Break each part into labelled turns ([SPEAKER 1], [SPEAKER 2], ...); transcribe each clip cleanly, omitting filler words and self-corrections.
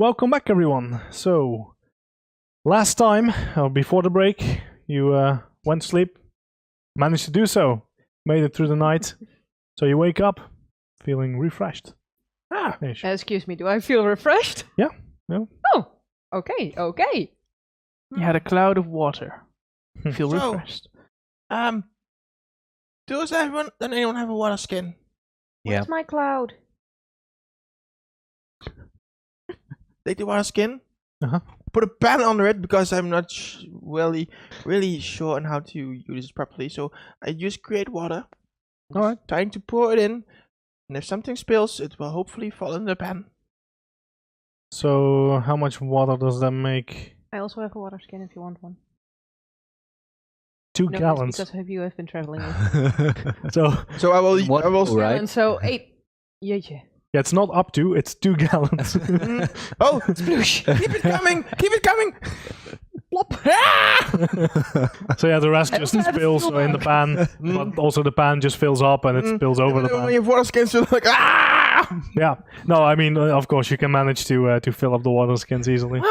[SPEAKER 1] welcome back everyone. So, last time, before the break, you went to sleep, managed to do so, made it through the night, so you wake up feeling refreshed.
[SPEAKER 2] Excuse me, do I feel refreshed?
[SPEAKER 1] Yeah. No.
[SPEAKER 2] Oh, okay.
[SPEAKER 3] You had a cloud of water. Feel
[SPEAKER 4] So,
[SPEAKER 3] refreshed.
[SPEAKER 4] Does anyone have a water skin?
[SPEAKER 2] Where's my cloud?
[SPEAKER 4] Take the water skin.
[SPEAKER 1] Uh-huh.
[SPEAKER 4] Put a pan under it because I'm not really sure on how to use it properly. So I just create water.
[SPEAKER 1] Alright.
[SPEAKER 4] Trying to pour it in, and if something spills, it will hopefully fall in the pan.
[SPEAKER 1] So, how much water does that make?
[SPEAKER 2] I also have a water skin if you want one.
[SPEAKER 1] 2
[SPEAKER 2] No,
[SPEAKER 1] gallons.
[SPEAKER 2] because you have been traveling with.
[SPEAKER 4] So I will.
[SPEAKER 5] Right.
[SPEAKER 2] And so 8. Yeah.
[SPEAKER 1] Yeah, it's not up to, it's 2 gallons.
[SPEAKER 4] Oh, sploosh! Keep it coming! Plop!
[SPEAKER 1] So yeah, the rest just spills in the pan, but also the pan just fills up and it spills over the
[SPEAKER 4] When
[SPEAKER 1] pan.
[SPEAKER 4] you have water skins, you're like
[SPEAKER 1] Yeah, no, I mean, of course, you can manage to fill up the water skins easily,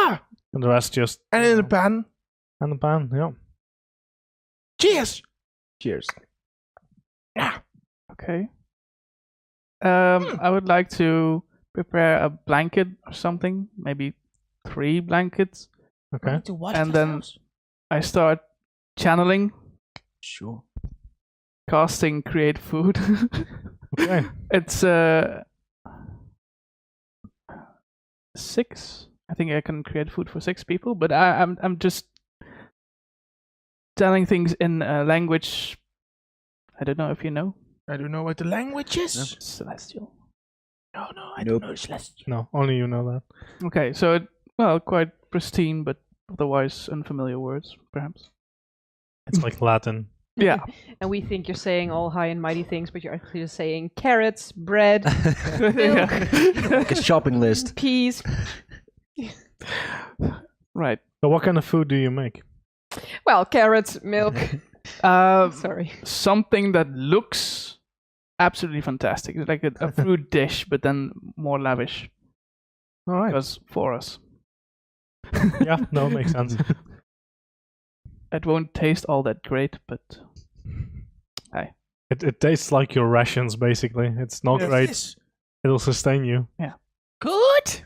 [SPEAKER 1] and the rest just
[SPEAKER 4] And in the pan.
[SPEAKER 1] and the pan. Yeah.
[SPEAKER 4] Cheers!
[SPEAKER 5] Cheers.
[SPEAKER 3] Okay. I would like to prepare a blanket or something, maybe 3 blankets,
[SPEAKER 1] Okay.
[SPEAKER 3] and then I start channeling,
[SPEAKER 5] Sure.
[SPEAKER 3] casting, create food.
[SPEAKER 1] Okay.
[SPEAKER 3] It's 6. I think I can create food for 6 people, but I'm just telling things in a language. I don't know if you know.
[SPEAKER 4] I don't know what the language is.
[SPEAKER 3] Celestial.
[SPEAKER 4] No, I
[SPEAKER 5] Nope.
[SPEAKER 4] don't know Celestial.
[SPEAKER 1] No, only you know that.
[SPEAKER 3] Okay, so quite pristine, but otherwise unfamiliar words, perhaps.
[SPEAKER 1] It's like Latin.
[SPEAKER 3] Yeah.
[SPEAKER 2] And we think you're saying all high and mighty things, but you're actually just saying carrots, bread, milk,
[SPEAKER 5] Like a shopping list.
[SPEAKER 2] peas.
[SPEAKER 3] Right.
[SPEAKER 1] So what kind of food do you make?
[SPEAKER 2] Well, carrots, milk. Sorry.
[SPEAKER 3] Something that looks absolutely fantastic. It's like a fruit dish, but then more lavish.
[SPEAKER 1] All right.
[SPEAKER 3] Because for us.
[SPEAKER 1] Yeah, no, makes sense.
[SPEAKER 3] It won't taste all that great, but
[SPEAKER 1] It tastes like your rations, basically. It's not
[SPEAKER 4] Yes,
[SPEAKER 1] great.
[SPEAKER 4] yes.
[SPEAKER 1] It'll sustain you.
[SPEAKER 4] Good.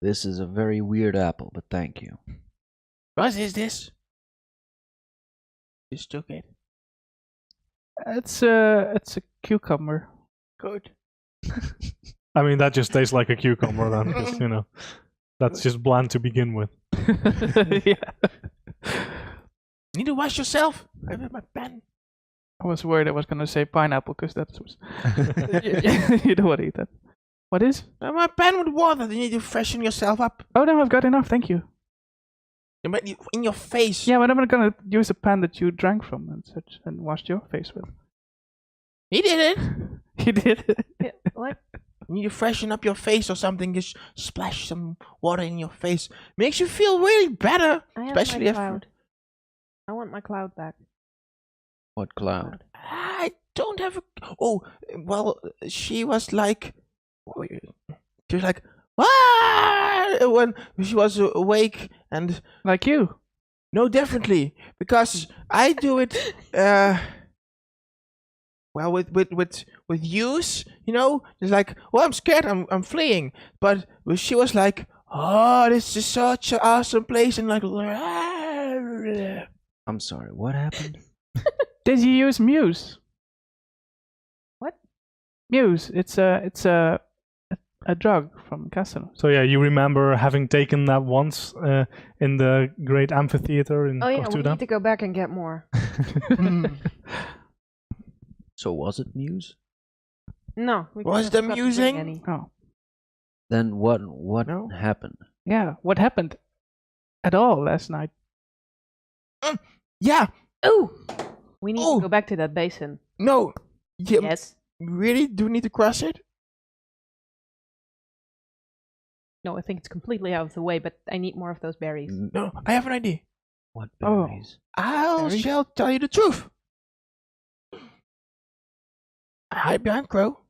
[SPEAKER 5] This is a very weird apple, but thank you.
[SPEAKER 4] What is this? Just took it.
[SPEAKER 3] it's a cucumber.
[SPEAKER 4] Good.
[SPEAKER 1] I mean, that just tastes like a cucumber then, 'cause, you know, that's just bland to begin with.
[SPEAKER 3] Yeah.
[SPEAKER 4] You need to wash yourself. I have my pen.
[SPEAKER 3] I was worried I was gonna say pineapple because that was. You don't want to eat that. What is?
[SPEAKER 4] My pen with water. You need to freshen yourself up.
[SPEAKER 3] Oh no, I've got enough. Thank you.
[SPEAKER 4] In your face.
[SPEAKER 3] Yeah, but I'm not gonna use a pan that you drank from and such and washed your face with.
[SPEAKER 4] He did it.
[SPEAKER 3] You did.
[SPEAKER 2] Yeah, what?
[SPEAKER 4] You need to freshen up your face or something. Just splash some water in your face. Makes you feel really better.
[SPEAKER 2] I have
[SPEAKER 4] Especially
[SPEAKER 2] my
[SPEAKER 4] if
[SPEAKER 2] cloud. I want my cloud back.
[SPEAKER 5] What cloud?
[SPEAKER 4] I don't have a. Oh, well, she was like. She was like, "Ah!" when she was awake, and
[SPEAKER 3] Like you.
[SPEAKER 4] no, differently, because I do it. Well, with use, you know, it's like, well, I'm scared, I'm fleeing, but she was like, "Oh, this is such an awesome place," and like,
[SPEAKER 5] I'm sorry, what happened?
[SPEAKER 3] Did you use Muse?
[SPEAKER 2] What?
[SPEAKER 3] Muse. It's a drug from Castle.
[SPEAKER 1] So yeah, you remember having taken that once in the great amphitheater in
[SPEAKER 2] Oh yeah, we
[SPEAKER 1] Costuda?
[SPEAKER 2] need to go back and get more.
[SPEAKER 5] So was it Muse?
[SPEAKER 2] No. We
[SPEAKER 4] Was
[SPEAKER 2] forgot
[SPEAKER 4] it
[SPEAKER 2] to bring
[SPEAKER 4] amusing?
[SPEAKER 2] any.
[SPEAKER 3] Oh.
[SPEAKER 5] Then what
[SPEAKER 4] No?
[SPEAKER 5] happened?
[SPEAKER 3] Yeah. What happened at all last night?
[SPEAKER 4] Yeah,
[SPEAKER 2] Oh! We need
[SPEAKER 4] Oh.
[SPEAKER 2] to go back to that basin.
[SPEAKER 4] no, yeah,
[SPEAKER 2] Yes.
[SPEAKER 4] really, do we need to cross it?
[SPEAKER 2] No, I think it's completely out of the way, but I need more of those berries.
[SPEAKER 4] No, I have an idea.
[SPEAKER 5] What
[SPEAKER 3] Oh.
[SPEAKER 5] berries?
[SPEAKER 4] I
[SPEAKER 3] Berries?
[SPEAKER 4] shall tell you the truth. I hide behind Crow.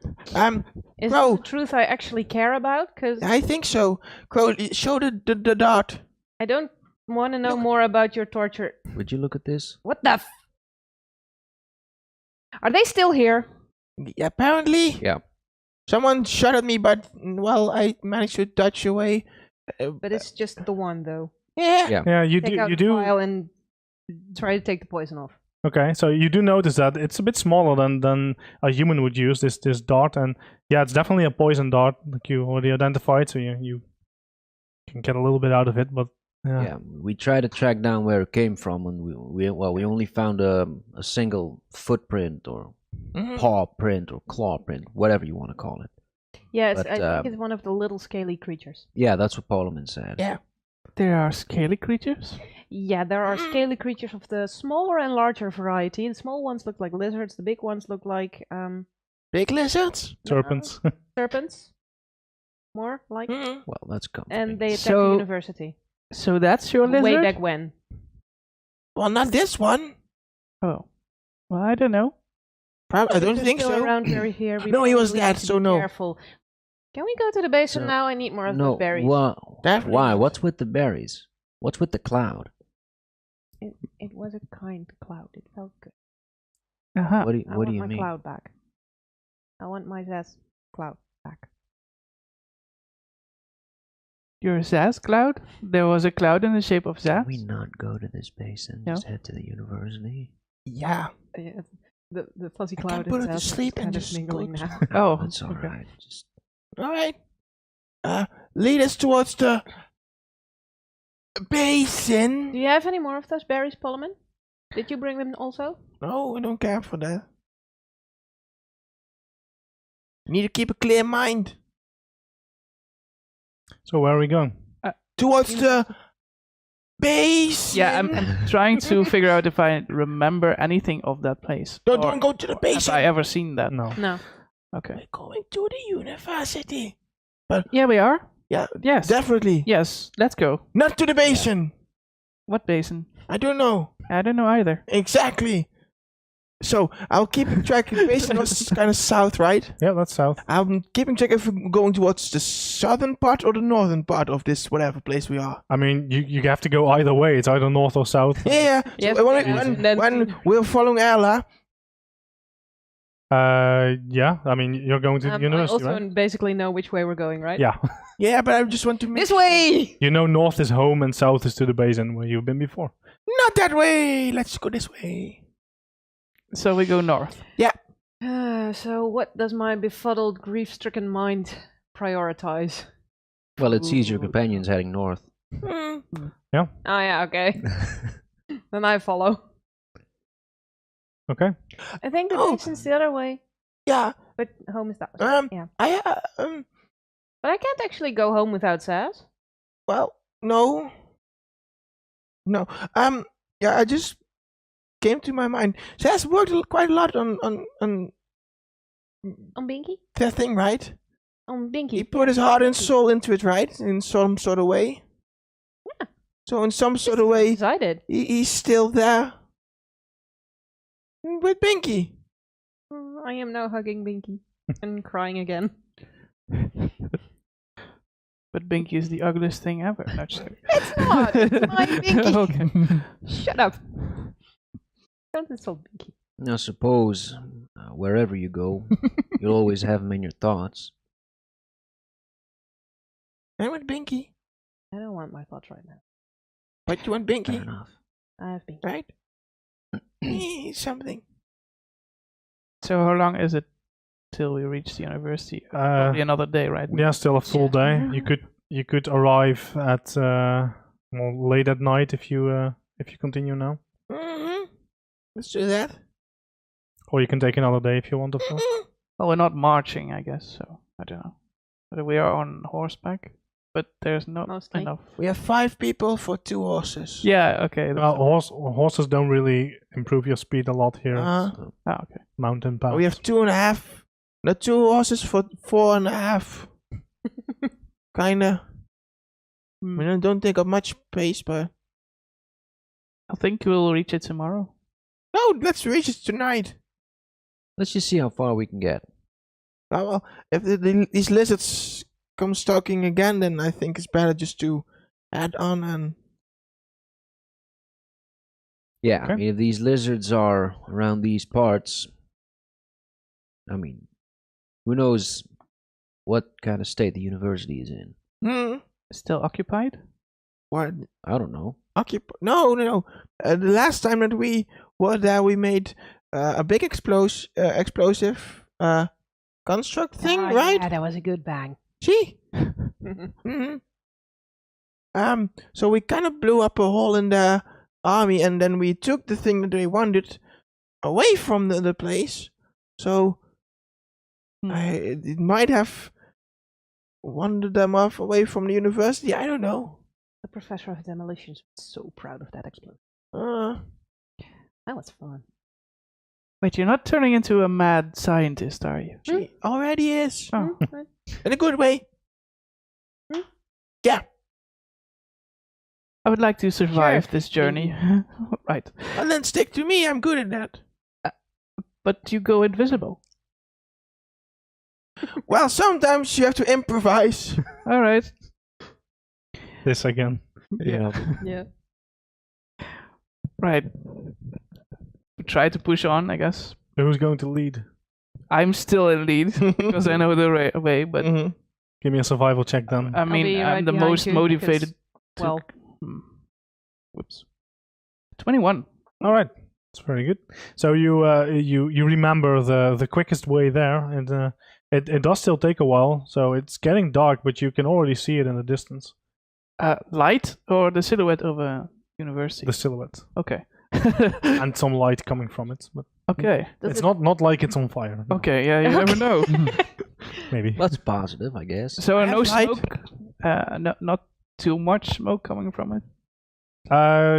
[SPEAKER 2] Is
[SPEAKER 4] Crow.
[SPEAKER 2] this the truth I actually care about? Because
[SPEAKER 4] I think so. Crow, show the dart.
[SPEAKER 2] I don't want to know more about your torture.
[SPEAKER 5] Would you look at this?
[SPEAKER 2] What the Are they still here?
[SPEAKER 4] Apparently.
[SPEAKER 5] Yeah.
[SPEAKER 4] Someone shot at me, but, well, I managed to dodge away.
[SPEAKER 2] But it's just the one, though.
[SPEAKER 4] Yeah.
[SPEAKER 5] Yeah.
[SPEAKER 1] Yeah, you
[SPEAKER 2] Take out
[SPEAKER 1] do.
[SPEAKER 2] the vial and try to take the poison off.
[SPEAKER 1] Okay, so you do notice that it's a bit smaller than a human would use, this dart, and yeah, it's definitely a poison dart, like you already identified, so you can get a little bit out of it, but
[SPEAKER 5] Yeah. We tried to track down where it came from, and we only found a single footprint or
[SPEAKER 4] Mhm.
[SPEAKER 5] paw print or claw print, whatever you want to call it.
[SPEAKER 2] Yes,
[SPEAKER 5] But,
[SPEAKER 2] I think it's one of the little scaly creatures.
[SPEAKER 5] Yeah, that's what Parliament said.
[SPEAKER 4] Yeah.
[SPEAKER 3] There are scaly creatures.
[SPEAKER 2] Yeah, there are scaly creatures of the smaller and larger variety. The small ones look like lizards. The big ones look like
[SPEAKER 4] Big lizards.
[SPEAKER 1] serpents.
[SPEAKER 2] serpents. More like.
[SPEAKER 4] Mhm.
[SPEAKER 5] Well, that's comforting.
[SPEAKER 2] And they attacked the
[SPEAKER 3] So-
[SPEAKER 2] university.
[SPEAKER 3] So that's your lizard?
[SPEAKER 2] Way back when.
[SPEAKER 4] Well, not this one.
[SPEAKER 3] Oh. Well, I don't know.
[SPEAKER 4] I don't
[SPEAKER 2] They're
[SPEAKER 4] think
[SPEAKER 2] still
[SPEAKER 4] so.
[SPEAKER 2] around very here. We
[SPEAKER 4] No, he was
[SPEAKER 2] probably
[SPEAKER 4] dead,
[SPEAKER 2] need to
[SPEAKER 4] so
[SPEAKER 2] be
[SPEAKER 4] no.
[SPEAKER 2] Careful. Can we go to the basin
[SPEAKER 5] So-
[SPEAKER 2] now? I need more of
[SPEAKER 5] No,
[SPEAKER 2] those berries.
[SPEAKER 4] Definitely
[SPEAKER 5] why?
[SPEAKER 4] not.
[SPEAKER 5] What's with the berries? What's with the cloud?
[SPEAKER 2] It was a kind cloud. It felt good.
[SPEAKER 3] Uh-huh.
[SPEAKER 5] What do
[SPEAKER 2] I
[SPEAKER 5] you
[SPEAKER 2] want my
[SPEAKER 5] mean?
[SPEAKER 2] cloud back. I want my Zaz cloud back.
[SPEAKER 3] Your Zaz cloud? There was a cloud in the shape of
[SPEAKER 5] Can
[SPEAKER 3] Zaz?
[SPEAKER 5] we not go to this basin?
[SPEAKER 3] No.
[SPEAKER 5] Just head to the university.
[SPEAKER 4] Yeah.
[SPEAKER 2] Yeah, the fuzzy
[SPEAKER 4] I
[SPEAKER 2] cloud
[SPEAKER 4] can put it to
[SPEAKER 2] itself is
[SPEAKER 4] sleep and
[SPEAKER 2] kind of
[SPEAKER 4] just
[SPEAKER 2] mingling
[SPEAKER 4] go to-
[SPEAKER 2] now.
[SPEAKER 3] Oh,
[SPEAKER 5] That's all
[SPEAKER 3] okay.
[SPEAKER 5] right. Just
[SPEAKER 4] All right. Lead us towards the
[SPEAKER 2] Do
[SPEAKER 4] basin.
[SPEAKER 2] you have any more of those berries, Poleman? Did you bring them also?
[SPEAKER 4] No, I don't care for that. Need to keep a clear mind.
[SPEAKER 1] So where are we going?
[SPEAKER 4] Towards the basin.
[SPEAKER 3] Yeah, I'm trying to figure out if I remember anything of that place.
[SPEAKER 4] No,
[SPEAKER 3] Or
[SPEAKER 4] don't go to the
[SPEAKER 3] have
[SPEAKER 4] basin.
[SPEAKER 3] I ever seen that?
[SPEAKER 1] No.
[SPEAKER 2] No.
[SPEAKER 3] Okay.
[SPEAKER 4] We're going to the university.
[SPEAKER 3] Yeah, we are?
[SPEAKER 4] Yeah,
[SPEAKER 3] Yes.
[SPEAKER 4] definitely.
[SPEAKER 3] Yes, let's go.
[SPEAKER 4] Not to the basin.
[SPEAKER 3] What basin?
[SPEAKER 4] I don't know.
[SPEAKER 3] I don't know either.
[SPEAKER 4] Exactly. So, I'll keep track. The basin was kind of south, right?
[SPEAKER 1] Yeah, that's south.
[SPEAKER 4] I'm keeping track if we're going towards the southern part or the northern part of this whatever place we are.
[SPEAKER 1] I mean, you have to go either way. It's either north or south.
[SPEAKER 4] Yeah.
[SPEAKER 2] Yes,
[SPEAKER 4] So when,
[SPEAKER 2] yes,
[SPEAKER 4] when,
[SPEAKER 2] and then-
[SPEAKER 4] when we're following Ella,
[SPEAKER 1] Yeah. I mean, you're going to the
[SPEAKER 2] I
[SPEAKER 1] university,
[SPEAKER 2] also
[SPEAKER 1] right?
[SPEAKER 2] basically know which way we're going, right?
[SPEAKER 1] Yeah.
[SPEAKER 4] yeah, but I just want to make
[SPEAKER 2] This way!
[SPEAKER 1] You know, north is home and south is to the basin where you've been before.
[SPEAKER 4] Not that way. Let's go this way.
[SPEAKER 3] So we go north.
[SPEAKER 2] So what does my befuddled, grief-stricken mind prioritize?
[SPEAKER 5] well, it sees your companions heading north.
[SPEAKER 4] Hmm.
[SPEAKER 2] Oh yeah, okay. Then I follow.
[SPEAKER 1] Okay.
[SPEAKER 2] I think the
[SPEAKER 4] Oh.
[SPEAKER 2] basin's the other way,
[SPEAKER 4] Yeah.
[SPEAKER 2] but home is that way.
[SPEAKER 4] Um.
[SPEAKER 2] Yeah.
[SPEAKER 4] But
[SPEAKER 2] But I can't actually go home without Saz.
[SPEAKER 4] well, no. No. Yeah. I just came to my mind. So has worked quite a lot on
[SPEAKER 2] On Binky?
[SPEAKER 4] that thing, right?
[SPEAKER 2] On Binky.
[SPEAKER 4] He put his heart and soul into it, right? In some sort of way.
[SPEAKER 2] Yeah.
[SPEAKER 4] So in some sort of way,
[SPEAKER 2] Yes, I did.
[SPEAKER 4] he's still there. With Binky.
[SPEAKER 2] I am now hugging Binky and crying again.
[SPEAKER 3] But Binky is the ugliest thing ever. No, just kidding.
[SPEAKER 2] It's not. It's my Binky.
[SPEAKER 3] Okay.
[SPEAKER 2] Shut up. Don't insult Binky.
[SPEAKER 5] I suppose wherever you go, you'll always have them in your thoughts.
[SPEAKER 4] And with Binky.
[SPEAKER 2] I don't want my thoughts right now.
[SPEAKER 4] But you want
[SPEAKER 5] Fair
[SPEAKER 4] Binky,
[SPEAKER 5] enough.
[SPEAKER 2] I have Binky.
[SPEAKER 4] right? Something.
[SPEAKER 3] So how long is it till we reach the university? Probably another day, right?
[SPEAKER 1] Yeah, still a full day.
[SPEAKER 2] Yeah.
[SPEAKER 1] You could arrive at well, late at night if you continue now,
[SPEAKER 4] Mm-hmm. Let's do that.
[SPEAKER 1] or you can take another day if you want. Of course.
[SPEAKER 3] Well, we're not marching, I guess, so I don't know. But we are on horseback, but there's not
[SPEAKER 2] Mostly.
[SPEAKER 3] enough.
[SPEAKER 4] We have 5 people for 2 horses.
[SPEAKER 3] Yeah, okay.
[SPEAKER 1] Well, horses don't really improve your speed a lot here. It's
[SPEAKER 5] So,
[SPEAKER 3] Okay.
[SPEAKER 1] mountain path.
[SPEAKER 4] We have 2.5. No, 2 horses for 4.5. Kinda. I mean, I don't take up much pace, but
[SPEAKER 3] I think we'll reach it tomorrow.
[SPEAKER 4] no, let's reach it tonight.
[SPEAKER 5] let's just see how far we can get.
[SPEAKER 4] well, if these lizards come stalking again, then I think it's better just to add on and.
[SPEAKER 5] Yeah,
[SPEAKER 1] Okay.
[SPEAKER 5] I mean, if these lizards are around these parts, I mean, who knows what kind of state the university is in?
[SPEAKER 3] Still occupied?
[SPEAKER 4] What?
[SPEAKER 5] I don't know.
[SPEAKER 4] No. The last time that we were there, we made a big explosive construct thing, right?
[SPEAKER 2] Yeah, that was a good bang.
[SPEAKER 4] See? So we kind of blew up a hole in the army, and then we took the thing that they wanted away from the place. So it might have wandered them off away from the university. I don't know.
[SPEAKER 2] The professor of demolitions was so proud of that explosion. That was fun.
[SPEAKER 3] Wait, you're not turning into a mad scientist, are you?
[SPEAKER 4] She already is.
[SPEAKER 3] Oh.
[SPEAKER 4] In a good way. Yeah.
[SPEAKER 3] I would like to survive
[SPEAKER 2] Sure.
[SPEAKER 3] this journey. Right.
[SPEAKER 4] And then stick to me. I'm good at that.
[SPEAKER 3] But you go invisible.
[SPEAKER 4] Well, sometimes you have to improvise.
[SPEAKER 3] All right.
[SPEAKER 1] This again.
[SPEAKER 5] Yeah.
[SPEAKER 2] Yeah.
[SPEAKER 3] Right. Try to push on, I guess.
[SPEAKER 1] Who's going to lead?
[SPEAKER 3] I'm still in lead because I know the way, but
[SPEAKER 4] Mhm.
[SPEAKER 1] Give me a survival check then.
[SPEAKER 3] I mean,
[SPEAKER 2] be
[SPEAKER 3] I'm
[SPEAKER 2] right
[SPEAKER 3] the
[SPEAKER 2] behind
[SPEAKER 3] most
[SPEAKER 2] you
[SPEAKER 3] motivated.
[SPEAKER 2] because, well,
[SPEAKER 3] Whoops. 21.
[SPEAKER 1] All right, it's very good. So you remember the quickest way there, and it does still take a while. So it's getting dark, but you can already see it in the distance.
[SPEAKER 3] Light or the silhouette of a university?
[SPEAKER 1] The silhouette
[SPEAKER 3] Okay.
[SPEAKER 1] and some light coming from it, but
[SPEAKER 3] Okay.
[SPEAKER 1] it's not like it's on fire. no.
[SPEAKER 3] Okay. Yeah, you never know.
[SPEAKER 1] Maybe.
[SPEAKER 5] That's positive, I guess.
[SPEAKER 3] So
[SPEAKER 4] I
[SPEAKER 3] no
[SPEAKER 4] have light.
[SPEAKER 3] smoke. Not too much smoke coming from it.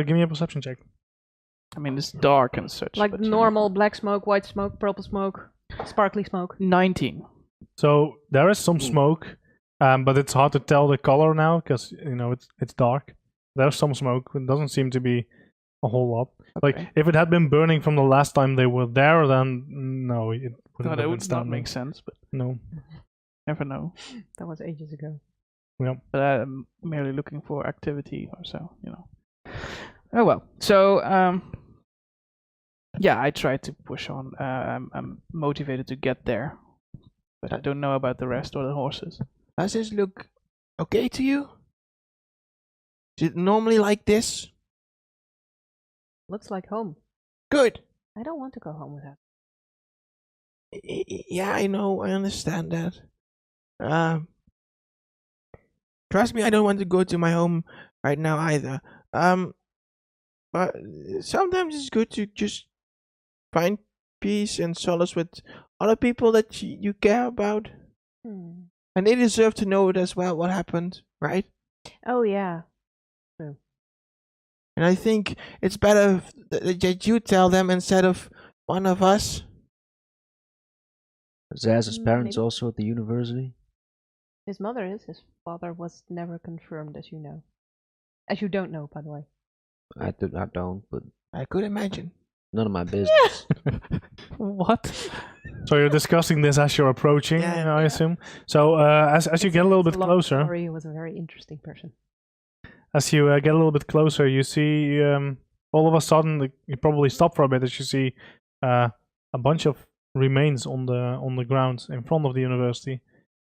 [SPEAKER 1] Give me a perception check.
[SPEAKER 3] I mean, it's dark and such.
[SPEAKER 2] like
[SPEAKER 3] but, you know.
[SPEAKER 2] normal black smoke, white smoke, purple smoke, sparkly smoke.
[SPEAKER 3] 19.
[SPEAKER 1] So there is some smoke, but it's hard to tell the color now because it's dark. There's some smoke. It doesn't seem to be a whole lot. Like
[SPEAKER 3] Okay.
[SPEAKER 1] if it had been burning from the last time they were there, then no, it
[SPEAKER 3] No,
[SPEAKER 1] wouldn't have
[SPEAKER 3] that
[SPEAKER 1] been
[SPEAKER 3] would not
[SPEAKER 1] standing.
[SPEAKER 3] make sense, but
[SPEAKER 1] No.
[SPEAKER 3] never know.
[SPEAKER 2] That was ages ago.
[SPEAKER 3] But I'm merely looking for activity or so, you know. Oh well. So yeah, I try to push on. I'm motivated to get there, but I don't know about the rest or the horses.
[SPEAKER 4] Does this look okay to you? Is it normally like this?
[SPEAKER 2] Looks like home.
[SPEAKER 4] Good.
[SPEAKER 2] I don't want to go home with that.
[SPEAKER 4] Yeah, I know. I understand that. Trust me, I don't want to go to my home right now either. But sometimes it's good to just find peace and solace with other people that you care about, and they deserve to know it as well. What happened, right?
[SPEAKER 2] Oh yeah.
[SPEAKER 4] And I think it's better that you tell them instead of one of us.
[SPEAKER 5] Zaz's parents
[SPEAKER 2] Maybe.
[SPEAKER 5] also at the university?
[SPEAKER 2] His mother is. His father was never confirmed, as you know. As you don't know, by the way.
[SPEAKER 5] I don't, but
[SPEAKER 4] I could imagine.
[SPEAKER 5] none of my business.
[SPEAKER 3] What?
[SPEAKER 1] So you're discussing this as you're approaching,
[SPEAKER 4] Yeah.
[SPEAKER 1] I assume. So as you get a little bit
[SPEAKER 2] It's long
[SPEAKER 1] closer,
[SPEAKER 2] story. He was a very interesting person.
[SPEAKER 1] as you get a little bit closer, you see all of a sudden you probably stop for a bit as you see a bunch of remains on the ground in front of the university,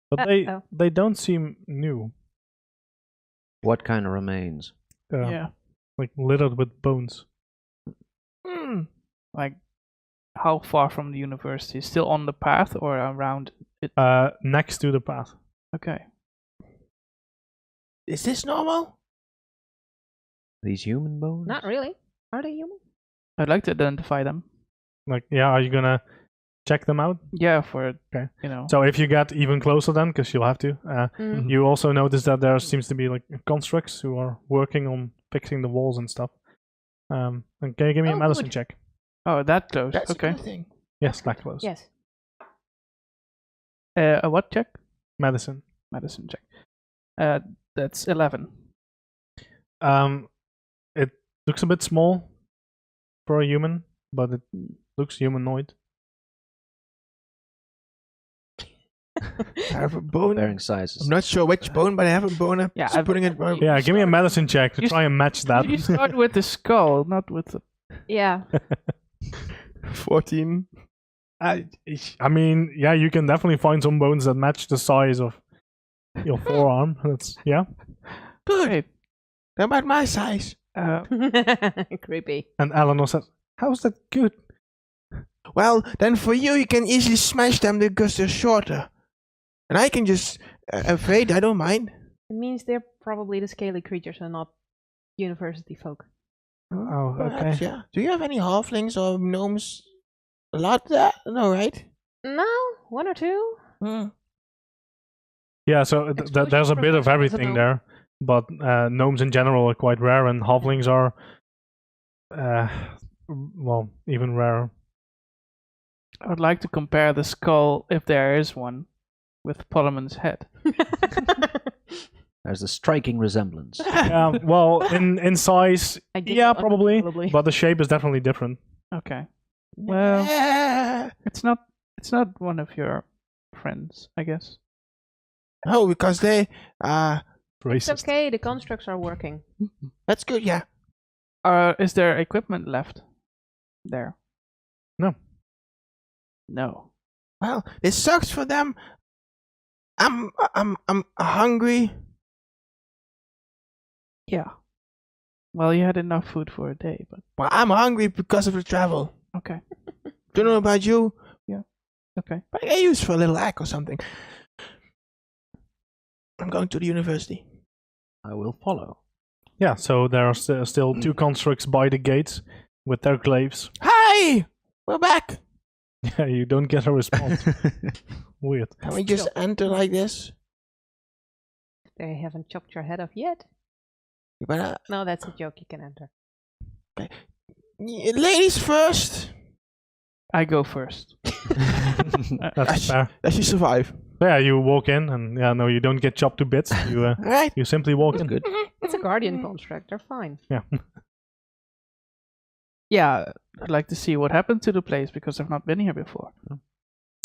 [SPEAKER 1] but
[SPEAKER 2] Uh-oh.
[SPEAKER 1] they don't seem new.
[SPEAKER 5] What kind of remains?
[SPEAKER 3] Yeah.
[SPEAKER 1] Like littered with bones.
[SPEAKER 3] Like, how far from the university? Still on the path or around it?
[SPEAKER 1] Next to the path.
[SPEAKER 3] Okay.
[SPEAKER 4] Is this normal?
[SPEAKER 5] These human bones?
[SPEAKER 2] Not really. Are they human?
[SPEAKER 3] I'd like to identify them.
[SPEAKER 1] Like, yeah, are you gonna check them out?
[SPEAKER 3] Yeah, for
[SPEAKER 1] Okay.
[SPEAKER 3] you know.
[SPEAKER 1] So if you get even closer then, because you'll have to,
[SPEAKER 2] Mm.
[SPEAKER 1] you also notice that there seems to be like constructs who are working on fixing the walls and stuff. And can you give me a
[SPEAKER 2] Oh,
[SPEAKER 1] medicine
[SPEAKER 2] good.
[SPEAKER 1] check?
[SPEAKER 3] Oh, that close.
[SPEAKER 4] That's
[SPEAKER 3] Okay.
[SPEAKER 4] a good thing.
[SPEAKER 1] Yes, that close.
[SPEAKER 2] Yes.
[SPEAKER 3] A what check?
[SPEAKER 1] Medicine.
[SPEAKER 3] Medicine check. That's 11.
[SPEAKER 1] It looks a bit small for a human, but it looks humanoid.
[SPEAKER 4] I have a bone.
[SPEAKER 5] Varying sizes.
[SPEAKER 4] I'm not sure which bone, but I have a bone. I'm
[SPEAKER 3] Yeah,
[SPEAKER 4] just putting it.
[SPEAKER 1] Yeah, give me a medicine check to
[SPEAKER 3] You
[SPEAKER 1] try and match that.
[SPEAKER 3] You start with the skull, not with the.
[SPEAKER 2] Yeah.
[SPEAKER 4] 14.
[SPEAKER 1] I mean, yeah, you can definitely find some bones that match the size of your forearm. That's yeah.
[SPEAKER 4] Good.
[SPEAKER 3] Wait,
[SPEAKER 4] They're about my size.
[SPEAKER 2] Creepy.
[SPEAKER 1] And Eleanor says, "How's that good?"
[SPEAKER 4] Well, then for you can easily smash them because they're shorter. And I can just evade, I don't mind.
[SPEAKER 2] It means they're probably the scaly creatures and not university folk.
[SPEAKER 1] Oh,
[SPEAKER 4] Perhaps,
[SPEAKER 1] okay.
[SPEAKER 4] yeah. Do you have any halflings or gnomes? A lot there? No, right?
[SPEAKER 2] No, one or two.
[SPEAKER 4] Hmm.
[SPEAKER 1] Yeah, so there's a bit of
[SPEAKER 2] Professor
[SPEAKER 1] everything
[SPEAKER 2] Isabel.
[SPEAKER 1] there, but gnomes in general are quite rare, and halflings are, well, even rarer.
[SPEAKER 3] I would like to compare the skull, if there is one, with Poleman's head.
[SPEAKER 5] There's a striking resemblance.
[SPEAKER 1] Yeah, well, in size,
[SPEAKER 2] I giggle
[SPEAKER 1] yeah, probably,
[SPEAKER 2] uncontrollably.
[SPEAKER 1] but the shape is definitely different.
[SPEAKER 3] Okay. Well,
[SPEAKER 4] Yeah.
[SPEAKER 3] it's not one of your friends, I guess.
[SPEAKER 4] Oh, because they
[SPEAKER 2] It's
[SPEAKER 1] Racist.
[SPEAKER 2] okay, the constructs are working.
[SPEAKER 4] that's good, yeah.
[SPEAKER 3] Is there equipment left there?
[SPEAKER 1] No.
[SPEAKER 3] No.
[SPEAKER 4] Well, it sucks for them. I'm hungry.
[SPEAKER 3] Yeah. Well, you had enough food for a day, but
[SPEAKER 4] Well, I'm hungry because of the travel.
[SPEAKER 3] okay.
[SPEAKER 4] Don't know about you,
[SPEAKER 3] Okay.
[SPEAKER 4] but I get used for a little hack or something. I'm going to the university.
[SPEAKER 5] I will follow.
[SPEAKER 1] Yeah, so there are still two constructs by the gates with their glaives.
[SPEAKER 4] Hi! We're back!
[SPEAKER 1] Yeah, you don't get a response. Weird.
[SPEAKER 4] Can we just enter like this?
[SPEAKER 2] They haven't chopped your head off yet.
[SPEAKER 4] You better...
[SPEAKER 2] No, that's a joke. You can enter.
[SPEAKER 4] Ladies first!
[SPEAKER 3] I go first.
[SPEAKER 1] That's fair.
[SPEAKER 4] Does she survive?
[SPEAKER 1] Yeah, you walk in, and yeah, no, you don't get chopped to bits. You
[SPEAKER 4] Alright.
[SPEAKER 1] you simply walk
[SPEAKER 5] That's
[SPEAKER 1] in.
[SPEAKER 5] good.
[SPEAKER 2] It's a guardian construct. They're fine.
[SPEAKER 1] Yeah.
[SPEAKER 3] Yeah, I'd like to see what happened to the place because I've not been here before.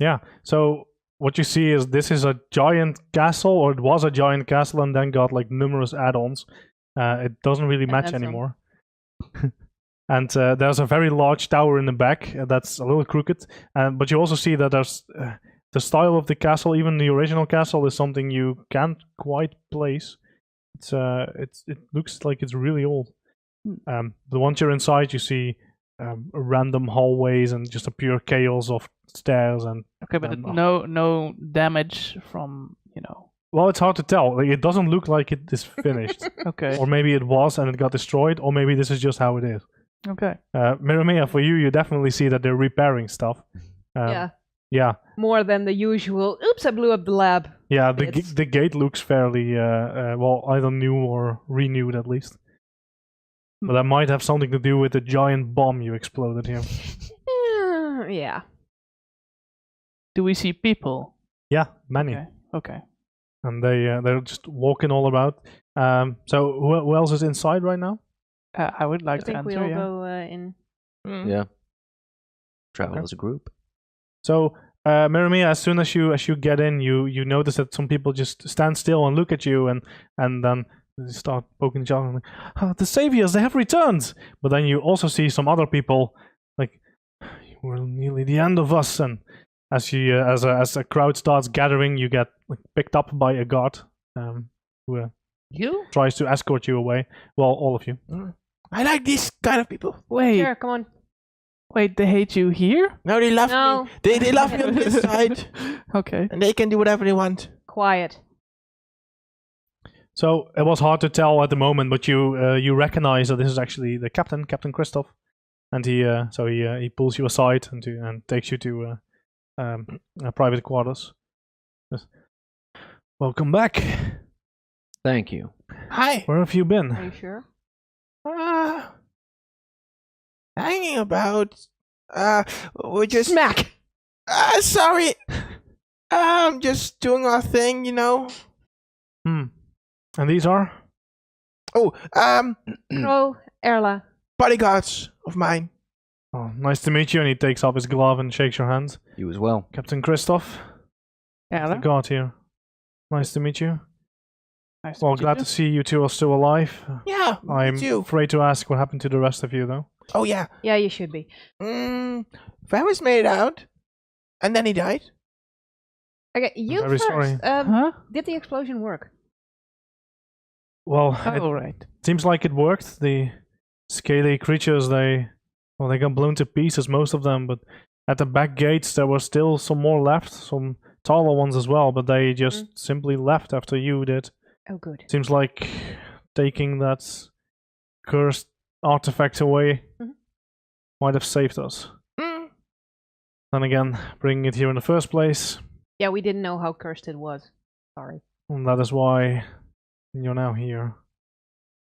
[SPEAKER 1] Yeah. So what you see is this is a giant castle, or it was a giant castle, and then got like numerous add-ons. It doesn't really
[SPEAKER 2] And
[SPEAKER 1] match
[SPEAKER 2] then some.
[SPEAKER 1] anymore. And there's a very large tower in the back that's a little crooked. But you also see that there's the style of the castle, even the original castle, is something you can't quite place. It looks like it's really old. But once you're inside, you see random hallways and just a pure chaos of stairs and.
[SPEAKER 3] Okay, but
[SPEAKER 1] Um,
[SPEAKER 3] no damage from,
[SPEAKER 1] Well, it's hard to tell. Like, it doesn't look like it is finished,
[SPEAKER 3] Okay.
[SPEAKER 1] or maybe it was and it got destroyed, or maybe this is just how it is.
[SPEAKER 3] Okay.
[SPEAKER 1] Miramia, for you definitely see that they're repairing stuff.
[SPEAKER 2] Yeah.
[SPEAKER 1] Yeah.
[SPEAKER 2] More than the usual. Oops, I blew up the lab.
[SPEAKER 1] Yeah,
[SPEAKER 2] Bits.
[SPEAKER 1] the gate looks fairly well, either new or renewed at least. But that might have something to do with the giant bomb you exploded here.
[SPEAKER 2] Yeah.
[SPEAKER 3] Do we see people?
[SPEAKER 1] Yeah, many,
[SPEAKER 3] Okay.
[SPEAKER 1] and they're just walking all about. So who else is inside right now?
[SPEAKER 3] I would like
[SPEAKER 2] I
[SPEAKER 3] to
[SPEAKER 2] think we
[SPEAKER 3] enter,
[SPEAKER 2] all
[SPEAKER 3] yeah.
[SPEAKER 2] go in.
[SPEAKER 5] Yeah. Travel
[SPEAKER 1] Okay.
[SPEAKER 5] as a group.
[SPEAKER 1] So Miramia, as soon as you get in, you notice that some people just stand still and look at you, and then they start poking each other. Like, "Oh, the saviors, they have returned!" But then you also see some other people like, "We're nearly the end of us." And as a crowd starts gathering, you get like picked up by a guard who
[SPEAKER 2] You?
[SPEAKER 1] tries to escort you away. Well, all of you.
[SPEAKER 4] I like these kind of people.
[SPEAKER 3] Wait,
[SPEAKER 2] Sure, come on.
[SPEAKER 3] wait, they hate you here?
[SPEAKER 4] No, they love
[SPEAKER 2] No.
[SPEAKER 4] me. They love me on this side.
[SPEAKER 3] Okay.
[SPEAKER 4] And they can do whatever they want.
[SPEAKER 2] Quiet.
[SPEAKER 1] So it was hard to tell at the moment, but you recognize that this is actually the captain, Captain Christoph, and he pulls you aside and takes you to private quarters. Yes. Welcome back.
[SPEAKER 5] Thank you.
[SPEAKER 4] Hi.
[SPEAKER 1] Where have you
[SPEAKER 2] Are
[SPEAKER 1] been?
[SPEAKER 2] you sure?
[SPEAKER 4] Hanging about. We're just.
[SPEAKER 2] Smack!
[SPEAKER 4] Sorry. Just doing our thing, you know.
[SPEAKER 1] And these are?
[SPEAKER 4] Oh,
[SPEAKER 2] Oh, Erla.
[SPEAKER 4] bodyguards of mine.
[SPEAKER 1] Oh, nice to meet you. And he takes off his glove and shakes your hand.
[SPEAKER 5] You as well.
[SPEAKER 1] Captain Christoph. the
[SPEAKER 3] Hello.
[SPEAKER 1] guard here. Nice to meet you.
[SPEAKER 3] Nice
[SPEAKER 1] Well,
[SPEAKER 3] meet you
[SPEAKER 1] glad
[SPEAKER 3] too.
[SPEAKER 1] to see you two are still alive.
[SPEAKER 4] Yeah,
[SPEAKER 1] I'm
[SPEAKER 4] me too.
[SPEAKER 1] afraid to ask what happened to the rest of you, though.
[SPEAKER 4] Oh yeah.
[SPEAKER 2] Yeah, you should be.
[SPEAKER 4] Varys made it out, and then he died.
[SPEAKER 2] Okay, you
[SPEAKER 1] very
[SPEAKER 2] first.
[SPEAKER 1] sorry.
[SPEAKER 3] Huh?
[SPEAKER 2] Did the explosion work?
[SPEAKER 1] Well, it
[SPEAKER 3] Oh, right.
[SPEAKER 1] seems like it worked. The scaly creatures, they got blown to pieces, most of them, but at the back gates there were still some more left, some taller ones as well, but they just simply left after you did.
[SPEAKER 2] Oh, good.
[SPEAKER 1] Seems like taking that cursed artifact away might have saved us. Then again, bringing it here in the first place,
[SPEAKER 2] Yeah, we didn't know how cursed it was. Sorry.
[SPEAKER 1] and that is why you're now here.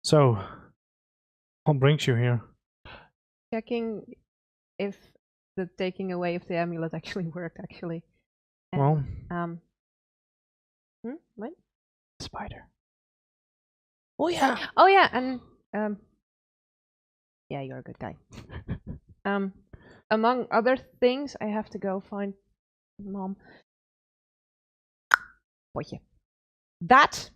[SPEAKER 1] So, what brings you here?
[SPEAKER 2] Checking if the taking away of the amulet actually worked. Actually. And,
[SPEAKER 1] Well,
[SPEAKER 2] What?
[SPEAKER 3] Spider.
[SPEAKER 4] Oh yeah.
[SPEAKER 2] Oh yeah, and yeah, you're a good guy. Among other things, I have to go find Mom. Potje. That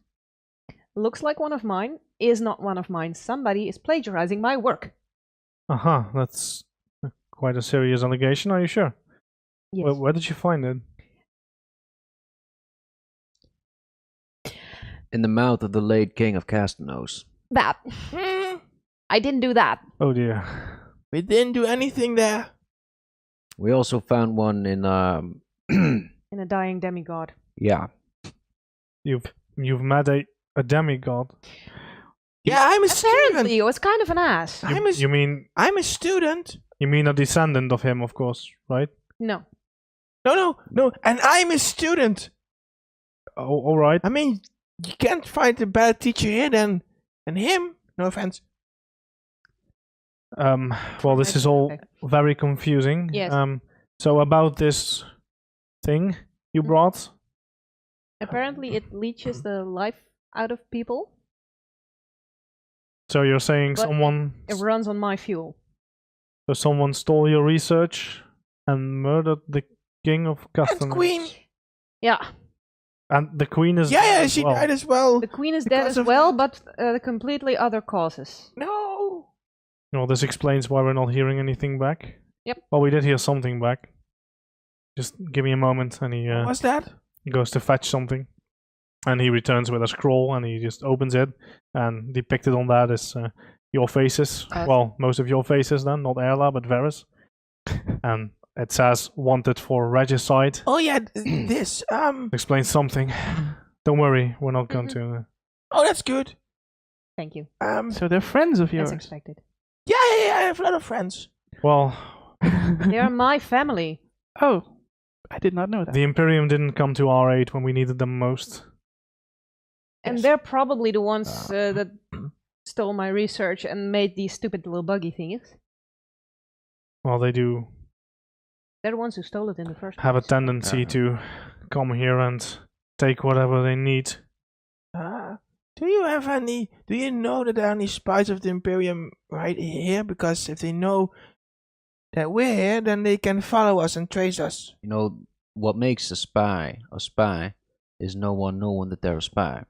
[SPEAKER 2] looks like one of mine. Is not one of mine. Somebody is plagiarizing my work.
[SPEAKER 1] that's quite a serious allegation, are you sure?
[SPEAKER 2] Yes.
[SPEAKER 1] Where did you find it?
[SPEAKER 5] In the mouth of the late king of Castanos.
[SPEAKER 2] That. I didn't do that.
[SPEAKER 1] Oh dear.
[SPEAKER 4] We didn't do anything there.
[SPEAKER 5] We also found one in
[SPEAKER 2] In a dying demigod.
[SPEAKER 5] yeah.
[SPEAKER 1] You've met a demigod.
[SPEAKER 4] Yeah, I'm a
[SPEAKER 2] Apparently,
[SPEAKER 4] student.
[SPEAKER 2] he was kind of an ass.
[SPEAKER 1] You mean
[SPEAKER 4] I'm a student.
[SPEAKER 1] a descendant of him, of course, right?
[SPEAKER 2] No.
[SPEAKER 4] No. And I'm a student.
[SPEAKER 1] Oh, all right.
[SPEAKER 4] I mean, you can't find a better teacher here than him. No offense.
[SPEAKER 1] Well, this is all
[SPEAKER 2] Okay.
[SPEAKER 1] very confusing.
[SPEAKER 2] Yes.
[SPEAKER 1] So about this thing you brought,
[SPEAKER 2] Apparently, it leeches the life out of people.
[SPEAKER 1] so you're saying
[SPEAKER 2] But It runs on my fuel.
[SPEAKER 1] someone stole your research and murdered the king of
[SPEAKER 4] That's
[SPEAKER 1] Castanos.
[SPEAKER 4] Queen.
[SPEAKER 2] Yeah.
[SPEAKER 1] And the queen is
[SPEAKER 4] Yeah,
[SPEAKER 1] dead as
[SPEAKER 4] she
[SPEAKER 1] well.
[SPEAKER 4] died as well.
[SPEAKER 2] The queen is dead
[SPEAKER 4] Because
[SPEAKER 2] as
[SPEAKER 4] of
[SPEAKER 2] well,
[SPEAKER 4] that.
[SPEAKER 2] but completely other causes.
[SPEAKER 4] No.
[SPEAKER 1] Well, this explains why we're not hearing anything back.
[SPEAKER 2] Yep.
[SPEAKER 1] Well, we did hear something back. Just give me a moment, and he
[SPEAKER 4] What was that?
[SPEAKER 1] goes to fetch something, and he returns with a scroll, and he just opens it, and depicted on that is your faces. Well, most of your faces then, not Erla, but Varys. And it says "wanted for regicide."
[SPEAKER 4] Oh yeah, this.
[SPEAKER 1] Explains something. Don't worry, we're not going to.
[SPEAKER 4] Oh, that's good.
[SPEAKER 2] Thank you.
[SPEAKER 3] So they're friends of
[SPEAKER 2] As
[SPEAKER 3] yours.
[SPEAKER 2] expected.
[SPEAKER 4] Yeah. I have a lot of friends.
[SPEAKER 1] Well,
[SPEAKER 2] They are my family.
[SPEAKER 3] Oh, I did not know that.
[SPEAKER 1] the Imperium didn't come to our aid when we needed them most.
[SPEAKER 2] And
[SPEAKER 4] Yes.
[SPEAKER 2] they're probably the ones that stole my research and made these stupid little buggy things.
[SPEAKER 1] Well, they do
[SPEAKER 2] They're the ones who stole it in the first
[SPEAKER 1] have a
[SPEAKER 2] place.
[SPEAKER 1] tendency to come here and take whatever they need.
[SPEAKER 4] Do you have any? Do you know that there are any spies of the Imperium right here? Because if they know that we're here, then they can follow us and trace us.
[SPEAKER 5] You know what makes a spy is no one knowing that they're a spy.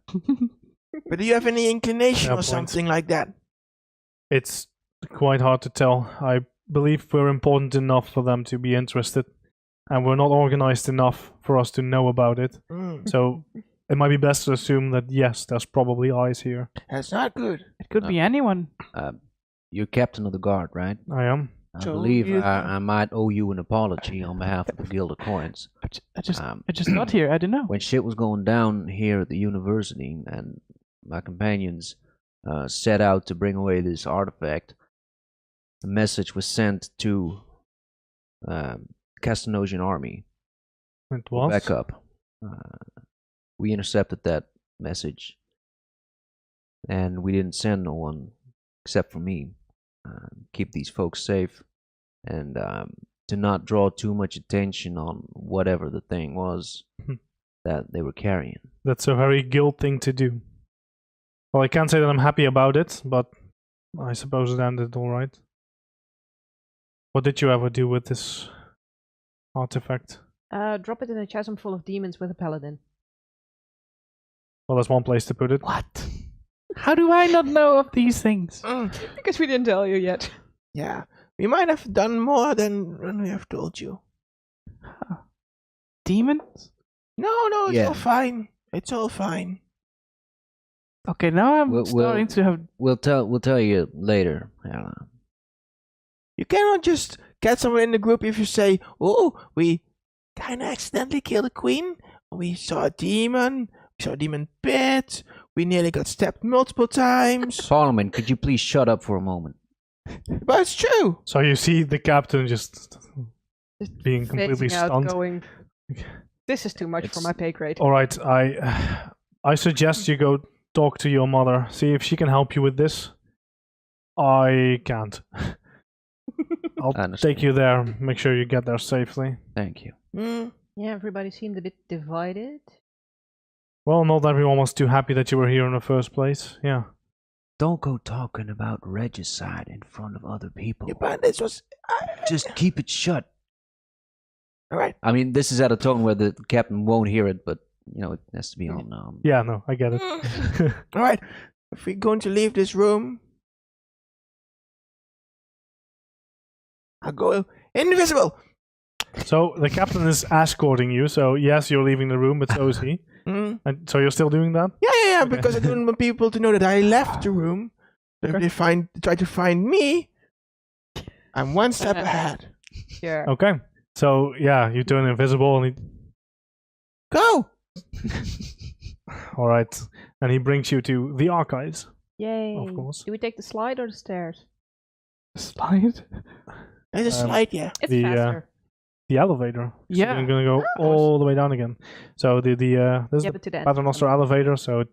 [SPEAKER 4] But do you have any inclination
[SPEAKER 1] Yeah,
[SPEAKER 4] or
[SPEAKER 1] point.
[SPEAKER 4] something like that?
[SPEAKER 1] It's quite hard to tell. I believe we're important enough for them to be interested, and we're not organized enough for us to know about it. So it might be best to assume that yes, there's probably eyes here.
[SPEAKER 4] That's not good.
[SPEAKER 3] It could be anyone.
[SPEAKER 5] You're captain of the guard, right?
[SPEAKER 1] I am.
[SPEAKER 5] I
[SPEAKER 4] So
[SPEAKER 5] believe
[SPEAKER 4] you-
[SPEAKER 5] I might owe you an apology on behalf of the Guild of Coins.
[SPEAKER 3] I just got here. I didn't know.
[SPEAKER 5] When shit was going down here at the university and my companions set out to bring away this artifact, a message was sent to Castanosian army
[SPEAKER 1] It
[SPEAKER 5] for
[SPEAKER 1] was.
[SPEAKER 5] backup. We intercepted that message, and we didn't send no one except for me. Keep these folks safe, and to not draw too much attention on whatever the thing was that they were carrying.
[SPEAKER 1] That's a very guild thing to do. Well, I can't say that I'm happy about it, but I suppose it ended all right. What did you ever do with this artifact?
[SPEAKER 2] Drop it in a chasm full of demons with a paladin.
[SPEAKER 1] Well, that's one place to put it.
[SPEAKER 3] What? How do I not know of these things?
[SPEAKER 2] Because we didn't tell you yet.
[SPEAKER 4] Yeah, we might have done more than we have told you.
[SPEAKER 3] Demons?
[SPEAKER 4] No, it's
[SPEAKER 5] Yeah.
[SPEAKER 4] all fine. It's all fine.
[SPEAKER 3] Okay, now I'm
[SPEAKER 5] We'll-
[SPEAKER 3] starting to have.
[SPEAKER 5] We'll tell you later, Alan.
[SPEAKER 4] You cannot just get someone in the group if you say, "Oh, we kind of accidentally killed a queen. We saw a demon. We saw a demon pit. We nearly got stabbed multiple times."
[SPEAKER 5] Solomon, could you please shut up for a moment?
[SPEAKER 4] But it's true.
[SPEAKER 1] So you see the captain just being completely
[SPEAKER 2] Phasing out,
[SPEAKER 1] stunned.
[SPEAKER 2] going, this is too much for
[SPEAKER 5] It's-
[SPEAKER 2] my pay grade.
[SPEAKER 1] All right, I suggest you go talk to your mother. See if she can help you with this. I can't. I'll
[SPEAKER 5] I understand.
[SPEAKER 1] take you there. Make sure you get there safely.
[SPEAKER 5] Thank you.
[SPEAKER 2] Yeah, everybody seemed a bit divided.
[SPEAKER 1] Well, not everyone was too happy that you were here in the first place. Yeah.
[SPEAKER 5] Don't go talking about regicide in front of other people.
[SPEAKER 4] Yeah, but this was.
[SPEAKER 5] Just keep it shut.
[SPEAKER 4] All right.
[SPEAKER 5] I mean, this is at a tone where the captain won't hear it, but it has to be on.
[SPEAKER 1] Yeah, no, I get it.
[SPEAKER 4] All right. If we're going to leave this room, I'll go invisible.
[SPEAKER 1] So the captain is escorting you. So yes, you're leaving the room, but so is he.
[SPEAKER 4] Mm.
[SPEAKER 1] And so you're still doing that?
[SPEAKER 4] Yeah,
[SPEAKER 1] Okay.
[SPEAKER 4] because I don't want people to know that I left the room. So if
[SPEAKER 1] Okay.
[SPEAKER 4] they try to find me, I'm one step ahead.
[SPEAKER 2] Sure.
[SPEAKER 1] Okay. So yeah, you turn invisible, and
[SPEAKER 4] Go.
[SPEAKER 1] all right, and he brings you to the archives.
[SPEAKER 2] Yay.
[SPEAKER 1] Of course.
[SPEAKER 2] Do we take the slide or the stairs?
[SPEAKER 3] Slide?
[SPEAKER 4] There's a
[SPEAKER 1] Um,
[SPEAKER 4] slide, yeah.
[SPEAKER 2] It's
[SPEAKER 1] The,
[SPEAKER 2] faster.
[SPEAKER 1] The elevator. So
[SPEAKER 3] Yeah.
[SPEAKER 1] you're gonna go all the way down again. So there's
[SPEAKER 2] Yeah,
[SPEAKER 1] the
[SPEAKER 2] but to the end.
[SPEAKER 1] Paternoster elevator. So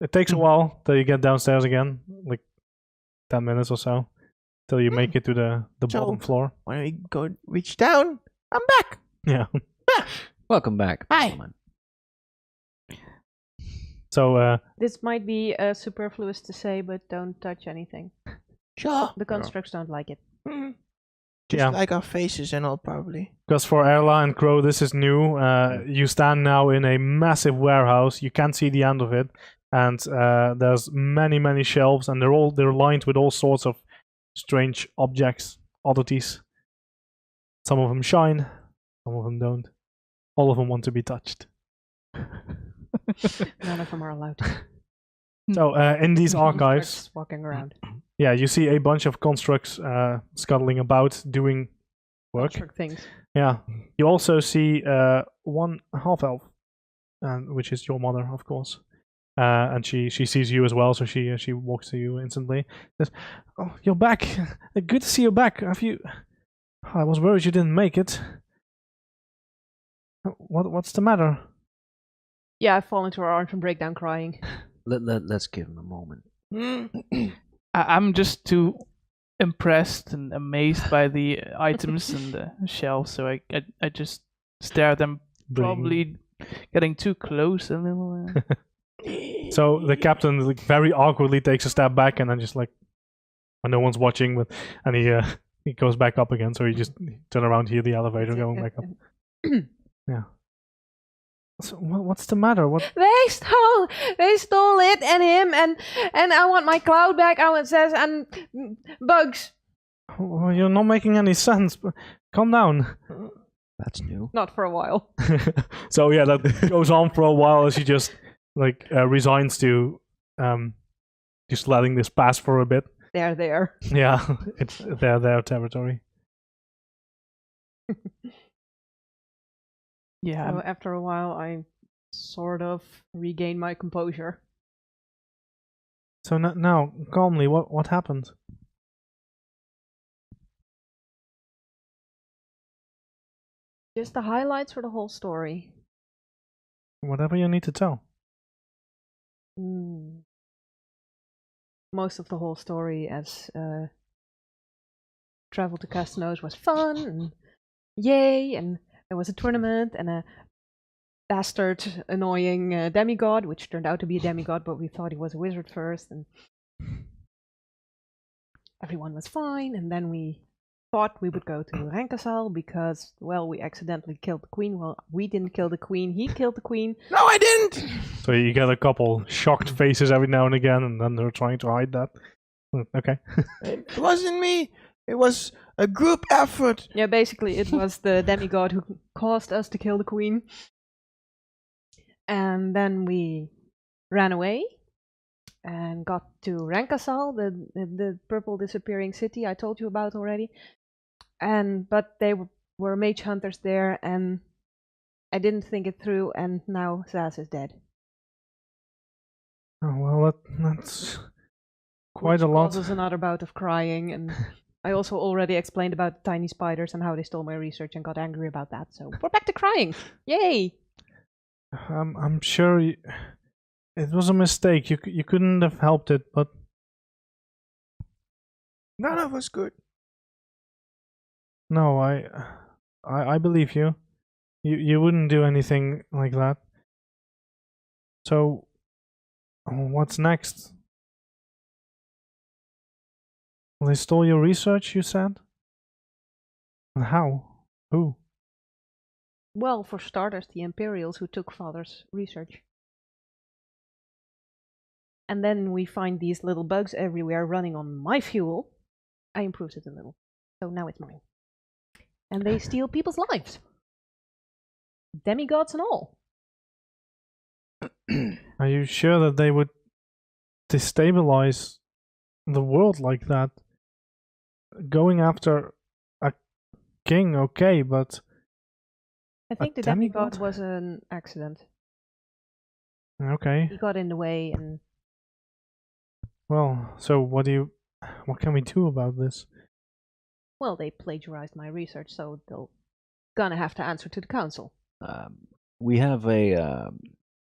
[SPEAKER 1] it takes a while till you get downstairs again, like 10 minutes or so, till you make it to the
[SPEAKER 4] So-
[SPEAKER 1] bottom floor.
[SPEAKER 4] When we go reach down, I'm back.
[SPEAKER 1] Yeah.
[SPEAKER 5] Welcome back.
[SPEAKER 4] Hi.
[SPEAKER 5] Solomon.
[SPEAKER 1] So
[SPEAKER 2] This might be superfluous to say, but don't touch anything.
[SPEAKER 4] Sure.
[SPEAKER 2] The constructs don't like it.
[SPEAKER 4] Mm. Just
[SPEAKER 1] Yeah.
[SPEAKER 4] like our faces and all, probably.
[SPEAKER 1] because for Erla and Crow, this is new. You stand now in a massive warehouse. You can't see the end of it, and there's many shelves, and they're lined with all sorts of strange objects, oddities. Some of them shine, some of them don't. All of them want to be touched.
[SPEAKER 2] None of them are allowed to.
[SPEAKER 1] So in these archives,
[SPEAKER 2] Constructs walking around.
[SPEAKER 1] yeah, you see a bunch of constructs scuttling about, doing work.
[SPEAKER 2] Construct things.
[SPEAKER 1] Yeah. You also see one half elf, which is your mother, of course. And she sees you as well, so she walks to you instantly. Says, "Oh, you're back. Good to see you back. Have you? I was worried you didn't make it. What's the matter?"
[SPEAKER 2] Yeah, I fall into her arms and break down crying.
[SPEAKER 5] Let's give him a moment.
[SPEAKER 4] Mm.
[SPEAKER 3] I'm just too impressed and amazed by the items and the shelves, so I just stare at them, probably getting too close a little.
[SPEAKER 1] So the captain like, very awkwardly takes a step back, and then just like when no one's watching, and he goes back up again. So you just turn around, hear the elevator going back up. Yeah. So what's the matter? What?
[SPEAKER 2] They stole it and him and I want my cloud back. I want says and bugs.
[SPEAKER 1] Well, you're not making any sense. Calm down.
[SPEAKER 5] That's new.
[SPEAKER 2] Not for a while.
[SPEAKER 1] So yeah, that goes on for a while as she just like resigns to just letting this pass for a bit.
[SPEAKER 2] They're there.
[SPEAKER 1] Yeah, it's their territory.
[SPEAKER 3] Yeah,
[SPEAKER 2] So after a while, I sort of regain my composure.
[SPEAKER 1] So now, calmly, what happened?
[SPEAKER 2] Just the highlights for the whole story.
[SPEAKER 1] Whatever you need to tell.
[SPEAKER 2] Most of the whole story as travel to Casnos was fun and yay, and there was a tournament and a bastard annoying demigod, which turned out to be a demigod, but we thought he was a wizard first, and everyone was fine, and then we thought we would go to Renkasal because, well, we accidentally killed the queen. Well, we didn't kill the queen. He killed the queen.
[SPEAKER 4] No, I didn't!
[SPEAKER 1] So you get a couple shocked faces every now and again, and then they're trying to hide that. Okay.
[SPEAKER 4] It wasn't me. It was a group effort.
[SPEAKER 2] Yeah, basically it was the demigod who caused us to kill the queen. And then we ran away and got to Renkasal, the purple disappearing city I told you about already. But they were mage hunters there, and I didn't think it through, and now Zaz is dead.
[SPEAKER 1] Oh, well, that's quite a lot.
[SPEAKER 2] Causes another bout of crying, and I also already explained about the tiny spiders and how they stole my research and got angry about that. So we're back to crying. Yay!
[SPEAKER 1] I'm sure it was a mistake. You couldn't have helped it, but
[SPEAKER 4] None of us could.
[SPEAKER 1] no, I believe you. You wouldn't do anything like that. So, what's next? Well, they stole your research, you said? And how? Who?
[SPEAKER 2] Well, for starters, the Imperials who took Father's research. And then we find these little bugs everywhere running on my fuel. I improved it a little, so now it's mine. And they steal people's lives. Demigods and all.
[SPEAKER 1] Are you sure that they would destabilize the world like that? Going after a king, okay, but
[SPEAKER 2] I think the demigod was an accident.
[SPEAKER 1] okay.
[SPEAKER 2] He got in the way, and
[SPEAKER 1] Well, so what can we do about this?
[SPEAKER 2] well, they plagiarized my research, so they're gonna have to answer to the council.
[SPEAKER 5] We have a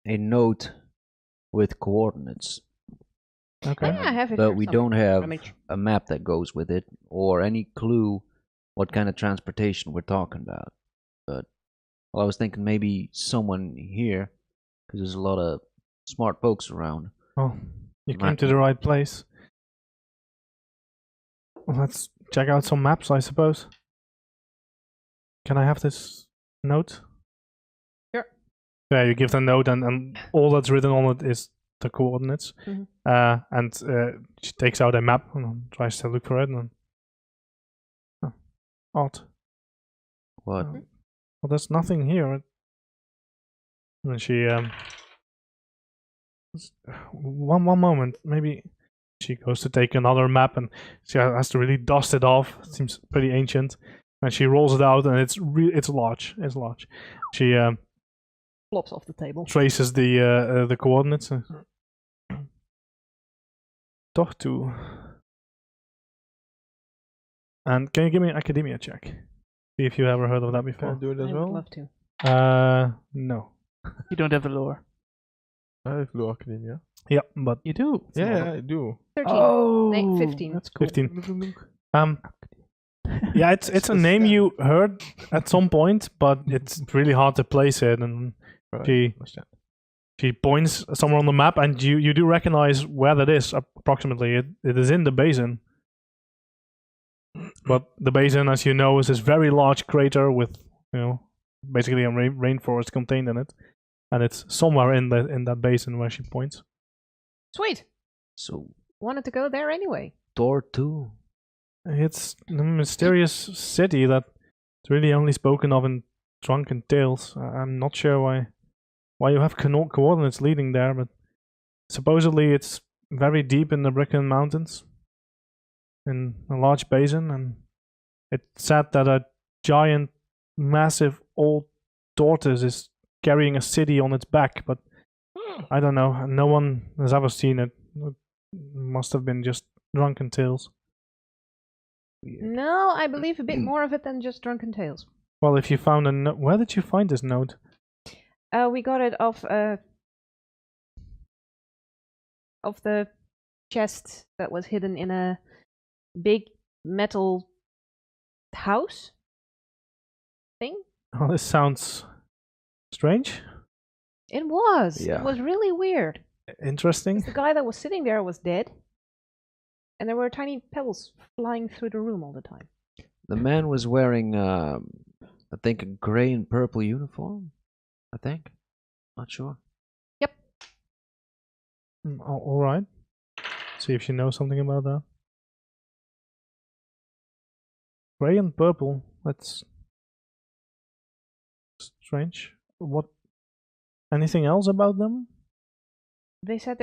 [SPEAKER 5] note with coordinates,
[SPEAKER 1] Okay.
[SPEAKER 2] Yeah, I have it.
[SPEAKER 5] but
[SPEAKER 2] here
[SPEAKER 5] we
[SPEAKER 2] somewhere.
[SPEAKER 5] don't have
[SPEAKER 2] Image.
[SPEAKER 5] a map that goes with it or any clue what kind of transportation we're talking about. But well, I was thinking maybe someone here, because there's a lot of smart folks around.
[SPEAKER 1] Well, you came
[SPEAKER 5] Might
[SPEAKER 1] to
[SPEAKER 5] be.
[SPEAKER 1] the right place. Well, let's check out some maps, I suppose. Can I have this note?
[SPEAKER 2] Sure.
[SPEAKER 1] Yeah, you give the note, and all that's written on it is the coordinates.
[SPEAKER 2] Mhm.
[SPEAKER 1] And she takes out a map and tries to look for it. And odd.
[SPEAKER 5] What?
[SPEAKER 1] Well, there's nothing here. And she one moment, maybe she goes to take another map, and she has to really dust it off. It seems pretty ancient, and she rolls it out, and it's large. It's large. She
[SPEAKER 2] Flops off the table.
[SPEAKER 1] traces the coordinates. Tortu. And can you give me an academia check? See if you ever heard of that
[SPEAKER 4] Can I
[SPEAKER 1] before.
[SPEAKER 4] do it
[SPEAKER 2] I
[SPEAKER 4] as
[SPEAKER 2] would
[SPEAKER 4] well?
[SPEAKER 2] love to.
[SPEAKER 1] No.
[SPEAKER 3] You don't have the lore.
[SPEAKER 4] I have Law Academia.
[SPEAKER 1] Yeah, but
[SPEAKER 3] You do.
[SPEAKER 4] Yeah, I do.
[SPEAKER 2] 13.
[SPEAKER 3] Oh,
[SPEAKER 2] No, 15.
[SPEAKER 3] That's cool.
[SPEAKER 1] 15. Yeah, it's a name you heard at some point, but it's really hard to place it. And
[SPEAKER 4] Right,
[SPEAKER 1] She-
[SPEAKER 4] understand.
[SPEAKER 1] she points somewhere on the map, and you do recognize where that is approximately. It is in the basin. But the basin, as you know, is this very large crater with, basically a rainforest contained in it, and it's somewhere in that basin where she points.
[SPEAKER 2] Sweet.
[SPEAKER 5] So
[SPEAKER 2] Wanted to go there anyway.
[SPEAKER 5] Tortu.
[SPEAKER 1] It's a mysterious city that's really only spoken of in drunken tales. I'm not sure why you have coordinates leading there, but supposedly it's very deep in the Bricken Mountains, in a large basin, and it's said that a giant, massive old tortoise is carrying a city on its back, but I don't know. No one has ever seen it. It must have been just drunken tales.
[SPEAKER 2] No, I believe a bit more of it than just drunken tales.
[SPEAKER 1] Well, if you found a note, where did you find this note?
[SPEAKER 2] We got it off the chest that was hidden in a big metal house thing.
[SPEAKER 1] Oh, this sounds strange.
[SPEAKER 2] It was.
[SPEAKER 5] Yeah.
[SPEAKER 2] It was really weird.
[SPEAKER 1] Interesting.
[SPEAKER 2] The guy that was sitting there was dead, and there were tiny pebbles flying through the room all the time.
[SPEAKER 5] The man was wearing, I think, a gray and purple uniform. I think. Not sure.
[SPEAKER 1] All right. See if she knows something about that. Gray and purple. That's strange. What? Anything else about them?
[SPEAKER 2] They said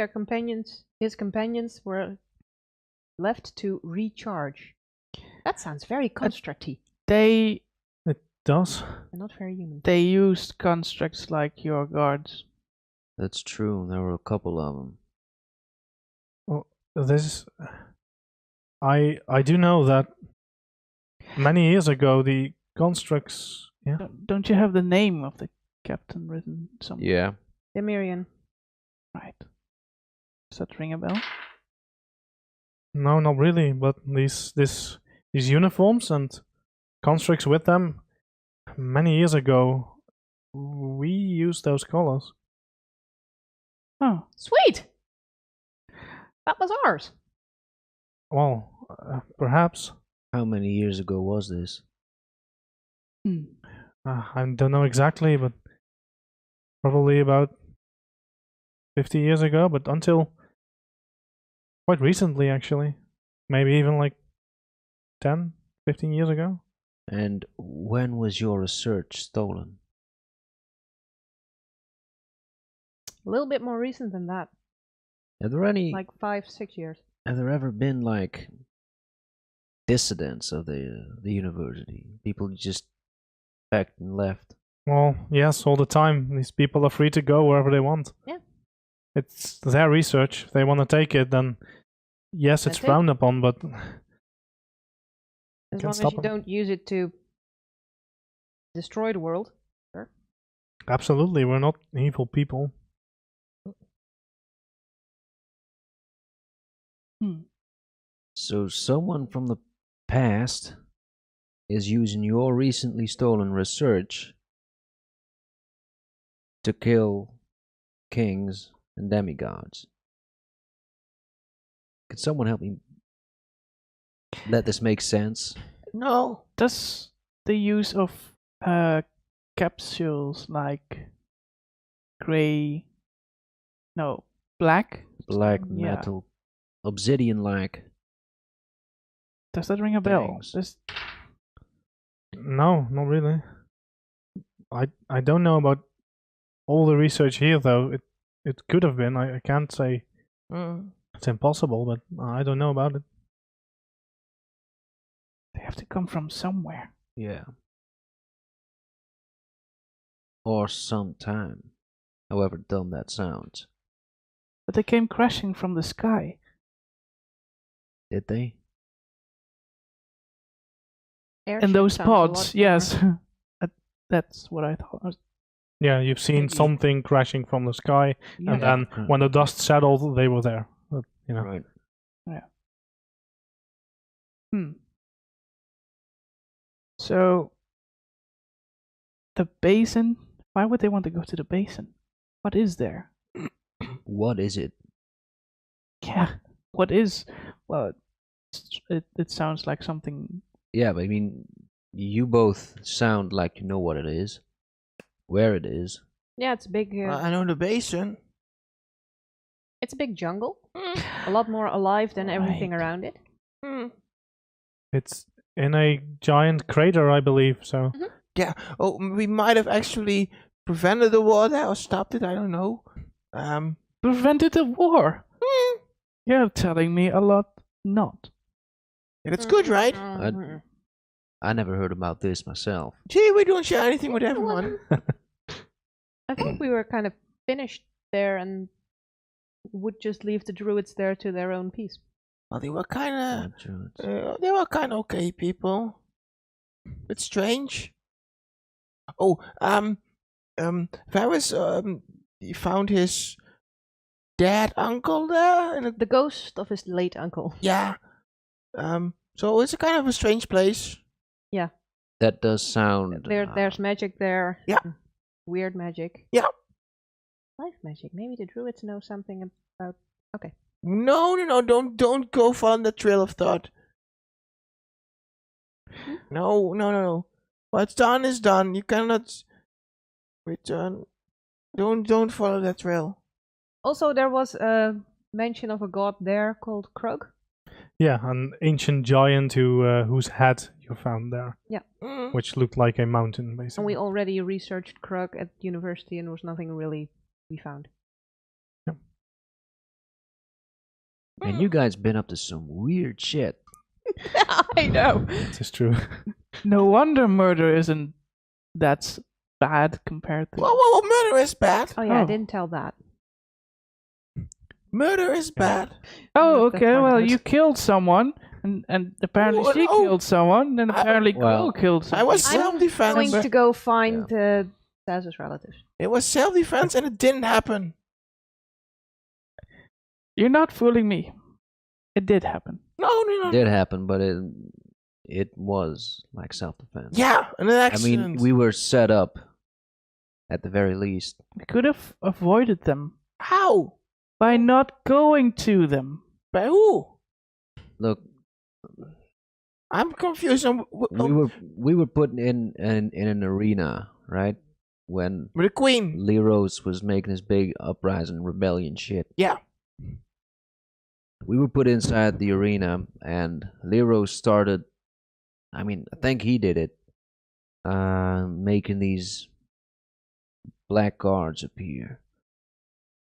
[SPEAKER 2] his companions were left to recharge. That sounds very constructy
[SPEAKER 3] They
[SPEAKER 1] Does?
[SPEAKER 2] and not very human.
[SPEAKER 3] they used constructs like your guards.
[SPEAKER 5] That's true. There were a couple of them.
[SPEAKER 1] This. I do know that many years ago the constructs. Yeah.
[SPEAKER 3] Don't you have the name of the captain written somewhere?
[SPEAKER 5] Yeah.
[SPEAKER 2] Demirian.
[SPEAKER 3] Right. Does that ring a bell?
[SPEAKER 1] No, not really. But these uniforms and constructs with them, many years ago, we used those colors.
[SPEAKER 3] Oh,
[SPEAKER 2] Sweet! That was ours.
[SPEAKER 1] Well, perhaps.
[SPEAKER 5] How many years ago was this?
[SPEAKER 1] I don't know exactly, but probably about 50 years ago. But until quite recently, actually, maybe even like 10, 15 years ago.
[SPEAKER 5] And when was your research stolen?
[SPEAKER 2] A little bit more recent than that.
[SPEAKER 5] Have there any?
[SPEAKER 2] Like 5-6 years.
[SPEAKER 5] Have there ever been like dissidents of the university? People just packed and left.
[SPEAKER 1] Well, yes, all the time. These people are free to go wherever they want.
[SPEAKER 2] Yeah.
[SPEAKER 1] It's their research. If they want to take it, then yes, it's
[SPEAKER 2] That's it.
[SPEAKER 1] frowned upon, but
[SPEAKER 2] As
[SPEAKER 1] Can't
[SPEAKER 2] long as
[SPEAKER 1] stop
[SPEAKER 2] you
[SPEAKER 1] 'em.
[SPEAKER 2] don't use it to destroy the world.
[SPEAKER 1] absolutely, we're not evil people.
[SPEAKER 5] So someone from the past is using your recently stolen research to kill kings and demigods. Could someone help me let this make sense?
[SPEAKER 4] No.
[SPEAKER 3] does the use of capsules like black?
[SPEAKER 5] Black
[SPEAKER 3] Yeah.
[SPEAKER 5] metal, obsidian-like.
[SPEAKER 3] Does that ring a bell?
[SPEAKER 5] Things.
[SPEAKER 1] No, not really. I don't know about all the research here, though. It could have been. I can't say it's impossible, but I don't know about it.
[SPEAKER 3] They have to come from somewhere.
[SPEAKER 5] Yeah. Or sometime. However dumb that sounds.
[SPEAKER 3] But they came crashing from the sky.
[SPEAKER 5] Did they?
[SPEAKER 3] In
[SPEAKER 2] Airship
[SPEAKER 3] those
[SPEAKER 2] sounds a lot
[SPEAKER 3] pods,
[SPEAKER 2] dumber.
[SPEAKER 3] yes. That's what I thought.
[SPEAKER 1] Yeah, you've seen
[SPEAKER 3] Maybe.
[SPEAKER 1] something crashing from the sky,
[SPEAKER 3] Yeah.
[SPEAKER 1] and then
[SPEAKER 5] Okay.
[SPEAKER 1] when the dust settled, they were there. But, you know.
[SPEAKER 5] Right.
[SPEAKER 3] So, the basin. Why would they want to go to the basin? What is there?
[SPEAKER 5] What is it?
[SPEAKER 3] Yeah. What is? Well, it sounds like something.
[SPEAKER 5] Yeah, but I mean, you both sound like you know what it is, where it is.
[SPEAKER 2] Yeah, it's big.
[SPEAKER 4] I know the basin.
[SPEAKER 2] It's a big jungle. A lot more alive than everything
[SPEAKER 3] Right.
[SPEAKER 2] around it.
[SPEAKER 1] It's in a giant crater, I believe. So
[SPEAKER 4] Yeah. Oh, we might have actually prevented the war there or stopped it. I don't know.
[SPEAKER 3] Prevented a war. You're telling me a lot not.
[SPEAKER 4] Yeah, that's good, right?
[SPEAKER 2] Mhm.
[SPEAKER 5] I never heard about this myself.
[SPEAKER 4] Gee, we don't share anything with everyone.
[SPEAKER 2] I thought we were kind of finished there and would just leave the druids there to their own peace.
[SPEAKER 4] Well, they were kind of.
[SPEAKER 5] Not sure.
[SPEAKER 4] They were kind of okay people. It's strange. Oh, Varys, he found his dead uncle there, and
[SPEAKER 2] The ghost of his late uncle.
[SPEAKER 4] yeah. So it's a kind of a strange place.
[SPEAKER 5] That does sound.
[SPEAKER 2] There's magic there.
[SPEAKER 4] Yeah.
[SPEAKER 2] Weird magic.
[SPEAKER 4] Yeah.
[SPEAKER 2] Life magic. Maybe the druids know something about.
[SPEAKER 4] No, don't go following the trail of thought. No. What's done is done. You cannot return. Don't follow that trail.
[SPEAKER 2] Also, there was a mention of a god there called Krug.
[SPEAKER 1] Yeah, an ancient giant whose head you found there,
[SPEAKER 4] Mm.
[SPEAKER 1] which looked like a mountain,
[SPEAKER 2] And
[SPEAKER 1] basically.
[SPEAKER 2] we already researched Krug at university and there was nothing really we found.
[SPEAKER 5] And you guys been up to some weird shit.
[SPEAKER 2] I know.
[SPEAKER 1] This is true.
[SPEAKER 3] No wonder murder isn't that bad compared to.
[SPEAKER 4] Whoa, murder is bad.
[SPEAKER 2] Oh yeah, I
[SPEAKER 3] Oh.
[SPEAKER 2] didn't tell that.
[SPEAKER 4] Murder is bad.
[SPEAKER 3] Oh,
[SPEAKER 2] Left that
[SPEAKER 3] okay.
[SPEAKER 2] part
[SPEAKER 3] Well,
[SPEAKER 2] out.
[SPEAKER 3] you killed someone, and apparently
[SPEAKER 4] Oh,
[SPEAKER 3] she
[SPEAKER 4] no.
[SPEAKER 3] killed someone, and apparently
[SPEAKER 5] Well,
[SPEAKER 3] Crow killed
[SPEAKER 4] I
[SPEAKER 3] someone.
[SPEAKER 4] was
[SPEAKER 2] I'm
[SPEAKER 4] self-defense.
[SPEAKER 2] going to go find Taz's relatives.
[SPEAKER 4] It was self-defense and it didn't happen.
[SPEAKER 3] You're not fooling me. It did happen.
[SPEAKER 4] No.
[SPEAKER 5] It did happen, but it was like self-defense.
[SPEAKER 4] Yeah, an
[SPEAKER 5] I
[SPEAKER 4] accident.
[SPEAKER 5] mean, we were set up, at the very least.
[SPEAKER 3] We could have avoided them
[SPEAKER 4] How?
[SPEAKER 3] by not going to them.
[SPEAKER 4] By who?
[SPEAKER 5] Look,
[SPEAKER 4] I'm confused.
[SPEAKER 5] we were put in an arena, right? When
[SPEAKER 4] With the queen.
[SPEAKER 5] Leros was making his big uprising rebellion shit.
[SPEAKER 4] Yeah.
[SPEAKER 5] We were put inside the arena, and Leros started. I mean, I think he did it, making these black guards appear.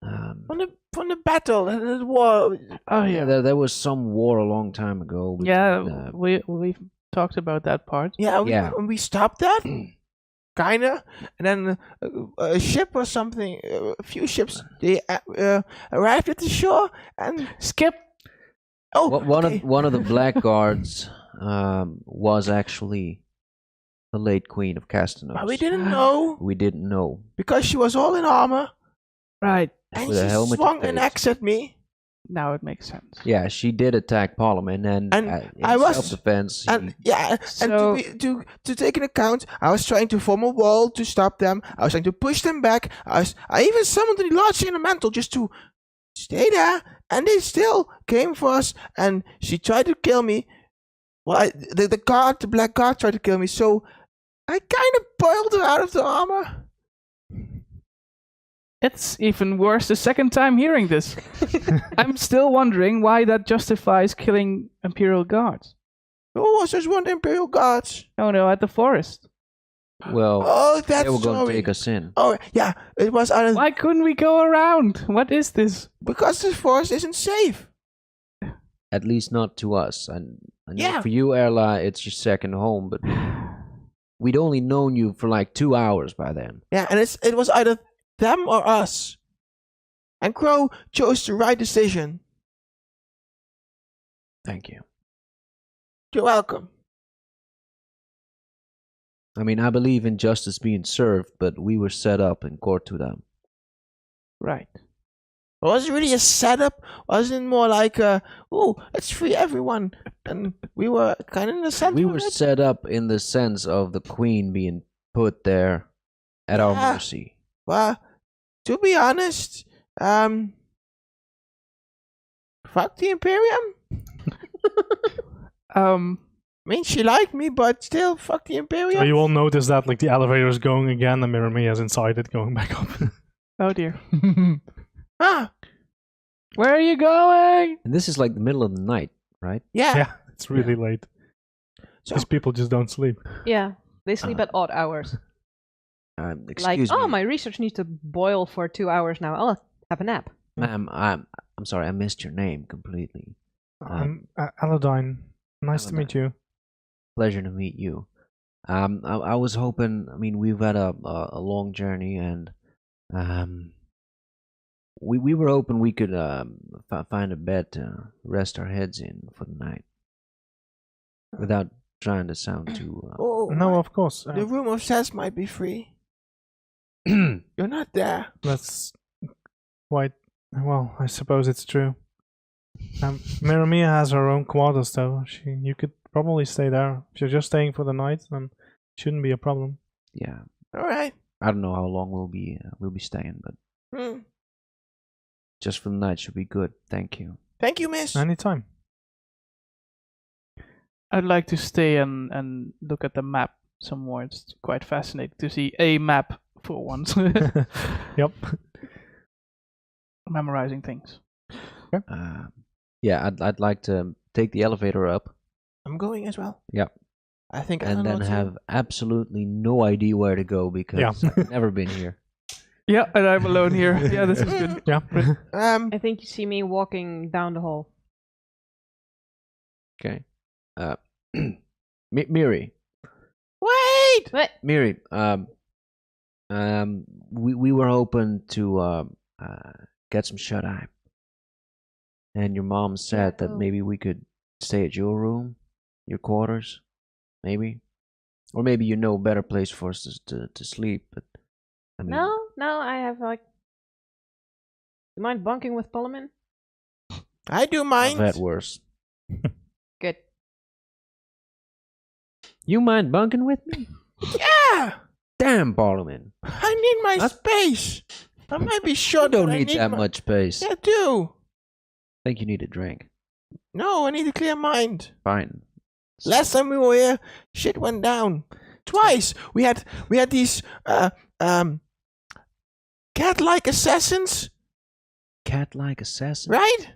[SPEAKER 4] From the battle and the war.
[SPEAKER 3] Oh
[SPEAKER 5] Yeah, there was some war a long time ago.
[SPEAKER 3] Yeah,
[SPEAKER 5] between,
[SPEAKER 3] we've talked about that part.
[SPEAKER 4] Yeah,
[SPEAKER 5] Yeah.
[SPEAKER 4] we stopped that. Kinda. And then a ship or something, a few ships, they arrived at the shore and
[SPEAKER 3] Skip.
[SPEAKER 4] oh,
[SPEAKER 5] one of the blackguards was actually the late Queen of Castanos.
[SPEAKER 4] But we didn't know
[SPEAKER 5] We didn't know.
[SPEAKER 4] because she was all in armor
[SPEAKER 3] Right.
[SPEAKER 4] and
[SPEAKER 5] With a
[SPEAKER 4] she
[SPEAKER 5] helmet to
[SPEAKER 4] swung an
[SPEAKER 5] face.
[SPEAKER 4] axe at me.
[SPEAKER 3] Now it makes sense.
[SPEAKER 5] Yeah, she did attack Parliament, and in
[SPEAKER 4] I was-
[SPEAKER 5] self-defense,
[SPEAKER 4] And yeah,
[SPEAKER 3] So-
[SPEAKER 4] and to take into account, I was trying to form a wall to stop them. I was trying to push them back. I even summoned the large elemental just to stay there, and they still came for us. And she tried to kill me. Well, the black guard tried to kill me. So I kind of boiled her out of the armor.
[SPEAKER 3] It's even worse the second time hearing this. I'm still wondering why that justifies killing Imperial guards.
[SPEAKER 4] Who was just one Imperial guards?
[SPEAKER 3] Oh no, at the forest.
[SPEAKER 5] well,
[SPEAKER 4] Oh, that's
[SPEAKER 5] they were going to
[SPEAKER 4] sorry.
[SPEAKER 5] take us in.
[SPEAKER 4] Oh yeah, it was out of,
[SPEAKER 3] Why couldn't we go around? What is this?
[SPEAKER 4] because the forest isn't safe.
[SPEAKER 5] At least not to us. And I know
[SPEAKER 4] Yeah.
[SPEAKER 5] for you, Erla, it's your second home, but we'd only known you for like 2 hours by then.
[SPEAKER 4] Yeah, and it was either them or us. And Crow chose the right decision.
[SPEAKER 5] Thank you.
[SPEAKER 4] You're welcome.
[SPEAKER 5] I mean, I believe in justice being served, but we were set up in court to them.
[SPEAKER 3] Right.
[SPEAKER 4] Was it really a setup? Wasn't it more like let's free everyone? And we were kind of in the center
[SPEAKER 5] We
[SPEAKER 4] of
[SPEAKER 5] were
[SPEAKER 4] it.
[SPEAKER 5] set up in the sense of the queen being put there at our
[SPEAKER 4] Yeah.
[SPEAKER 5] mercy.
[SPEAKER 4] Well, to be honest, fuck the Imperium. I mean, she liked me, but still, fuck the Imperium.
[SPEAKER 1] So you all notice that like the elevator is going again, and Miramia's inside it, going back up.
[SPEAKER 3] Oh dear.
[SPEAKER 4] Ah,
[SPEAKER 3] Where are you going?
[SPEAKER 5] And this is like the middle of the night, right?
[SPEAKER 4] yeah.
[SPEAKER 1] Yeah, it's really late.
[SPEAKER 4] So,
[SPEAKER 1] These people just don't sleep.
[SPEAKER 2] Yeah, they sleep at odd hours.
[SPEAKER 5] Excuse
[SPEAKER 2] like,
[SPEAKER 5] me,
[SPEAKER 2] oh, my research needs to boil for 2 hours now. I'll have a nap.
[SPEAKER 5] ma'am. I'm sorry, I missed your name completely.
[SPEAKER 1] Aladdin, nice to
[SPEAKER 5] Aladdin.
[SPEAKER 1] meet you.
[SPEAKER 5] Pleasure to meet you. I was hoping. I mean, we've had a long journey, and we were hoping we could find a bed to rest our heads in for the night, without trying to sound too.
[SPEAKER 4] oh,
[SPEAKER 1] No, of course.
[SPEAKER 4] the room of Seth might be free. You're not there.
[SPEAKER 1] That's quite well. I suppose it's true. Miramia has her own quarters, though. You could probably stay there. If you're just staying for the night, then it shouldn't be a problem.
[SPEAKER 5] Yeah,
[SPEAKER 4] All right.
[SPEAKER 5] I don't know how long we'll be staying, but
[SPEAKER 4] Hmm.
[SPEAKER 5] just for the night should be good. Thank you.
[SPEAKER 4] Thank you, miss.
[SPEAKER 1] Anytime.
[SPEAKER 3] I'd like to stay and look at the map some more. It's quite fascinating to see a map for once.
[SPEAKER 1] Yep.
[SPEAKER 3] Memorizing things.
[SPEAKER 5] Yeah, I'd like to take the elevator up.
[SPEAKER 4] I'm going as well.
[SPEAKER 5] Yep.
[SPEAKER 4] I think
[SPEAKER 5] And
[SPEAKER 4] I'll
[SPEAKER 5] then
[SPEAKER 4] not
[SPEAKER 5] have absolutely no idea where to go because
[SPEAKER 1] Yeah.
[SPEAKER 5] I've never been here.
[SPEAKER 3] Yeah, and I'm alone here. Yeah, this is good.
[SPEAKER 1] Yeah.
[SPEAKER 2] I think you see me walking down the hall.
[SPEAKER 5] Okay. Miri.
[SPEAKER 4] Wait!
[SPEAKER 2] What?
[SPEAKER 5] Miri, we were hoping to get some shut eye. And your mom said that
[SPEAKER 2] oh.
[SPEAKER 5] maybe we could stay at your room, your quarters, maybe, or maybe you know a better place for us to sleep. But I mean,
[SPEAKER 2] No, I have like. You mind bunking with Parliament?
[SPEAKER 4] I do mind.
[SPEAKER 5] I've had worse.
[SPEAKER 2] Good.
[SPEAKER 5] You mind bunking with me?
[SPEAKER 4] Yeah!
[SPEAKER 5] Damn, Parliament.
[SPEAKER 4] I need my space. I might be short.
[SPEAKER 5] You don't
[SPEAKER 4] but I
[SPEAKER 5] need that
[SPEAKER 4] my...
[SPEAKER 5] much space.
[SPEAKER 4] Yeah, I do.
[SPEAKER 5] I think you need a drink.
[SPEAKER 4] No, I need a clear mind.
[SPEAKER 5] Fine.
[SPEAKER 4] Last time we were here, shit went down. Twice. We had these cat-like assassins,
[SPEAKER 5] Cat-like assassin.
[SPEAKER 4] right?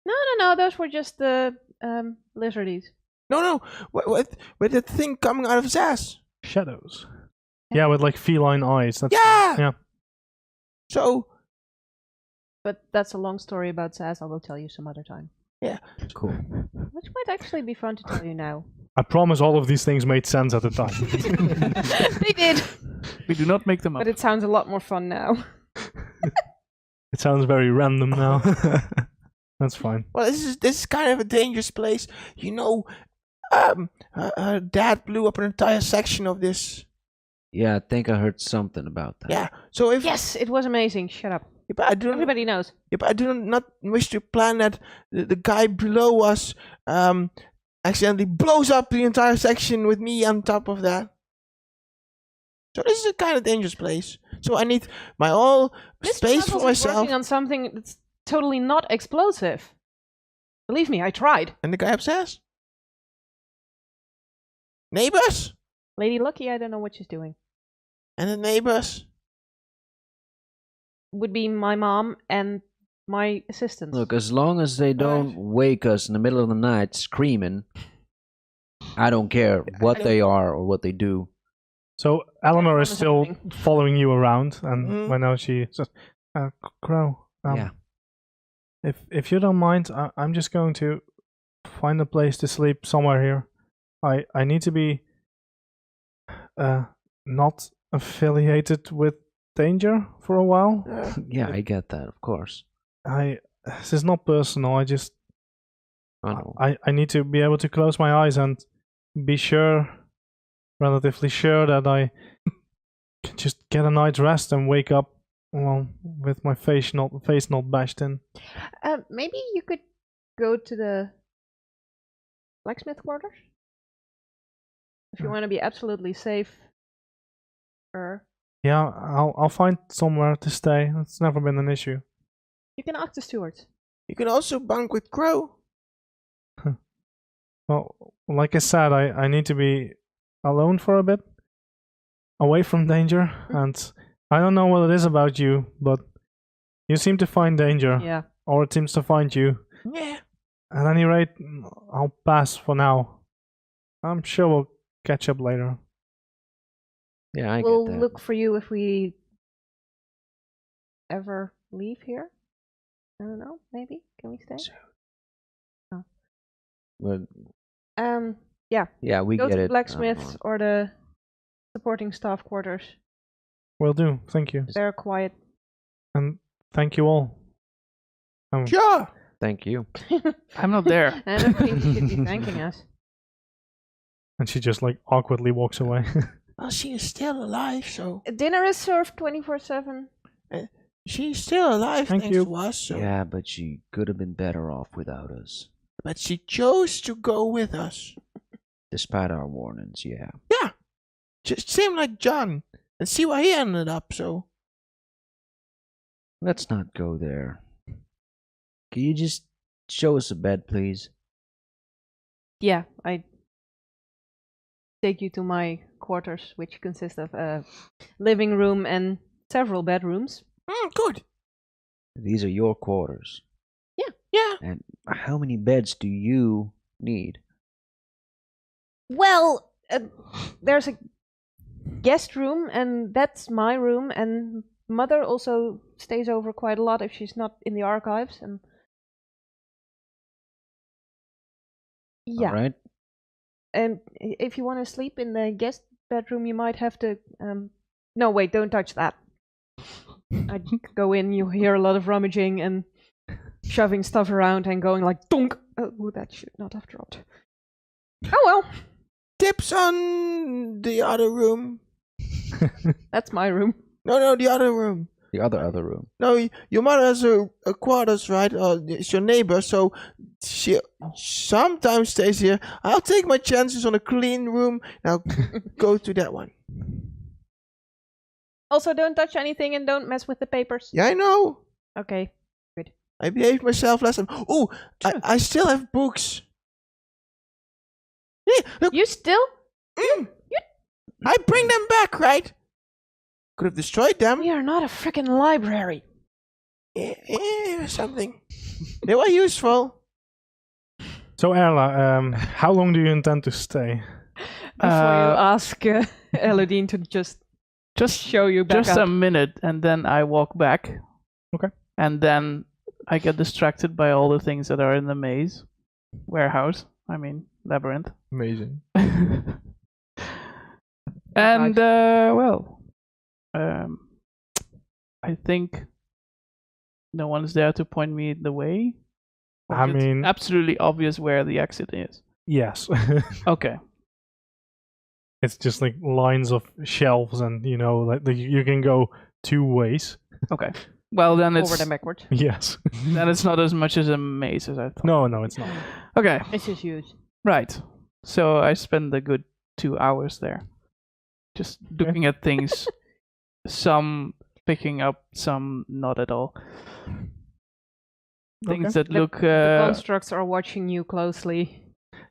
[SPEAKER 2] No. Those were just the lizardies.
[SPEAKER 4] No. With the thing coming out of his ass.
[SPEAKER 1] Shadows. Yeah, with like feline eyes. That's,
[SPEAKER 4] Yeah.
[SPEAKER 1] Yeah.
[SPEAKER 4] So
[SPEAKER 2] But that's a long story about Zaz. I will tell you some other time.
[SPEAKER 5] Cool.
[SPEAKER 2] Which might actually be fun to tell you now.
[SPEAKER 1] I promise all of these things made sense at the time.
[SPEAKER 2] They did,
[SPEAKER 3] We do not make them up.
[SPEAKER 2] but it sounds a lot more fun now.
[SPEAKER 1] It sounds very random now. That's fine.
[SPEAKER 4] well, this is kind of a dangerous place. You know, her dad blew up an entire section of this.
[SPEAKER 5] Yeah, I think I heard something about that.
[SPEAKER 4] Yeah. So if
[SPEAKER 2] Yes, it was amazing. Shut up.
[SPEAKER 4] if I do
[SPEAKER 2] Everybody knows.
[SPEAKER 4] Yep, I do not wish to plan that the guy below us accidentally blows up the entire section with me on top of that. So this is a kind of dangerous place. So I need my all
[SPEAKER 2] This
[SPEAKER 4] space for
[SPEAKER 2] Puzzles is
[SPEAKER 4] myself.
[SPEAKER 2] working on something that's totally not explosive. Believe me, I tried.
[SPEAKER 4] And the guy upstairs? Neighbors?
[SPEAKER 2] Lady Lucky, I don't know what she's doing.
[SPEAKER 4] And the neighbors?
[SPEAKER 2] Would be my mom and my assistants.
[SPEAKER 5] Look, as long as they don't wake us in the middle of the night screaming, I don't care what they are or what they do.
[SPEAKER 1] So Eleanor is
[SPEAKER 2] promise
[SPEAKER 1] still
[SPEAKER 2] anything.
[SPEAKER 1] following you around, and
[SPEAKER 4] Mhm.
[SPEAKER 1] when now she says, "Crow,
[SPEAKER 5] Yeah.
[SPEAKER 1] if you don't mind, I'm just going to find a place to sleep somewhere here. I need to be not affiliated with danger for a while.
[SPEAKER 5] Yeah, I get that, of course.
[SPEAKER 1] This is not personal.
[SPEAKER 5] I know.
[SPEAKER 1] I need to be able to close my eyes and be relatively sure that I can just get a night's rest and wake up, well, with my face not bashed in.
[SPEAKER 2] Maybe you could go to the blacksmith quarters if you want to be absolutely safe.
[SPEAKER 1] Yeah, I'll find somewhere to stay. It's never been an issue.
[SPEAKER 2] You can ask the stewards.
[SPEAKER 4] You can also bunk with Crow.
[SPEAKER 1] Well, like I said, I need to be alone for a bit, away from danger, and I don't know what it is about you, but you seem to find danger,
[SPEAKER 2] Yeah.
[SPEAKER 1] or it seems to find you.
[SPEAKER 4] Yeah.
[SPEAKER 1] At any rate, I'll pass for now. I'm sure we'll catch up later.
[SPEAKER 5] Yeah, I
[SPEAKER 2] We'll
[SPEAKER 5] get that.
[SPEAKER 2] look for you if we ever leave here. I don't know. Maybe can we stay?
[SPEAKER 5] But
[SPEAKER 2] Yeah.
[SPEAKER 5] yeah, we
[SPEAKER 2] Go
[SPEAKER 5] get
[SPEAKER 2] to
[SPEAKER 5] it.
[SPEAKER 2] blacksmiths or the supporting staff quarters.
[SPEAKER 1] Will do. Thank you,
[SPEAKER 2] They're quiet.
[SPEAKER 1] and thank you all.
[SPEAKER 4] Sure.
[SPEAKER 5] Thank you.
[SPEAKER 3] I'm not there.
[SPEAKER 2] I don't think you should be thanking us.
[SPEAKER 1] And she just like awkwardly walks away.
[SPEAKER 4] Well, she is still alive, so
[SPEAKER 2] Dinner is served 24/7.
[SPEAKER 4] she's still alive
[SPEAKER 1] Thank
[SPEAKER 4] thanks
[SPEAKER 1] you.
[SPEAKER 4] to us. So.
[SPEAKER 5] Yeah, but she could have been better off without us.
[SPEAKER 4] But she chose to go with us.
[SPEAKER 5] Despite our warnings, yeah.
[SPEAKER 4] Yeah. Just same like John. And see where he ended up, so.
[SPEAKER 5] Let's not go there. Can you just show us a bed, please?
[SPEAKER 2] Yeah, I take you to my quarters, which consist of a living room and several bedrooms.
[SPEAKER 4] Good.
[SPEAKER 5] These are your quarters.
[SPEAKER 4] Yeah.
[SPEAKER 5] And how many beds do you need?
[SPEAKER 2] Well, there's a guest room, and that's my room, and Mother also stays over quite a lot if she's not in the archives. And yeah,
[SPEAKER 5] All right.
[SPEAKER 2] and if you want to sleep in the guest bedroom, you might have to. No, wait, don't touch that. I go in, you hear a lot of rummaging and shoving stuff around and going like donk. Oh, that should not have dropped. Oh well,
[SPEAKER 4] Tips on the other room.
[SPEAKER 2] that's my room.
[SPEAKER 4] No, the other room.
[SPEAKER 5] The other room.
[SPEAKER 4] No, your mother has a quarters, right? It's your neighbor, so she sometimes stays here. I'll take my chances on a clean room. Now go to that one.
[SPEAKER 2] Also, don't touch anything and don't mess with the papers.
[SPEAKER 4] Yeah, I know.
[SPEAKER 2] Okay.
[SPEAKER 4] I behaved myself last time. Oh, I still have books. Yeah, look.
[SPEAKER 2] You still?
[SPEAKER 4] I bring them back, right? Could have destroyed them.
[SPEAKER 2] We are not a freaking library.
[SPEAKER 4] Something. They were useful.
[SPEAKER 1] So Erla, how long do you intend to stay?
[SPEAKER 2] Before you ask Elodine to just show you back
[SPEAKER 3] Just
[SPEAKER 2] up.
[SPEAKER 3] a minute, and then I walk back.
[SPEAKER 1] Okay.
[SPEAKER 3] And then I get distracted by all the things that are in the maze. Labyrinth.
[SPEAKER 4] Amazing.
[SPEAKER 3] And, I think no one's there to point me the way. Or
[SPEAKER 1] I
[SPEAKER 3] it's
[SPEAKER 1] mean-
[SPEAKER 3] absolutely obvious where the exit is.
[SPEAKER 1] Yes.
[SPEAKER 3] Okay.
[SPEAKER 1] It's just like lines of shelves, and you can go 2 ways.
[SPEAKER 3] Okay. Well, then it's
[SPEAKER 2] Forward and backwards.
[SPEAKER 1] Yes.
[SPEAKER 3] then it's not as much as a maze as I thought.
[SPEAKER 1] No, it's not.
[SPEAKER 3] Okay.
[SPEAKER 2] It's just huge.
[SPEAKER 3] Right. So I spend a good 2 hours there, just looking at things. Some picking up, some not at all. Things that look.
[SPEAKER 2] The constructs are watching you closely.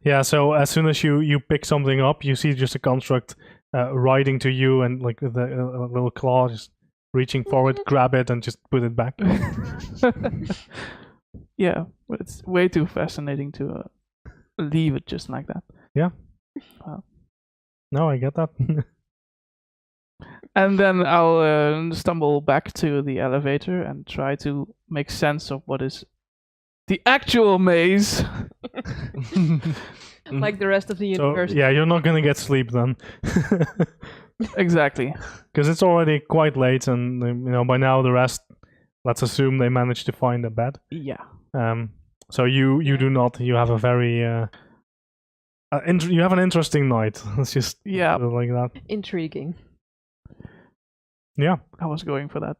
[SPEAKER 1] Yeah. So as soon as you pick something up, you see just a construct riding to you, and like with a little claw just reaching forward, grab it, and just put it back.
[SPEAKER 3] Yeah, but it's way too fascinating to leave it just like that.
[SPEAKER 1] Yeah. No, I get that.
[SPEAKER 3] And then I'll stumble back to the elevator and try to make sense of what is the actual maze.
[SPEAKER 2] Like the rest of the
[SPEAKER 1] So
[SPEAKER 2] universe.
[SPEAKER 1] yeah, you're not gonna get sleep then,
[SPEAKER 3] Exactly.
[SPEAKER 1] because it's already quite late, and by now the rest. Let's assume they managed to find a bed.
[SPEAKER 3] Yeah.
[SPEAKER 1] So you do not. You have a very you have an interesting night. Let's just
[SPEAKER 3] Yeah.
[SPEAKER 1] put it like that.
[SPEAKER 2] Intriguing.
[SPEAKER 1] Yeah.
[SPEAKER 3] I was going for that.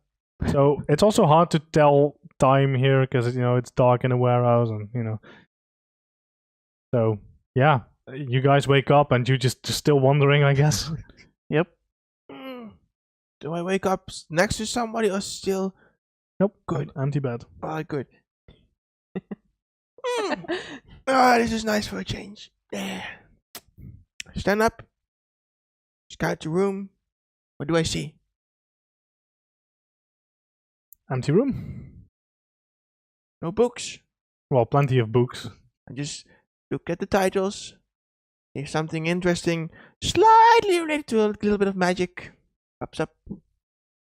[SPEAKER 1] So it's also hard to tell time here because it's dark in the warehouse, and So yeah, you guys wake up and you just still wondering, I guess.
[SPEAKER 3] Yep.
[SPEAKER 4] Do I wake up next to somebody or still?
[SPEAKER 1] Nope.
[SPEAKER 4] Good.
[SPEAKER 1] Empty bed.
[SPEAKER 4] Ah, good. This is nice for a change. Yeah. Stand up. Scout the room. What do I see?
[SPEAKER 1] Empty room.
[SPEAKER 4] No books.
[SPEAKER 1] Well, plenty of books.
[SPEAKER 4] I just look at the titles. If something interesting, slightly related to a little bit of magic, pops up.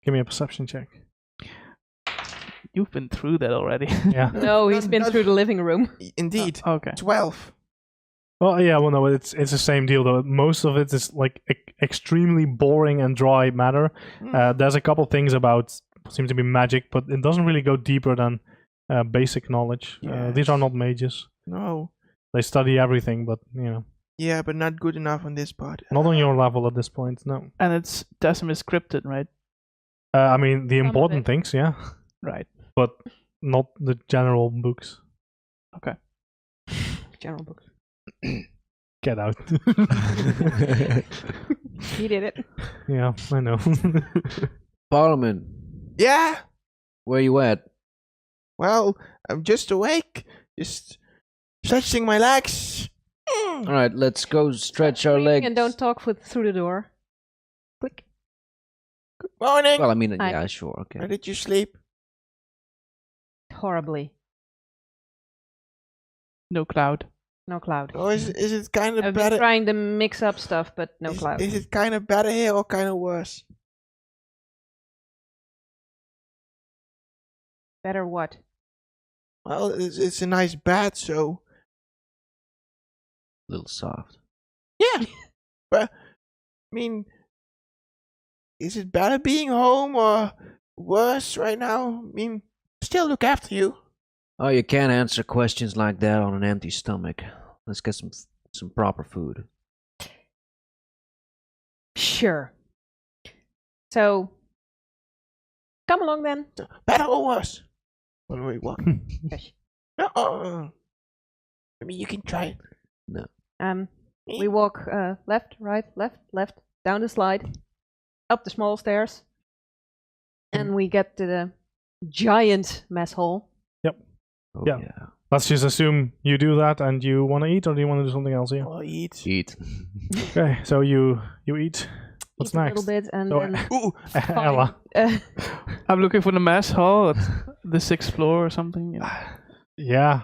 [SPEAKER 1] Give me a perception check.
[SPEAKER 3] You've been through that already.
[SPEAKER 1] Yeah.
[SPEAKER 2] No, he's been
[SPEAKER 4] Not-
[SPEAKER 2] through the living room.
[SPEAKER 4] Indeed.
[SPEAKER 3] Okay.
[SPEAKER 4] 12.
[SPEAKER 1] Well, yeah. Well, no, it's the same deal though. Most of it is like extremely boring and dry matter. There's a couple things about seem to be magic, but it doesn't really go deeper than basic knowledge. These are not mages.
[SPEAKER 4] No.
[SPEAKER 1] They study everything, but
[SPEAKER 4] Yeah, but not good enough on this part.
[SPEAKER 1] not on your level at this point. No.
[SPEAKER 3] And it's Decimus scripted, right?
[SPEAKER 1] I mean the
[SPEAKER 2] Some of
[SPEAKER 1] important
[SPEAKER 2] it.
[SPEAKER 1] things, yeah,
[SPEAKER 3] Right.
[SPEAKER 1] but not the general books.
[SPEAKER 3] Okay.
[SPEAKER 2] General books.
[SPEAKER 1] Get out.
[SPEAKER 2] He did it.
[SPEAKER 1] Yeah, I know.
[SPEAKER 5] Parliament,
[SPEAKER 4] Yeah.
[SPEAKER 5] where you at?
[SPEAKER 4] Well, I'm just awake. Just stretching my legs. Mm.
[SPEAKER 5] All right, let's go stretch our
[SPEAKER 2] Screaming
[SPEAKER 5] legs.
[SPEAKER 2] and don't talk through the door. Click.
[SPEAKER 4] Morning.
[SPEAKER 5] Well, I mean,
[SPEAKER 2] Hi.
[SPEAKER 5] yeah, sure, okay.
[SPEAKER 4] How did you sleep?
[SPEAKER 2] Horribly.
[SPEAKER 3] No cloud.
[SPEAKER 2] No cloud.
[SPEAKER 4] Or is it kind of
[SPEAKER 2] I've been
[SPEAKER 4] better?
[SPEAKER 2] trying to mix up stuff, but no cloud.
[SPEAKER 4] Is it kind of better here or kind of worse?
[SPEAKER 2] Better what?
[SPEAKER 4] Well, it's a nice bed, so
[SPEAKER 5] A little soft.
[SPEAKER 4] yeah. But I mean, is it better being home or worse right now? I mean, still look after you.
[SPEAKER 5] Oh, you can't answer questions like that on an empty stomach. Let's get some proper food.
[SPEAKER 2] Sure. So, come along then.
[SPEAKER 4] Better or worse? Wait, what?
[SPEAKER 2] Yes.
[SPEAKER 4] I mean, you can try it.
[SPEAKER 5] No.
[SPEAKER 2] We walk left, right, left, down the slide, up the small stairs, and we get to the giant mess hall.
[SPEAKER 5] Oh,
[SPEAKER 1] Yeah. Let's just assume you do that and you want to eat, or do you want to do something else here?
[SPEAKER 4] Or eat.
[SPEAKER 5] Eat.
[SPEAKER 1] Okay, so you eat. What's
[SPEAKER 2] Eat
[SPEAKER 1] next?
[SPEAKER 2] A little bit, and
[SPEAKER 1] So,
[SPEAKER 2] then
[SPEAKER 4] Ooh,
[SPEAKER 1] Ella.
[SPEAKER 3] I'm looking for the mess hall at the 6th floor or something.
[SPEAKER 1] Yeah.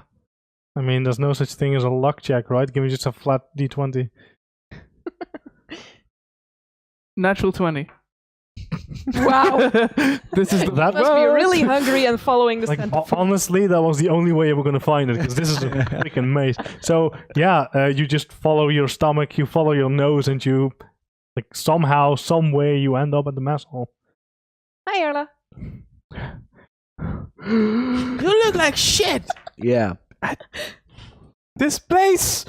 [SPEAKER 1] I mean, there's no such thing as a luck check, right? Give me just a flat d20.
[SPEAKER 3] Natural 20.
[SPEAKER 2] wow,
[SPEAKER 3] This is the
[SPEAKER 1] That
[SPEAKER 2] must be really hungry and following the
[SPEAKER 1] Like,
[SPEAKER 2] center.
[SPEAKER 1] honestly, that was the only way you were going to find it, because this is a freaking maze. So, yeah, you just follow your stomach, you follow your nose, and you, like, somehow, some way, you end up at the mess hall.
[SPEAKER 2] Hi, Erla.
[SPEAKER 4] you look like shit.
[SPEAKER 5] Yeah.
[SPEAKER 3] This place!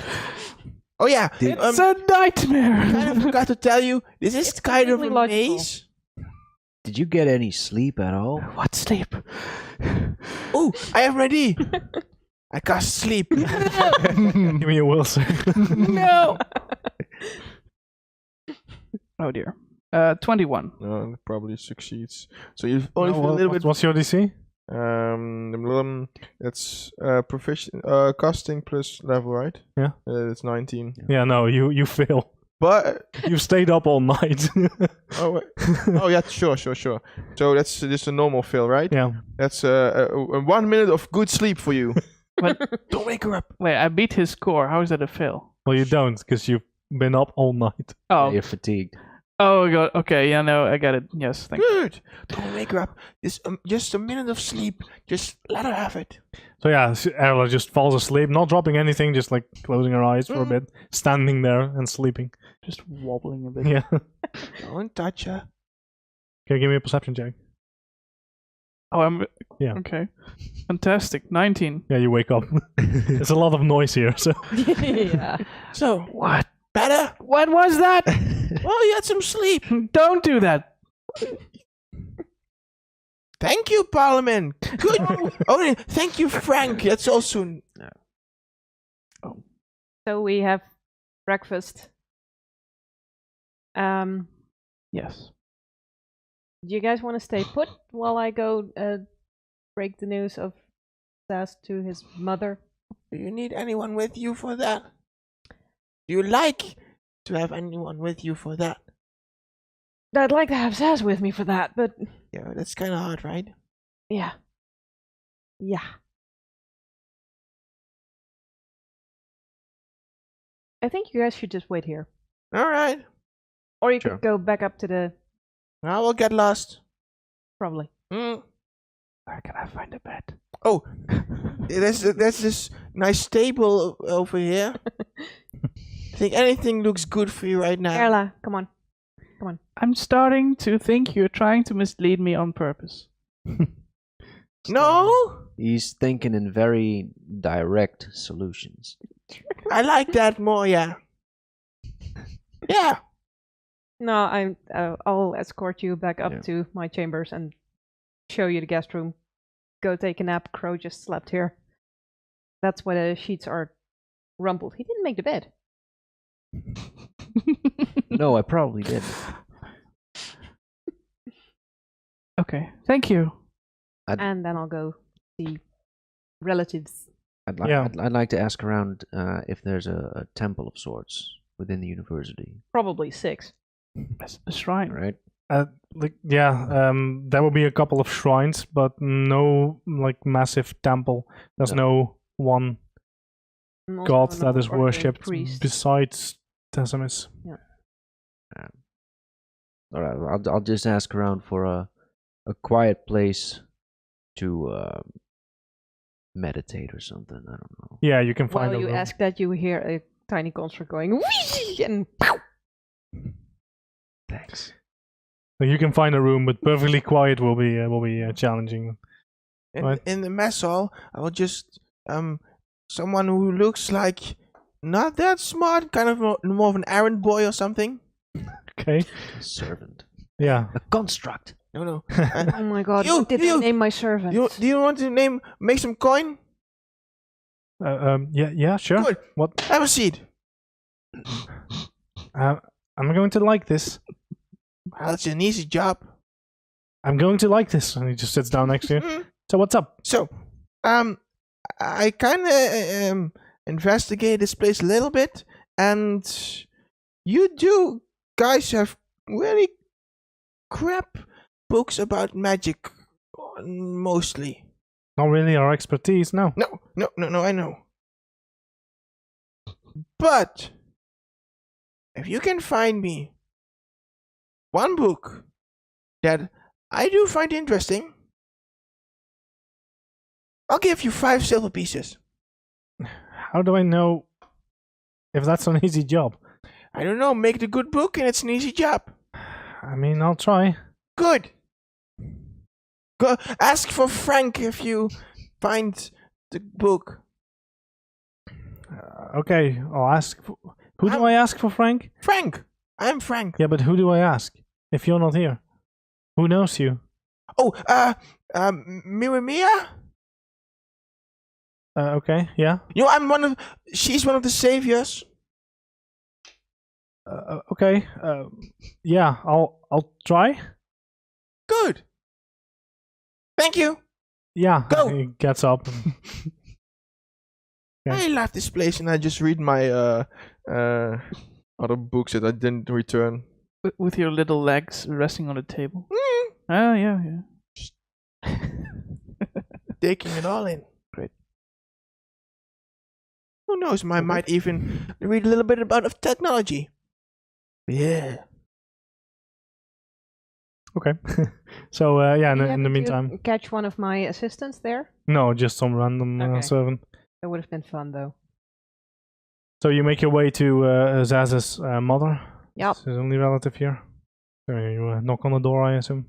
[SPEAKER 4] Oh yeah,
[SPEAKER 3] It's a nightmare!
[SPEAKER 4] kind of forgot to tell you. This is
[SPEAKER 2] It's
[SPEAKER 4] kind of a
[SPEAKER 2] completely logical.
[SPEAKER 4] maze.
[SPEAKER 5] Did you get any sleep at all?
[SPEAKER 3] What sleep?
[SPEAKER 4] Oh, I am ready. I can't sleep.
[SPEAKER 1] Give me a will save.
[SPEAKER 3] No! Oh dear. 21.
[SPEAKER 4] No, it probably succeeds. So you only
[SPEAKER 1] Oh,
[SPEAKER 4] feel a
[SPEAKER 1] well,
[SPEAKER 4] little bit.
[SPEAKER 1] what's your DC?
[SPEAKER 4] It's proficient casting plus level, right?
[SPEAKER 1] Yeah.
[SPEAKER 4] It's 19.
[SPEAKER 1] Yeah, no, you fail.
[SPEAKER 4] But
[SPEAKER 1] You stayed up all night.
[SPEAKER 4] oh, wait. Oh yeah, sure. So that's just a normal fail, right?
[SPEAKER 1] Yeah.
[SPEAKER 4] That's 1 minute of good sleep for you.
[SPEAKER 3] But
[SPEAKER 4] Don't wake her up.
[SPEAKER 3] wait, I beat his score. How is that a fail?
[SPEAKER 1] Well, you don't, because you've been up all night.
[SPEAKER 3] Oh,
[SPEAKER 5] You're fatigued.
[SPEAKER 3] oh god. Okay, yeah, no, I get it. Yes, thank you.
[SPEAKER 4] Good. Don't wake her up. Just a minute of sleep. Just let her have it.
[SPEAKER 1] So yeah, Erla just falls asleep, not dropping anything, just like closing her eyes for a bit, standing there and sleeping.
[SPEAKER 3] Just wobbling a bit.
[SPEAKER 1] Yeah.
[SPEAKER 4] Don't touch her.
[SPEAKER 1] Okay, give me a perception check.
[SPEAKER 3] Oh, I'm.
[SPEAKER 1] Yeah.
[SPEAKER 3] Okay. Fantastic. 19.
[SPEAKER 1] Yeah, you wake up. There's a lot of noise here, so
[SPEAKER 2] yeah.
[SPEAKER 4] So
[SPEAKER 3] What?
[SPEAKER 4] better.
[SPEAKER 3] What was that?
[SPEAKER 4] Well, you had some sleep.
[SPEAKER 3] Don't do that.
[SPEAKER 4] Thank you, Parliament. Good. Oh, thank you, Frank. That's also.
[SPEAKER 2] So we have breakfast.
[SPEAKER 3] Yes.
[SPEAKER 2] Do you guys want to stay put while I go break the news of Saz to his mother?
[SPEAKER 4] Do you need anyone with you for that? Do you like to have anyone with you for that?
[SPEAKER 2] I'd like to have Saz with me for that, but
[SPEAKER 4] Yeah, that's kind of hard, right?
[SPEAKER 2] yeah. Yeah. I think you guys should just wait here.
[SPEAKER 4] All right.
[SPEAKER 2] Or you
[SPEAKER 5] Sure.
[SPEAKER 2] could go back up to the...
[SPEAKER 4] Now we'll get lost.
[SPEAKER 2] Probably.
[SPEAKER 4] Mm.
[SPEAKER 3] Where can I find a bed?
[SPEAKER 4] Oh, there's this nice table over here. I think anything looks good for you right now.
[SPEAKER 2] Erla, come on.
[SPEAKER 3] I'm starting to think you're trying to mislead me on purpose.
[SPEAKER 4] No,
[SPEAKER 5] He's thinking in very direct solutions.
[SPEAKER 4] I like that more. Yeah. Yeah.
[SPEAKER 2] No, I'll escort you back up
[SPEAKER 5] Yeah.
[SPEAKER 2] to my chambers and show you the guest room. Go take a nap. Crow just slept here. That's why the sheets are rumpled. He didn't make the bed.
[SPEAKER 5] No, I probably did.
[SPEAKER 3] Okay, thank you.
[SPEAKER 2] And then I'll go see relatives.
[SPEAKER 5] I'd like to ask around if there's a temple of sorts within the university.
[SPEAKER 2] Probably 6.
[SPEAKER 3] A shrine.
[SPEAKER 5] Right?
[SPEAKER 1] There will be a couple of shrines, but no like massive temple. There's no one
[SPEAKER 2] And also
[SPEAKER 1] god
[SPEAKER 2] no
[SPEAKER 1] that is
[SPEAKER 2] ordained
[SPEAKER 1] worshipped
[SPEAKER 2] priest.
[SPEAKER 1] besides Tesimus.
[SPEAKER 5] All right. I'll just ask around for a quiet place to meditate or something. I don't know.
[SPEAKER 1] Yeah, you can find
[SPEAKER 2] While
[SPEAKER 1] a
[SPEAKER 2] you
[SPEAKER 1] room.
[SPEAKER 2] ask that, you hear a tiny construct going whee and pow!
[SPEAKER 5] Thanks.
[SPEAKER 1] So you can find a room, but perfectly quiet will be challenging. Right.
[SPEAKER 4] In the mess hall, I will just someone who looks like not that smart, kind of more of an errand boy or something.
[SPEAKER 1] Okay.
[SPEAKER 5] Servant.
[SPEAKER 1] Yeah.
[SPEAKER 5] A construct.
[SPEAKER 4] No.
[SPEAKER 2] Oh my god,
[SPEAKER 4] You-
[SPEAKER 2] what did
[SPEAKER 4] you-
[SPEAKER 2] I name my servant?
[SPEAKER 4] Do you want to make some coin?
[SPEAKER 1] Yeah. Sure.
[SPEAKER 4] Good.
[SPEAKER 1] What?
[SPEAKER 4] Have a seat.
[SPEAKER 1] I'm going to like this.
[SPEAKER 4] Well, it's an easy job.
[SPEAKER 1] I'm going to like this. And he just sits down next to you.
[SPEAKER 4] Mhm.
[SPEAKER 1] So what's up?
[SPEAKER 4] So, I kind of investigate this place a little bit, and you guys have really crap books about magic, mostly.
[SPEAKER 1] Not really our expertise, no.
[SPEAKER 4] No, I know. But if you can find me one book that I do find interesting, I'll give you 5 silver pieces.
[SPEAKER 1] How do I know if that's an easy job?
[SPEAKER 4] I don't know, make the good book and it's an easy job.
[SPEAKER 1] I mean, I'll try.
[SPEAKER 4] Good. Go ask for Frank if you find the book.
[SPEAKER 1] Okay, I'll ask. Who do I ask for, Frank?
[SPEAKER 4] Frank! I'm Frank.
[SPEAKER 1] Yeah, but who do I ask if you're not here? Who knows you?
[SPEAKER 4] Oh, Miramia?
[SPEAKER 1] Okay, yeah.
[SPEAKER 4] You know, she's one of the saviors.
[SPEAKER 1] Okay. Yeah, I'll try.
[SPEAKER 4] Good. Thank you.
[SPEAKER 1] Yeah.
[SPEAKER 4] Go.
[SPEAKER 1] He gets up.
[SPEAKER 4] I love this place, and I just read my other books that I didn't return.
[SPEAKER 3] With your little legs resting on the table.
[SPEAKER 4] Mm,
[SPEAKER 3] Oh, yeah.
[SPEAKER 4] taking it all in.
[SPEAKER 3] Great.
[SPEAKER 4] Who knows? I might even read a little bit about technology. Yeah.
[SPEAKER 1] Okay. So yeah,
[SPEAKER 2] Did you
[SPEAKER 1] in the
[SPEAKER 2] happen to
[SPEAKER 1] meantime,
[SPEAKER 2] catch one of my assistants there?
[SPEAKER 1] no, just some random
[SPEAKER 2] Okay.
[SPEAKER 1] servant.
[SPEAKER 2] That would have been fun, though.
[SPEAKER 1] So you make your way to Zaz's mother.
[SPEAKER 2] Yep.
[SPEAKER 1] She's only relative here. So you knock on the door, I assume.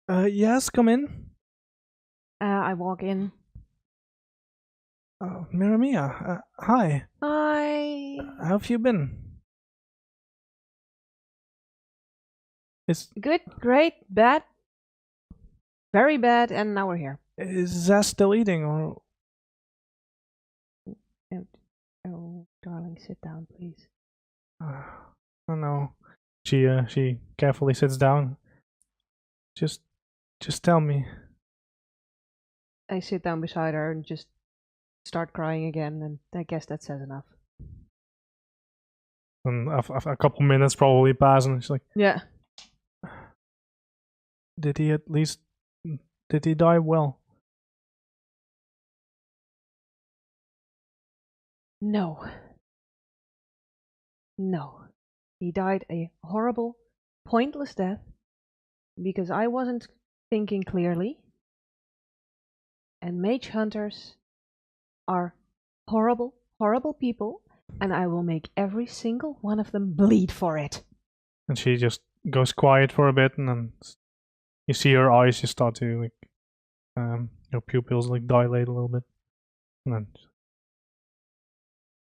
[SPEAKER 1] Yes, come in.
[SPEAKER 2] I walk in.
[SPEAKER 1] Miramia, hi.
[SPEAKER 2] Hi.
[SPEAKER 1] How have you been?
[SPEAKER 2] Good, great, bad, very bad, and now we're here.
[SPEAKER 1] Is Zaz still eating, or
[SPEAKER 2] Oh, darling, sit down, please.
[SPEAKER 1] I don't know. She carefully sits down. Just tell me.
[SPEAKER 2] I sit down beside her and just start crying again, and I guess that says enough.
[SPEAKER 1] And a couple minutes probably pass, and she's like,
[SPEAKER 2] Yeah.
[SPEAKER 1] Did he die well?
[SPEAKER 2] No. No. He died a horrible, pointless death because I wasn't thinking clearly. And mage hunters are horrible, horrible people, and I will make every single one of them bleed for it.
[SPEAKER 1] And she just goes quiet for a bit, and then you see her eyes just start to her pupils like dilate a little bit, and then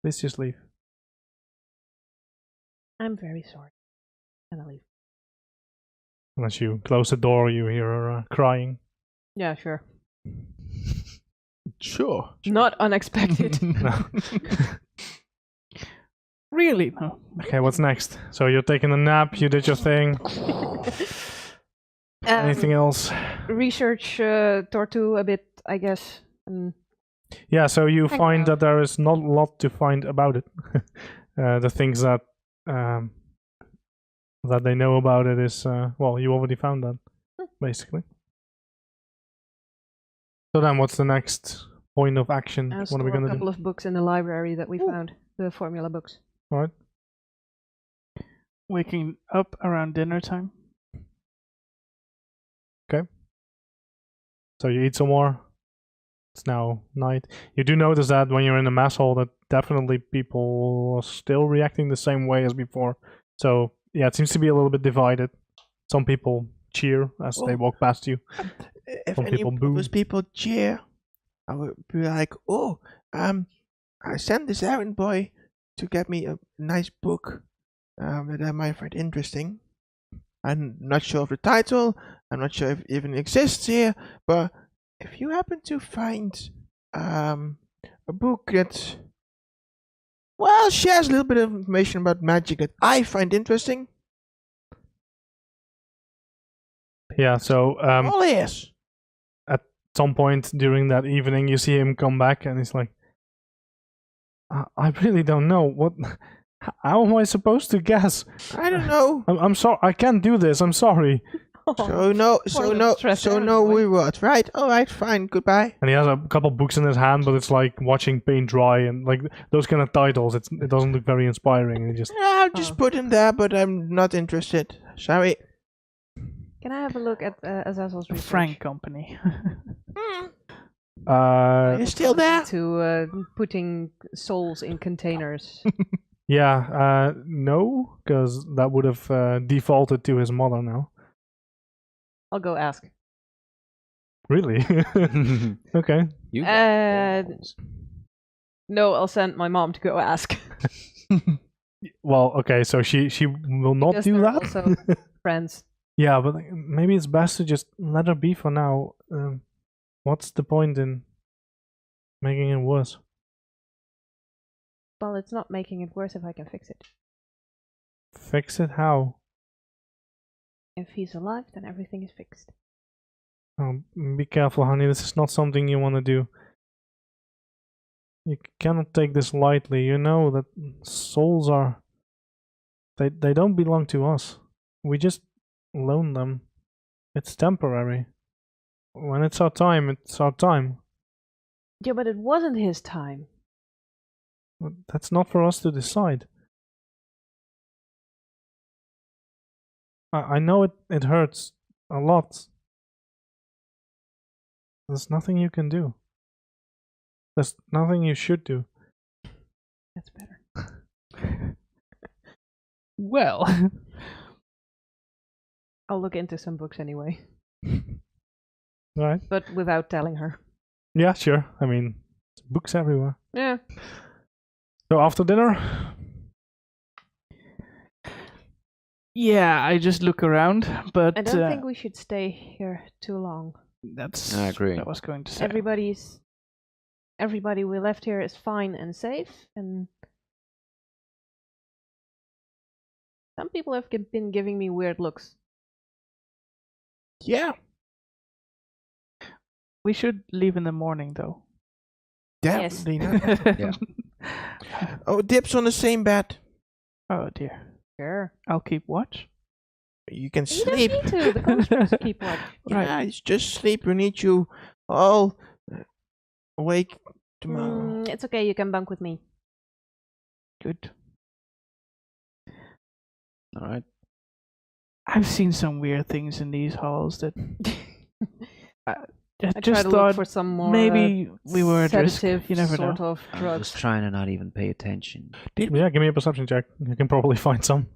[SPEAKER 1] let's just leave.
[SPEAKER 2] I'm very sorry. And I leave.
[SPEAKER 1] And as you close the door, you hear her crying.
[SPEAKER 2] Yeah, sure.
[SPEAKER 4] Sure.
[SPEAKER 2] Not unexpected.
[SPEAKER 1] No.
[SPEAKER 3] Really? No.
[SPEAKER 1] Okay, what's next? So you're taking a nap. You did your thing. Anything else?
[SPEAKER 2] Research Tortu a bit, I guess. and
[SPEAKER 1] Yeah, so you
[SPEAKER 2] Hang
[SPEAKER 1] find
[SPEAKER 2] on.
[SPEAKER 1] that there is not a lot to find about it. The things that they know about it is well, you already found that, basically. So then, what's the next point of action?
[SPEAKER 2] I
[SPEAKER 1] What are
[SPEAKER 2] store
[SPEAKER 1] we
[SPEAKER 2] a
[SPEAKER 1] gonna
[SPEAKER 2] couple
[SPEAKER 1] do?
[SPEAKER 2] of books in the library that we found, the formula books.
[SPEAKER 1] All right.
[SPEAKER 3] Waking up around dinner time.
[SPEAKER 1] So you eat some more. It's now night. You do notice that when you're in the mess hall, that definitely people are still reacting the same way as before. So yeah, it seems to be a little bit divided. Some people cheer as they
[SPEAKER 4] Oh.
[SPEAKER 1] walk past you.
[SPEAKER 4] If
[SPEAKER 1] Some
[SPEAKER 4] any
[SPEAKER 1] people
[SPEAKER 4] of
[SPEAKER 1] boo.
[SPEAKER 4] those people cheer, I would be like, oh, I sent this errand boy to get me a nice book that I might find interesting. I'm not sure of the title. I'm not sure if it even exists here. But if you happen to find a book that, well, shares a little bit of information about magic that I find interesting,
[SPEAKER 1] Yeah. So
[SPEAKER 4] all ears.
[SPEAKER 1] some point during that evening, you see him come back, and he's like, I really don't know what. How am I supposed to guess?
[SPEAKER 4] I don't know.
[SPEAKER 1] I'm sorry. I can't do this. I'm sorry.
[SPEAKER 4] So no, we what? Right? All right, fine. Goodbye.
[SPEAKER 1] And he has a couple books in his hand, but it's like watching paint dry and like those kind of titles. It doesn't look very inspiring. And he just
[SPEAKER 4] I'll just put him there, but I'm not interested. Sorry.
[SPEAKER 2] Can I have a look at Azazel's research?
[SPEAKER 3] Frank Company.
[SPEAKER 4] You're still there?
[SPEAKER 2] To putting souls in containers.
[SPEAKER 1] yeah, no, because that would have defaulted to his mother now.
[SPEAKER 2] I'll go ask.
[SPEAKER 1] Really? Okay.
[SPEAKER 5] You
[SPEAKER 2] Uh,
[SPEAKER 5] got balls.
[SPEAKER 2] No, I'll send my mom to go ask.
[SPEAKER 1] Well, okay, so she will not
[SPEAKER 2] Because
[SPEAKER 1] do
[SPEAKER 2] they're
[SPEAKER 1] that.
[SPEAKER 2] also friends.
[SPEAKER 1] Yeah, but like, maybe it's best to just let her be for now. What's the point in making it worse?
[SPEAKER 2] Well, it's not making it worse if I can fix it.
[SPEAKER 1] Fix it how?
[SPEAKER 2] If he's alive, then everything is fixed.
[SPEAKER 1] Oh, be careful, honey. This is not something you want to do. You cannot take this lightly. You know that souls are... They don't belong to us. We just loan them. It's temporary. When it's our time, it's our time.
[SPEAKER 2] Yeah, but it wasn't his time.
[SPEAKER 1] But that's not for us to decide. I know it hurts a lot. There's nothing you can do. There's nothing you should do.
[SPEAKER 2] That's better.
[SPEAKER 3] Well,
[SPEAKER 2] I'll look into some books anyway,
[SPEAKER 1] Right?
[SPEAKER 2] but without telling her.
[SPEAKER 1] Yeah, sure. I mean, books everywhere.
[SPEAKER 2] Yeah.
[SPEAKER 1] So after dinner,
[SPEAKER 3] yeah, I just look around, but
[SPEAKER 2] I don't think we should stay here too long.
[SPEAKER 3] that's
[SPEAKER 5] I agree.
[SPEAKER 3] what I was going to say.
[SPEAKER 2] Everybody we left here is fine and safe, and some people have been giving me weird looks.
[SPEAKER 4] Yeah.
[SPEAKER 3] We should leave in the morning, though.
[SPEAKER 2] Yes.
[SPEAKER 4] Definitely not.
[SPEAKER 5] Yeah.
[SPEAKER 4] Oh, Dip's on the same bed.
[SPEAKER 3] Oh dear.
[SPEAKER 2] Sure.
[SPEAKER 3] I'll keep watch.
[SPEAKER 4] You can
[SPEAKER 2] You don't
[SPEAKER 4] sleep.
[SPEAKER 2] need to. The constables keep watch.
[SPEAKER 4] Yeah, it's just sleep. We need you all awake tomorrow.
[SPEAKER 2] It's okay. You can bunk with me.
[SPEAKER 3] Good.
[SPEAKER 5] All right.
[SPEAKER 3] I've seen some weird things in these halls that I
[SPEAKER 2] I try
[SPEAKER 3] just
[SPEAKER 2] to
[SPEAKER 3] thought
[SPEAKER 2] look for some more
[SPEAKER 3] maybe we were at risk.
[SPEAKER 2] sedative
[SPEAKER 3] You never
[SPEAKER 2] sort
[SPEAKER 3] know.
[SPEAKER 2] of
[SPEAKER 5] I'm
[SPEAKER 2] drugs.
[SPEAKER 5] just trying to not even pay attention.
[SPEAKER 1] yeah, give me a perception check. You can probably find some.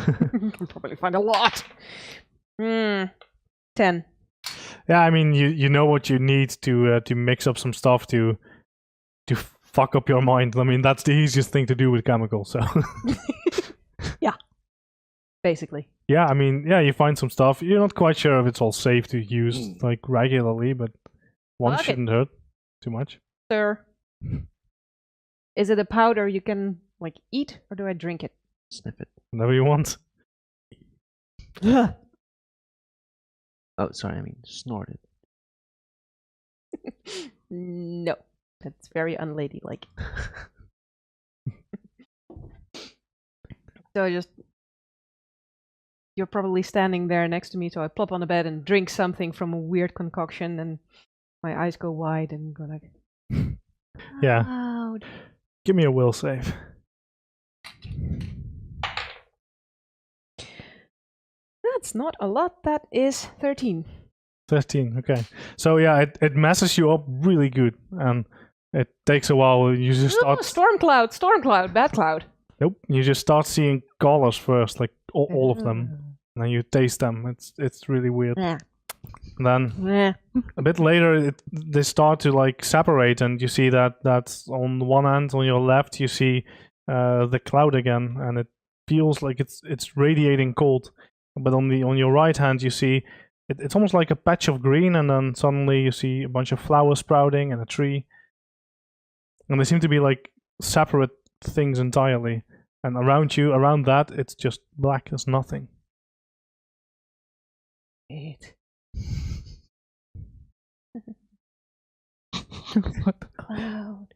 [SPEAKER 2] You can probably find a lot. 10.
[SPEAKER 1] Yeah, I mean, you know what you need to mix up some stuff to fuck up your mind. I mean, that's the easiest thing to do with chemicals. So
[SPEAKER 2] Basically.
[SPEAKER 1] yeah, I mean, yeah, you find some stuff. You're not quite sure if it's all safe to use like regularly, but one
[SPEAKER 2] Okay.
[SPEAKER 1] shouldn't hurt too much.
[SPEAKER 2] Sir. Is it a powder you can like eat, or do I drink it?
[SPEAKER 5] Sniff it.
[SPEAKER 1] Whatever you want.
[SPEAKER 5] Oh, sorry. I mean, snort it.
[SPEAKER 2] No, that's very unladylike. So you're probably standing there next to me, so I plop on the bed and drink something from a weird concoction, and my eyes go wide and go like,
[SPEAKER 1] Yeah.
[SPEAKER 2] Cloud.
[SPEAKER 1] Give me a will save.
[SPEAKER 2] That's not a lot. That is 13.
[SPEAKER 1] 13, okay. So yeah, it messes you up really good, and it takes a while. You just start...
[SPEAKER 2] Storm cloud, bad cloud.
[SPEAKER 1] Nope. You just start seeing colors first, like all of them, and then you taste them. It's really weird.
[SPEAKER 2] Yeah.
[SPEAKER 1] And then a bit later, they start to like separate, and you see that's on one end, on your left, you see the cloud again, and it feels like it's radiating cold. But on your right hand, you see it's almost like a patch of green, and then suddenly you see a bunch of flowers sprouting and a tree, and they seem to be like separate things entirely. And around that, it's just black as nothing.
[SPEAKER 2] It.
[SPEAKER 3] What?
[SPEAKER 2] Cloud.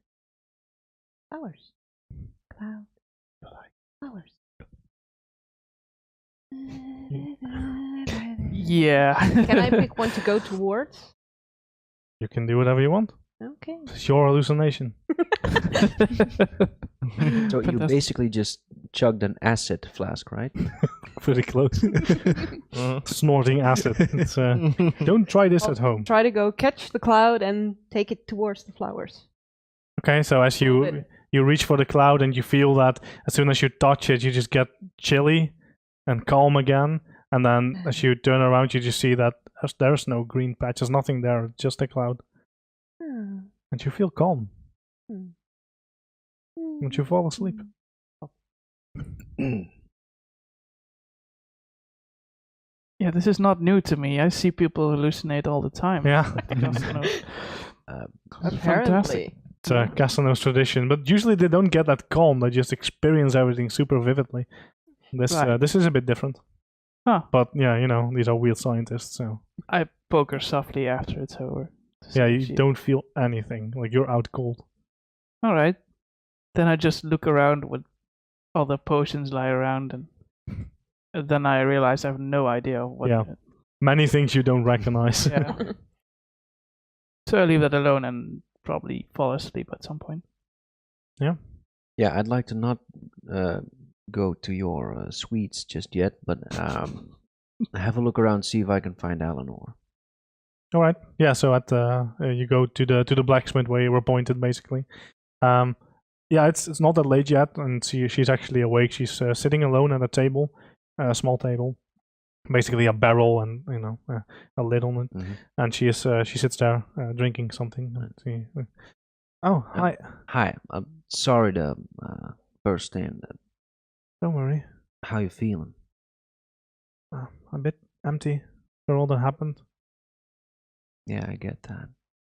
[SPEAKER 2] Flowers. Cloud. Flowers.
[SPEAKER 3] Yeah.
[SPEAKER 2] Can I pick one to go towards?
[SPEAKER 1] You can do whatever you want.
[SPEAKER 2] Okay.
[SPEAKER 1] It's your hallucination.
[SPEAKER 5] So you
[SPEAKER 3] Fantastic.
[SPEAKER 5] basically just chugged an acid flask, right?
[SPEAKER 1] Pretty close. Snorting acid. It's, don't try this at home.
[SPEAKER 2] Try to go catch the cloud and take it towards the flowers.
[SPEAKER 1] Okay, so as you reach for the cloud and you feel that as soon as you touch it, you just get chilly and calm again. And then as you turn around, you just see that there's no green patch. There's nothing there, just a cloud. And you feel calm. And you fall asleep.
[SPEAKER 3] Yeah, this is not new to me. I see people hallucinate all the time.
[SPEAKER 1] Yeah.
[SPEAKER 3] Because, you know, that's fantastic.
[SPEAKER 2] Apparently.
[SPEAKER 1] It's a Castanos tradition, but usually they don't get that calm. They just experience everything super vividly. This
[SPEAKER 3] Right.
[SPEAKER 1] this is a bit different.
[SPEAKER 3] Huh.
[SPEAKER 1] But yeah, you know, these are weird scientists, so
[SPEAKER 3] I poke her softly after it's over. to see
[SPEAKER 1] yeah,
[SPEAKER 3] if
[SPEAKER 1] you
[SPEAKER 3] she-
[SPEAKER 1] don't feel anything. Like you're out cold.
[SPEAKER 3] All right. Then I just look around with all the potions lie around, and then I realize I have no idea what.
[SPEAKER 1] Yeah. Many things you don't recognize.
[SPEAKER 3] Yeah. So I leave that alone and probably fall asleep at some point.
[SPEAKER 5] Yeah, I'd like to not go to your suites just yet, but have a look around, see if I can find Eleanor.
[SPEAKER 1] All right. Yeah. So at you go to the blacksmith where you were pointed, basically. Yeah, it's not that late yet, and she's actually awake. She's sitting alone at a table, a small table, basically a barrel and a lid on it, and she sits there drinking something. Oh, hi.
[SPEAKER 5] Hi, I'm sorry to burst in.
[SPEAKER 1] Don't worry.
[SPEAKER 5] How you feeling?
[SPEAKER 1] A bit empty for all that happened.
[SPEAKER 5] Yeah, I get that.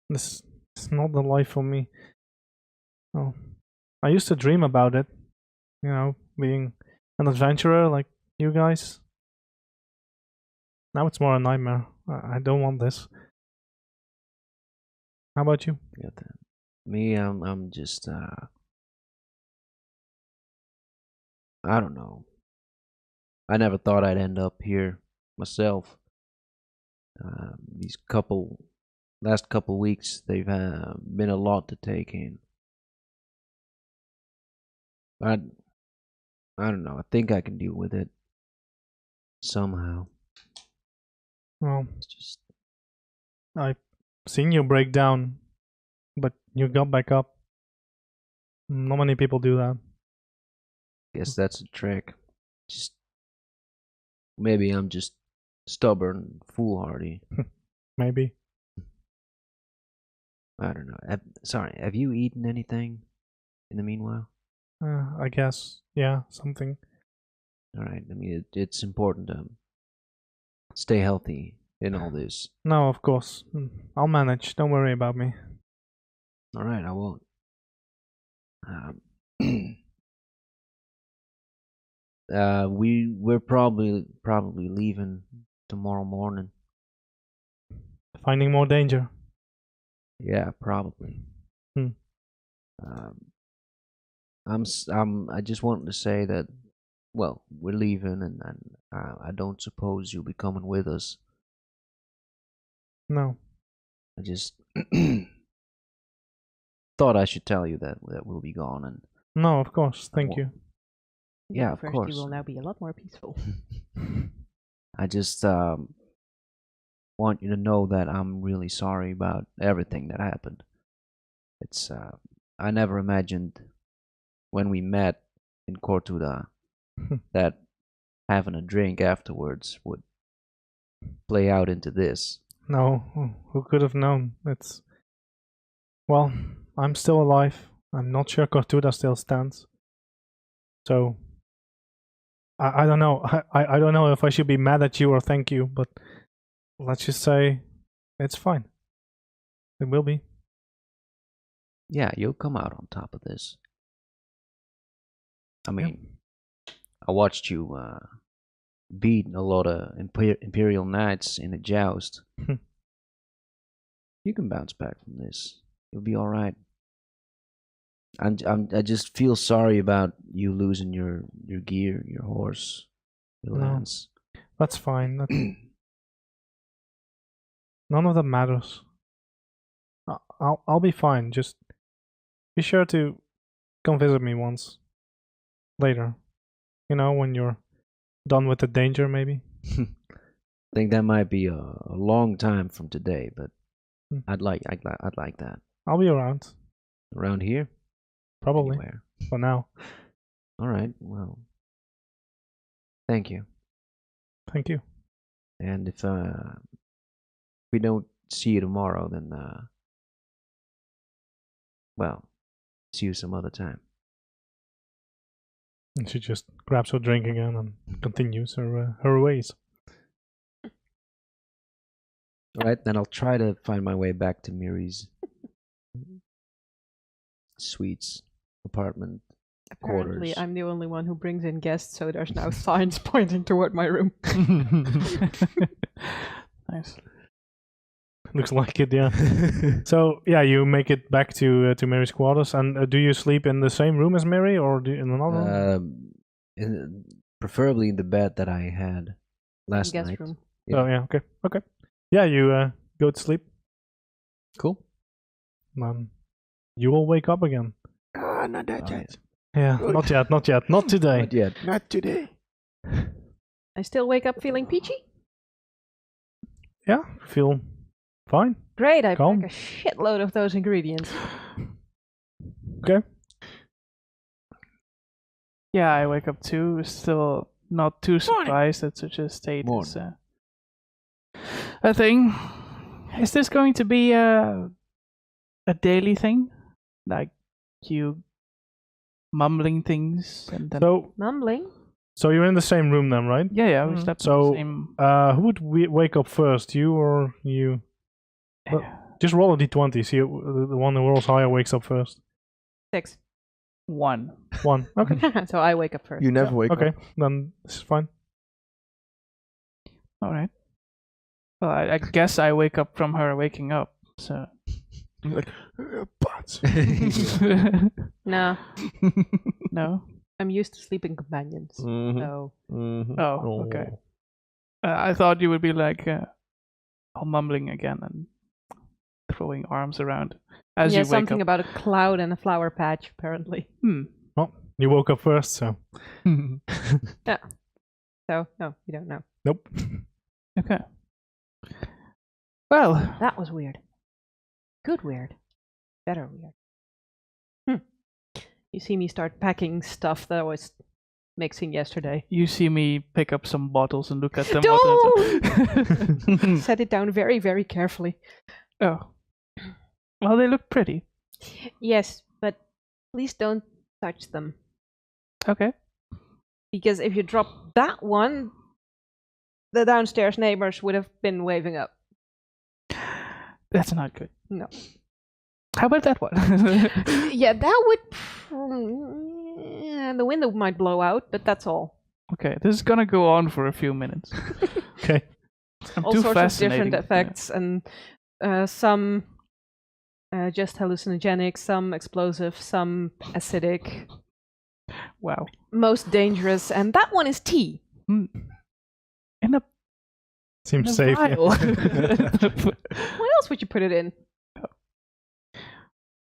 [SPEAKER 1] This is not the life for me. Oh, I used to dream about it. You know, being an adventurer like you guys. Now it's more a nightmare. I don't want this. How about you?
[SPEAKER 5] Get that. Me, I'm just I don't know. I never thought I'd end up here myself. These last couple weeks, they've been a lot to take in. I don't know. I think I can deal with it somehow.
[SPEAKER 1] Well,
[SPEAKER 5] It's just
[SPEAKER 1] I've seen you break down, but you got back up. Not many people do that.
[SPEAKER 5] guess that's a trick. Just maybe I'm just stubborn, foolhardy.
[SPEAKER 1] Maybe.
[SPEAKER 5] I don't know. Sorry, have you eaten anything in the meanwhile?
[SPEAKER 1] I guess. Yeah, something.
[SPEAKER 5] All right. I mean, it's important to stay healthy in all this.
[SPEAKER 1] No, of course. I'll manage. Don't worry about me.
[SPEAKER 5] All right, I won't. We're probably leaving tomorrow morning.
[SPEAKER 1] Finding more danger.
[SPEAKER 5] Yeah, probably.
[SPEAKER 1] Hmm.
[SPEAKER 5] I just wanted to say that, well, we're leaving, and I don't suppose you'll be coming with us.
[SPEAKER 1] No.
[SPEAKER 5] I just thought I should tell you that we'll be gone, and
[SPEAKER 1] No, of course. Thank you.
[SPEAKER 5] yeah, of
[SPEAKER 2] First,
[SPEAKER 5] course.
[SPEAKER 2] you will now be a lot more peaceful.
[SPEAKER 5] I just want you to know that I'm really sorry about everything that happened. It's I never imagined when we met in Cortuda that having a drink afterwards would play out into this.
[SPEAKER 1] No, who could have known? Well, I'm still alive. I'm not sure Cortuda still stands. So, I don't know. I don't know if I should be mad at you or thank you, but let's just say it's fine. It will be.
[SPEAKER 5] Yeah, you'll come out on top of this. I mean, I watched you beat a lot of Imperial Knights in a joust. You can bounce back from this. You'll be all right. I just feel sorry about you losing your gear, your horse, your
[SPEAKER 1] No.
[SPEAKER 5] lance.
[SPEAKER 1] That's fine. None of that matters. I'll be fine. Just be sure to come visit me once later. You know, when you're done with the danger, maybe.
[SPEAKER 5] I think that might be a long time from today, but I'd like that.
[SPEAKER 1] I'll be around.
[SPEAKER 5] Around here?
[SPEAKER 1] Probably.
[SPEAKER 5] Anywhere.
[SPEAKER 1] For now.
[SPEAKER 5] All right. Well, thank you.
[SPEAKER 1] Thank you.
[SPEAKER 5] And if we don't see you tomorrow, then well, see you some other time.
[SPEAKER 1] And she just grabs her drink again and continues her ways.
[SPEAKER 5] All right, then I'll try to find my way back to Miri's suites, apartment,
[SPEAKER 2] Apparently,
[SPEAKER 5] quarters.
[SPEAKER 2] I'm the only one who brings in guests, so there's now signs pointing toward my room.
[SPEAKER 3] Nice.
[SPEAKER 1] Looks like it, yeah. So yeah, you make it back to Mary's quarters, and do you sleep in the same room as Mary, or in another?
[SPEAKER 5] Preferably in the bed that I had last
[SPEAKER 2] Guest
[SPEAKER 5] night.
[SPEAKER 2] room.
[SPEAKER 5] Yeah.
[SPEAKER 1] Oh yeah, okay. Yeah, you go to sleep.
[SPEAKER 5] Cool.
[SPEAKER 1] You will wake up again.
[SPEAKER 4] Not that yet.
[SPEAKER 1] Yeah,
[SPEAKER 4] Good.
[SPEAKER 1] not yet, not today.
[SPEAKER 5] Not yet.
[SPEAKER 4] Not today.
[SPEAKER 2] I still wake up feeling peachy?
[SPEAKER 1] Yeah, feel fine.
[SPEAKER 2] Great, I
[SPEAKER 1] Calm.
[SPEAKER 2] pack a shitload of those ingredients.
[SPEAKER 1] Okay.
[SPEAKER 3] Yeah, I wake up too. Still not too surprised that such a state is a thing. Is this going to be a daily thing? Like you mumbling things and then
[SPEAKER 2] Mumbling?
[SPEAKER 1] So you're in the same room then, right?
[SPEAKER 3] yeah, we slept in
[SPEAKER 1] So,
[SPEAKER 3] the same.
[SPEAKER 1] who would wake up first, you or you? Well, just roll a d20. See, the one who rolls higher wakes up first.
[SPEAKER 2] 6.
[SPEAKER 3] 1.
[SPEAKER 1] 1. Okay.
[SPEAKER 2] So I wake up first.
[SPEAKER 4] You never wake
[SPEAKER 1] Okay,
[SPEAKER 4] up.
[SPEAKER 1] then this is fine.
[SPEAKER 3] All right. Well, I guess I wake up from her waking up. So.
[SPEAKER 4] You're like, butts.
[SPEAKER 2] No,
[SPEAKER 3] No.
[SPEAKER 2] I'm used to sleeping companions.
[SPEAKER 4] Mhm.
[SPEAKER 2] So
[SPEAKER 4] Mhm.
[SPEAKER 3] Oh, okay. I thought you would be like all mumbling again and throwing arms around as
[SPEAKER 2] yeah,
[SPEAKER 3] you wake
[SPEAKER 2] something
[SPEAKER 3] up.
[SPEAKER 2] about a cloud and a flower patch, apparently.
[SPEAKER 1] Well, you woke up first, so.
[SPEAKER 2] Yeah. So no, you don't know.
[SPEAKER 1] Nope.
[SPEAKER 3] Okay. Well,
[SPEAKER 2] That was weird. Good weird. Better weird. You see me start packing stuff that I was mixing yesterday.
[SPEAKER 3] you see me pick up some bottles and look at them.
[SPEAKER 2] Don't! Set it down very, very carefully.
[SPEAKER 3] Oh. Well, they look pretty.
[SPEAKER 2] Yes, but please don't touch them.
[SPEAKER 3] Okay.
[SPEAKER 2] Because if you drop that one, the downstairs neighbors would have been waving up.
[SPEAKER 3] That's not good.
[SPEAKER 2] No.
[SPEAKER 3] How about that one?
[SPEAKER 2] Yeah, that would... the window might blow out, but that's all.
[SPEAKER 3] Okay, this is gonna go on for a few minutes.
[SPEAKER 1] Okay.
[SPEAKER 3] I'm
[SPEAKER 2] All
[SPEAKER 3] too
[SPEAKER 2] sorts of
[SPEAKER 3] fascinating.
[SPEAKER 2] different effects and some just hallucinogenic, some explosive, some acidic.
[SPEAKER 3] Wow.
[SPEAKER 2] Most dangerous, and that one is tea.
[SPEAKER 3] In a
[SPEAKER 1] Seems safe.
[SPEAKER 3] vial.
[SPEAKER 2] What else would you put it in?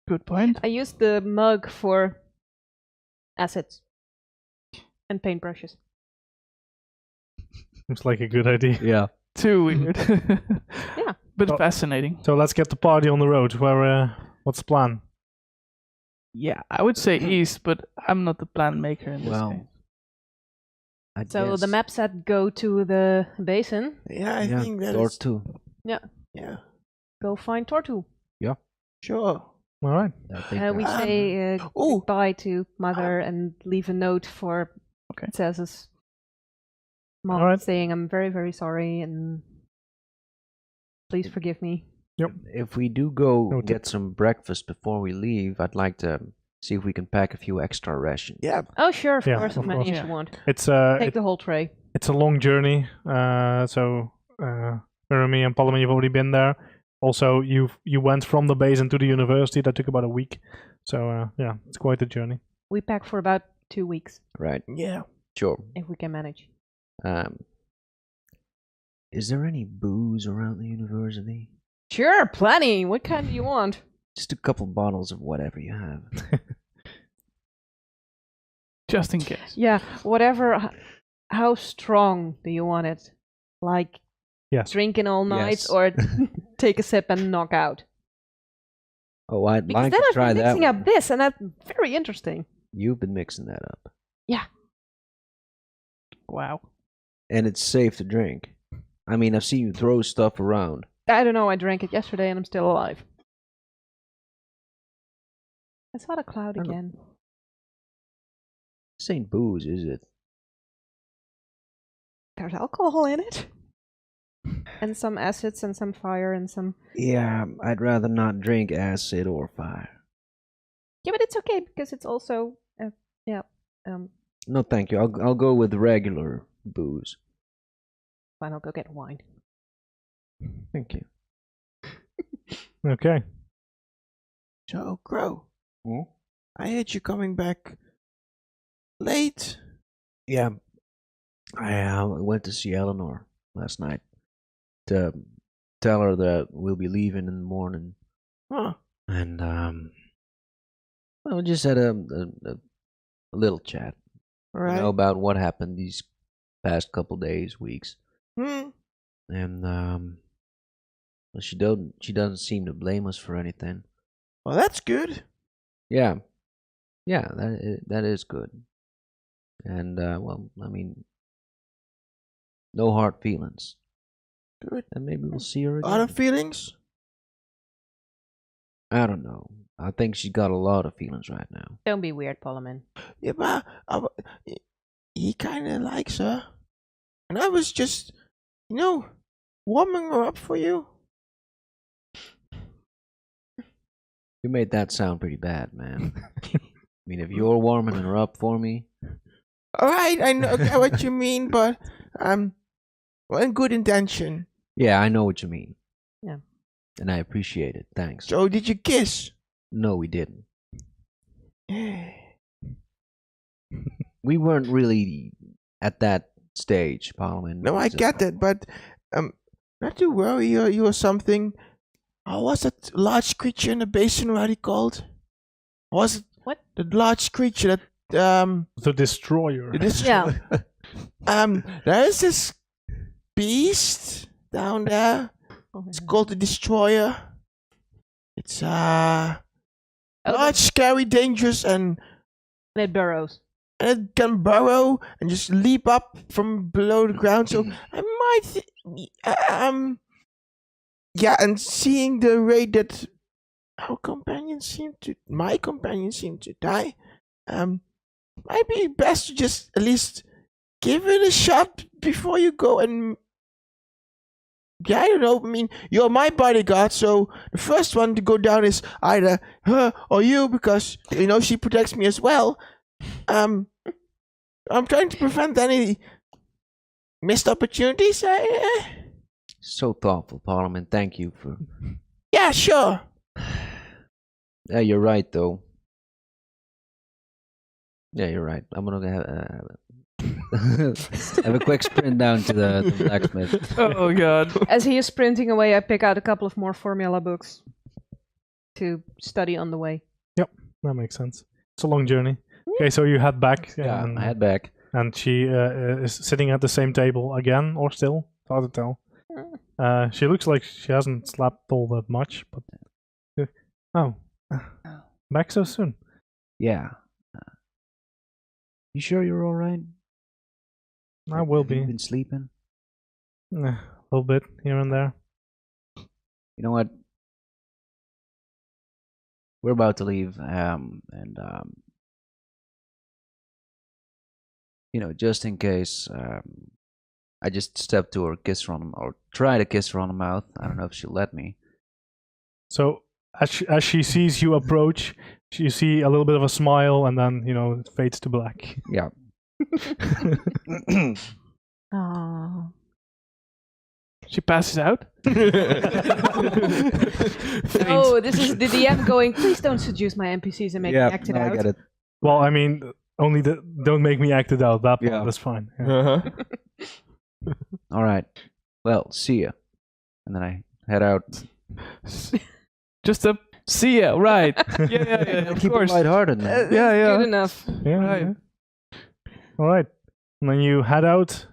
[SPEAKER 3] Good point.
[SPEAKER 2] I used the mug for acids and paintbrushes.
[SPEAKER 1] Seems like a good idea.
[SPEAKER 5] Yeah.
[SPEAKER 3] Too weird.
[SPEAKER 2] Yeah.
[SPEAKER 3] But
[SPEAKER 1] Oh.
[SPEAKER 3] fascinating.
[SPEAKER 1] So let's get the party on the road. What's the plan?
[SPEAKER 3] Yeah, I would say east, but I'm not the plan maker in this
[SPEAKER 5] Well,
[SPEAKER 3] case.
[SPEAKER 5] I
[SPEAKER 2] So
[SPEAKER 5] guess.
[SPEAKER 2] the map said go to the basin,
[SPEAKER 4] Yeah, I think that
[SPEAKER 5] door
[SPEAKER 4] is.
[SPEAKER 5] 2.
[SPEAKER 4] Yeah,
[SPEAKER 2] go find Tortu.
[SPEAKER 4] sure.
[SPEAKER 1] All right.
[SPEAKER 5] I think
[SPEAKER 2] We
[SPEAKER 5] that's-
[SPEAKER 2] say
[SPEAKER 4] Oh,
[SPEAKER 2] goodbye to Mother and leave a note for
[SPEAKER 3] Okay.
[SPEAKER 2] Cez's mom
[SPEAKER 1] Alright.
[SPEAKER 2] saying I'm very, very sorry and please forgive me.
[SPEAKER 5] If we do go
[SPEAKER 1] Noted.
[SPEAKER 5] get some breakfast before we leave, I'd like to see if we can pack a few extra rations.
[SPEAKER 4] yeah.
[SPEAKER 2] Oh, sure, of
[SPEAKER 1] Yeah,
[SPEAKER 2] course,
[SPEAKER 1] of
[SPEAKER 2] as many
[SPEAKER 1] course.
[SPEAKER 2] as you want.
[SPEAKER 1] It's
[SPEAKER 2] Take the whole tray.
[SPEAKER 1] it's a long journey. So Jeremy and Paloma, you've already been there. Also, you went from the base into the university. That took about a week. So yeah, it's quite a journey.
[SPEAKER 2] We pack for about 2 weeks,
[SPEAKER 5] Right.
[SPEAKER 4] Yeah.
[SPEAKER 5] Sure.
[SPEAKER 2] if we can manage.
[SPEAKER 5] Is there any booze around the university?
[SPEAKER 2] Sure, plenty. What kind do you want?
[SPEAKER 5] Just a couple bottles of whatever you have.
[SPEAKER 3] Just in case.
[SPEAKER 2] Yeah, whatever. How strong do you want it? Like
[SPEAKER 1] Yes.
[SPEAKER 2] drinking all night
[SPEAKER 5] Yes.
[SPEAKER 2] or take a sip and knock out?
[SPEAKER 5] Oh, I'd
[SPEAKER 2] Because
[SPEAKER 5] like
[SPEAKER 2] then
[SPEAKER 5] to
[SPEAKER 2] I've
[SPEAKER 5] try
[SPEAKER 2] been
[SPEAKER 5] that.
[SPEAKER 2] mixing
[SPEAKER 5] one.
[SPEAKER 2] up this, and that's very interesting.
[SPEAKER 5] You've been mixing that up.
[SPEAKER 3] Wow.
[SPEAKER 5] And it's safe to drink. I mean, I've seen you throw stuff around.
[SPEAKER 2] I don't know. I drank it yesterday, and I'm still alive. I saw the cloud
[SPEAKER 5] I don't-
[SPEAKER 2] again.
[SPEAKER 5] This ain't booze, is it?
[SPEAKER 2] There's alcohol in it, and some acids, and some fire, and some.
[SPEAKER 5] Yeah, I'd rather not drink acid or fire.
[SPEAKER 2] Yeah, but it's okay because it's also.
[SPEAKER 5] No, thank you. I'll go with regular booze.
[SPEAKER 2] Fine, I'll go get wine.
[SPEAKER 5] Thank you.
[SPEAKER 1] Okay.
[SPEAKER 4] So, Crow,
[SPEAKER 5] Hmm?
[SPEAKER 4] I heard you coming back late.
[SPEAKER 5] Yeah, I went to see Eleanor last night to tell her that we'll be leaving in the morning,
[SPEAKER 4] Huh.
[SPEAKER 5] and well, we just had a little chat,
[SPEAKER 4] Right.
[SPEAKER 5] about what happened these past couple days, weeks,
[SPEAKER 4] Hmm.
[SPEAKER 5] and well, she doesn't seem to blame us for anything.
[SPEAKER 4] Well, that's good.
[SPEAKER 5] Yeah, that is good, and well, I mean, no hard feelings.
[SPEAKER 4] Good.
[SPEAKER 5] And maybe we'll see her again.
[SPEAKER 4] Other feelings?
[SPEAKER 5] I don't know. I think she's got a lot of feelings right now.
[SPEAKER 2] Don't be weird, Poleman.
[SPEAKER 4] Yeah, but he kind of likes her. And I was just, warming her up for you.
[SPEAKER 5] You made that sound pretty bad, man. I mean, if you're warming her up for me,
[SPEAKER 4] All right, I know get what you mean, but well, in good intention.
[SPEAKER 5] yeah, I know what you mean.
[SPEAKER 2] Yeah.
[SPEAKER 5] And I appreciate it. Thanks.
[SPEAKER 4] So, did you kiss?
[SPEAKER 5] No, we didn't. We weren't really at that stage, Parliament.
[SPEAKER 4] No, I get that, but not to worry. You or something. How was that large creature in the basin already called? Was it
[SPEAKER 2] What?
[SPEAKER 4] the large creature that
[SPEAKER 1] The destroyer.
[SPEAKER 4] it is?
[SPEAKER 2] Yeah.
[SPEAKER 4] There is this beast down there. It's called the Destroyer. It's large, scary, dangerous, and
[SPEAKER 2] it burrows.
[SPEAKER 4] it can burrow and just leap up from below the ground. So I might, yeah, and seeing the rate that my companions seem to die, might be best to just at least give it a shot before you go. And yeah, I don't know. I mean, you're my bodyguard, so the first one to go down is either her or you, because she protects me as well. I'm trying to prevent any missed opportunities.
[SPEAKER 5] So thoughtful, Parliament. Thank you for.
[SPEAKER 4] Yeah, sure.
[SPEAKER 5] Yeah, you're right, though. Yeah, you're right. I'm gonna have a quick sprint down to the blacksmith.
[SPEAKER 3] Oh god.
[SPEAKER 2] As he is sprinting away, I pick out a couple of more formula books to study on the way.
[SPEAKER 1] That makes sense. It's a long journey. Okay, so you head back.
[SPEAKER 5] Yeah,
[SPEAKER 1] and,
[SPEAKER 5] I head back.
[SPEAKER 1] and she is sitting at the same table again, or still? It's hard to tell. She looks like she hasn't slept all that much, but back so soon.
[SPEAKER 5] Yeah. You sure you're all right?
[SPEAKER 1] I will
[SPEAKER 5] Have you
[SPEAKER 1] be
[SPEAKER 5] been sleeping?
[SPEAKER 1] a little bit here and there.
[SPEAKER 5] You know what? We're about to leave, just in case, I just stepped to her, kiss her on the, or try to kiss her on the mouth. I don't know if she'll let me.
[SPEAKER 1] So as she sees you approach, you see a little bit of a smile, and then it fades to black.
[SPEAKER 5] Yeah.
[SPEAKER 2] Aww.
[SPEAKER 3] She passes out.
[SPEAKER 2] Oh, this is the DM going, please don't seduce my NPCs and make me act it out.
[SPEAKER 5] I get it.
[SPEAKER 1] Well, I mean, only don't make me act it out. That part,
[SPEAKER 5] Yeah.
[SPEAKER 1] that's fine. Yeah.
[SPEAKER 5] All right. Well, see ya. And then I head out.
[SPEAKER 3] Just a see ya, right? Yeah. Of
[SPEAKER 5] Keep
[SPEAKER 3] course.
[SPEAKER 5] it lighthearted, man.
[SPEAKER 3] Yeah.
[SPEAKER 2] Good enough.
[SPEAKER 1] Yeah,
[SPEAKER 3] Right.
[SPEAKER 1] yeah. All right. And then you head out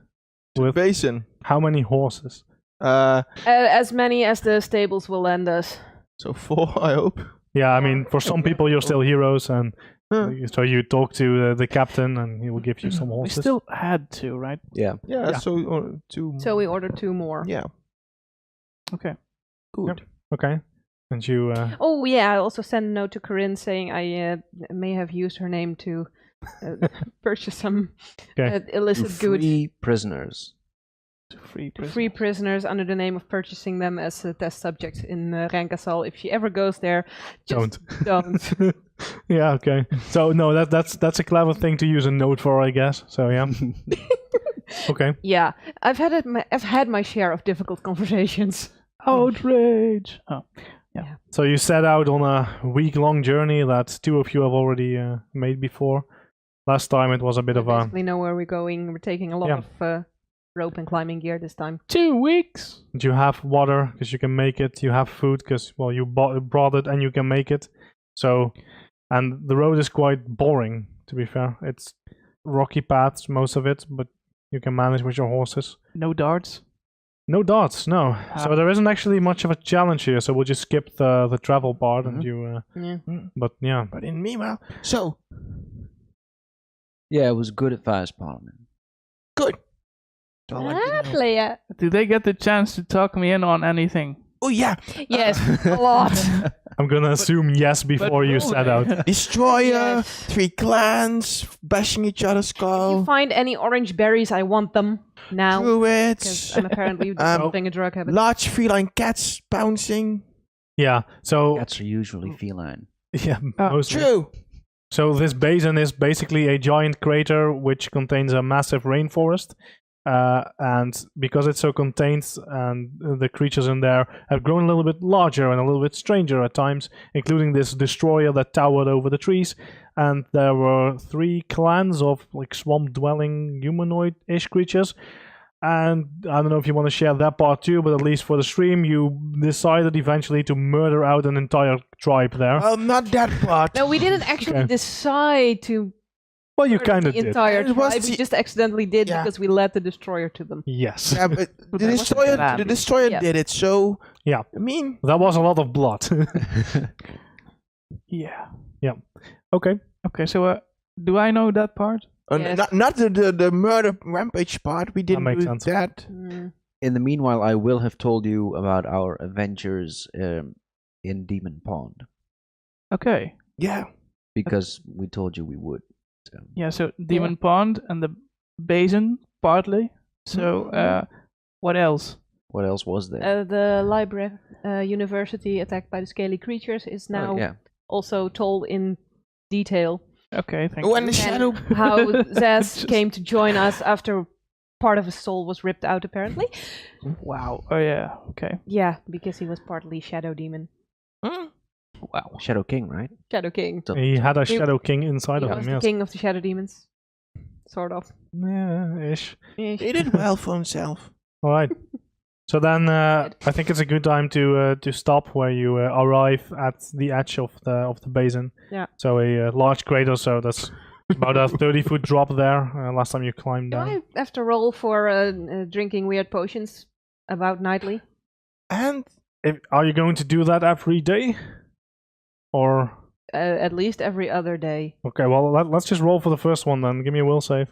[SPEAKER 1] with
[SPEAKER 4] Basin.
[SPEAKER 1] how many horses?
[SPEAKER 2] As many as the stables will lend us.
[SPEAKER 4] So 4, I hope.
[SPEAKER 1] Yeah, I mean, for some people, you're still heroes, and
[SPEAKER 4] Huh.
[SPEAKER 1] so you talk to the captain, and he will give you some
[SPEAKER 3] We
[SPEAKER 1] horses.
[SPEAKER 3] still had to, right?
[SPEAKER 5] Yeah.
[SPEAKER 4] Yeah,
[SPEAKER 1] Yeah.
[SPEAKER 4] so 2.
[SPEAKER 2] So we ordered 2 more.
[SPEAKER 4] Yeah,
[SPEAKER 3] Okay.
[SPEAKER 4] good.
[SPEAKER 1] Okay. And you...
[SPEAKER 2] Oh yeah, I also sent a note to Corinne saying I may have used her name to purchase some
[SPEAKER 1] Okay.
[SPEAKER 2] illicit goods.
[SPEAKER 5] Free prisoners.
[SPEAKER 2] Free prisoners under the name of purchasing them as test subjects in Renkasal. If she ever goes there, just don't.
[SPEAKER 1] Yeah, okay. So, no, that's a clever thing to use a note for, I guess. So, yeah. Okay.
[SPEAKER 2] Yeah, I've had my share of difficult conversations.
[SPEAKER 3] Outrage. Oh.
[SPEAKER 1] So you set out on a week-long journey that 2 of you have already made before. Last time it was a bit of a...
[SPEAKER 2] We know where we're going. We're taking a lot of rope and climbing gear this time.
[SPEAKER 3] 2 weeks.
[SPEAKER 1] You have water because you can make it. You have food because, well, you brought it and you can make it. So, and the road is quite boring, to be fair. It's rocky paths, most of it, but you can manage with your horses.
[SPEAKER 3] No darts.
[SPEAKER 1] No dots, no. So there isn't actually much of a challenge here. So we'll just skip the travel part and you.
[SPEAKER 2] Yeah.
[SPEAKER 1] But yeah,
[SPEAKER 4] But in meanwhile, so
[SPEAKER 5] Yeah, it was good advice, Parliament.
[SPEAKER 4] good. That's all I did know.
[SPEAKER 2] Player.
[SPEAKER 3] Did they get the chance to talk me in on anything?
[SPEAKER 4] Oh yeah,
[SPEAKER 2] Yes, a lot.
[SPEAKER 1] I'm gonna assume yes before you set out.
[SPEAKER 4] destroyer,
[SPEAKER 2] Yes.
[SPEAKER 4] 3 clans bashing each other's
[SPEAKER 2] If
[SPEAKER 4] skull.
[SPEAKER 2] you find any orange berries, I want them now.
[SPEAKER 4] Druids,
[SPEAKER 2] Because I'm apparently developing a drug habit.
[SPEAKER 4] large feline cats bouncing.
[SPEAKER 1] Yeah. So
[SPEAKER 5] Cats are usually feline.
[SPEAKER 1] yeah, mostly.
[SPEAKER 4] True.
[SPEAKER 1] So this basin is basically a giant crater which contains a massive rainforest. And because it's so contained and the creatures in there have grown a little bit larger and a little bit stranger at times, including this destroyer that towered over the trees. And there were 3 clans of like swamp-dwelling humanoid-ish creatures. And I don't know if you want to share that part too, but at least for the stream, you decided eventually to murder out an entire tribe there.
[SPEAKER 4] Well, not that part.
[SPEAKER 2] No, we didn't actually
[SPEAKER 1] Okay.
[SPEAKER 2] decide to
[SPEAKER 1] Well, you
[SPEAKER 2] murder
[SPEAKER 1] kind of
[SPEAKER 2] the
[SPEAKER 1] did.
[SPEAKER 2] entire
[SPEAKER 4] It was
[SPEAKER 2] tribe. We
[SPEAKER 4] the-
[SPEAKER 2] just accidentally did
[SPEAKER 4] Yeah.
[SPEAKER 2] because we led the destroyer to them.
[SPEAKER 1] Yes.
[SPEAKER 4] Yeah, but the
[SPEAKER 3] that wasn't
[SPEAKER 4] destroyer,
[SPEAKER 3] bad.
[SPEAKER 4] the destroyer
[SPEAKER 2] Yeah.
[SPEAKER 4] did it. So
[SPEAKER 1] Yeah.
[SPEAKER 4] I mean,
[SPEAKER 1] That was a lot of blood.
[SPEAKER 3] Yeah.
[SPEAKER 1] Okay.
[SPEAKER 3] Okay, so do I know that part?
[SPEAKER 2] Yes.
[SPEAKER 4] not the murder rampage part. We didn't
[SPEAKER 1] makes
[SPEAKER 4] do
[SPEAKER 1] sense.
[SPEAKER 4] that.
[SPEAKER 5] In the meanwhile, I will have told you about our adventures in Demon Pond
[SPEAKER 3] Okay.
[SPEAKER 4] Yeah.
[SPEAKER 5] because we told you we would. So.
[SPEAKER 3] Yeah, so Demon Pond and the basin, partly. So, what else?
[SPEAKER 5] What else was there?
[SPEAKER 2] The library university attacked by the scaly creatures is now
[SPEAKER 5] yeah.
[SPEAKER 2] also told in detail.
[SPEAKER 3] Okay, thank
[SPEAKER 4] When
[SPEAKER 3] you.
[SPEAKER 4] the shadow.
[SPEAKER 2] How Zaz
[SPEAKER 3] Just-
[SPEAKER 2] came to join us after part of his soul was ripped out, apparently.
[SPEAKER 3] Wow. Oh, yeah. Okay.
[SPEAKER 2] Yeah, because he was partly shadow demon.
[SPEAKER 4] Hmm?
[SPEAKER 3] Wow.
[SPEAKER 5] Shadow King, right?
[SPEAKER 2] Shadow King.
[SPEAKER 5] So-
[SPEAKER 1] He had a
[SPEAKER 2] He-
[SPEAKER 1] Shadow King inside
[SPEAKER 2] He
[SPEAKER 1] of
[SPEAKER 2] was
[SPEAKER 1] him,
[SPEAKER 2] the
[SPEAKER 1] yes.
[SPEAKER 2] king of the shadow demons. Sort of.
[SPEAKER 1] Yeah, ish.
[SPEAKER 2] Eh,
[SPEAKER 4] He did well for himself.
[SPEAKER 1] All right. So then, I think it's a good time to stop where you arrive at the edge of the basin.
[SPEAKER 2] Yeah.
[SPEAKER 1] So a large crater. So that's about a 30-foot drop there. Last time you climbed
[SPEAKER 2] Do
[SPEAKER 1] down.
[SPEAKER 2] I have to roll for drinking weird potions about nightly?
[SPEAKER 4] And
[SPEAKER 1] Are you going to do that every day, or
[SPEAKER 2] At least every other day.
[SPEAKER 1] okay? Well, let's just roll for the first one then. Give me a will save.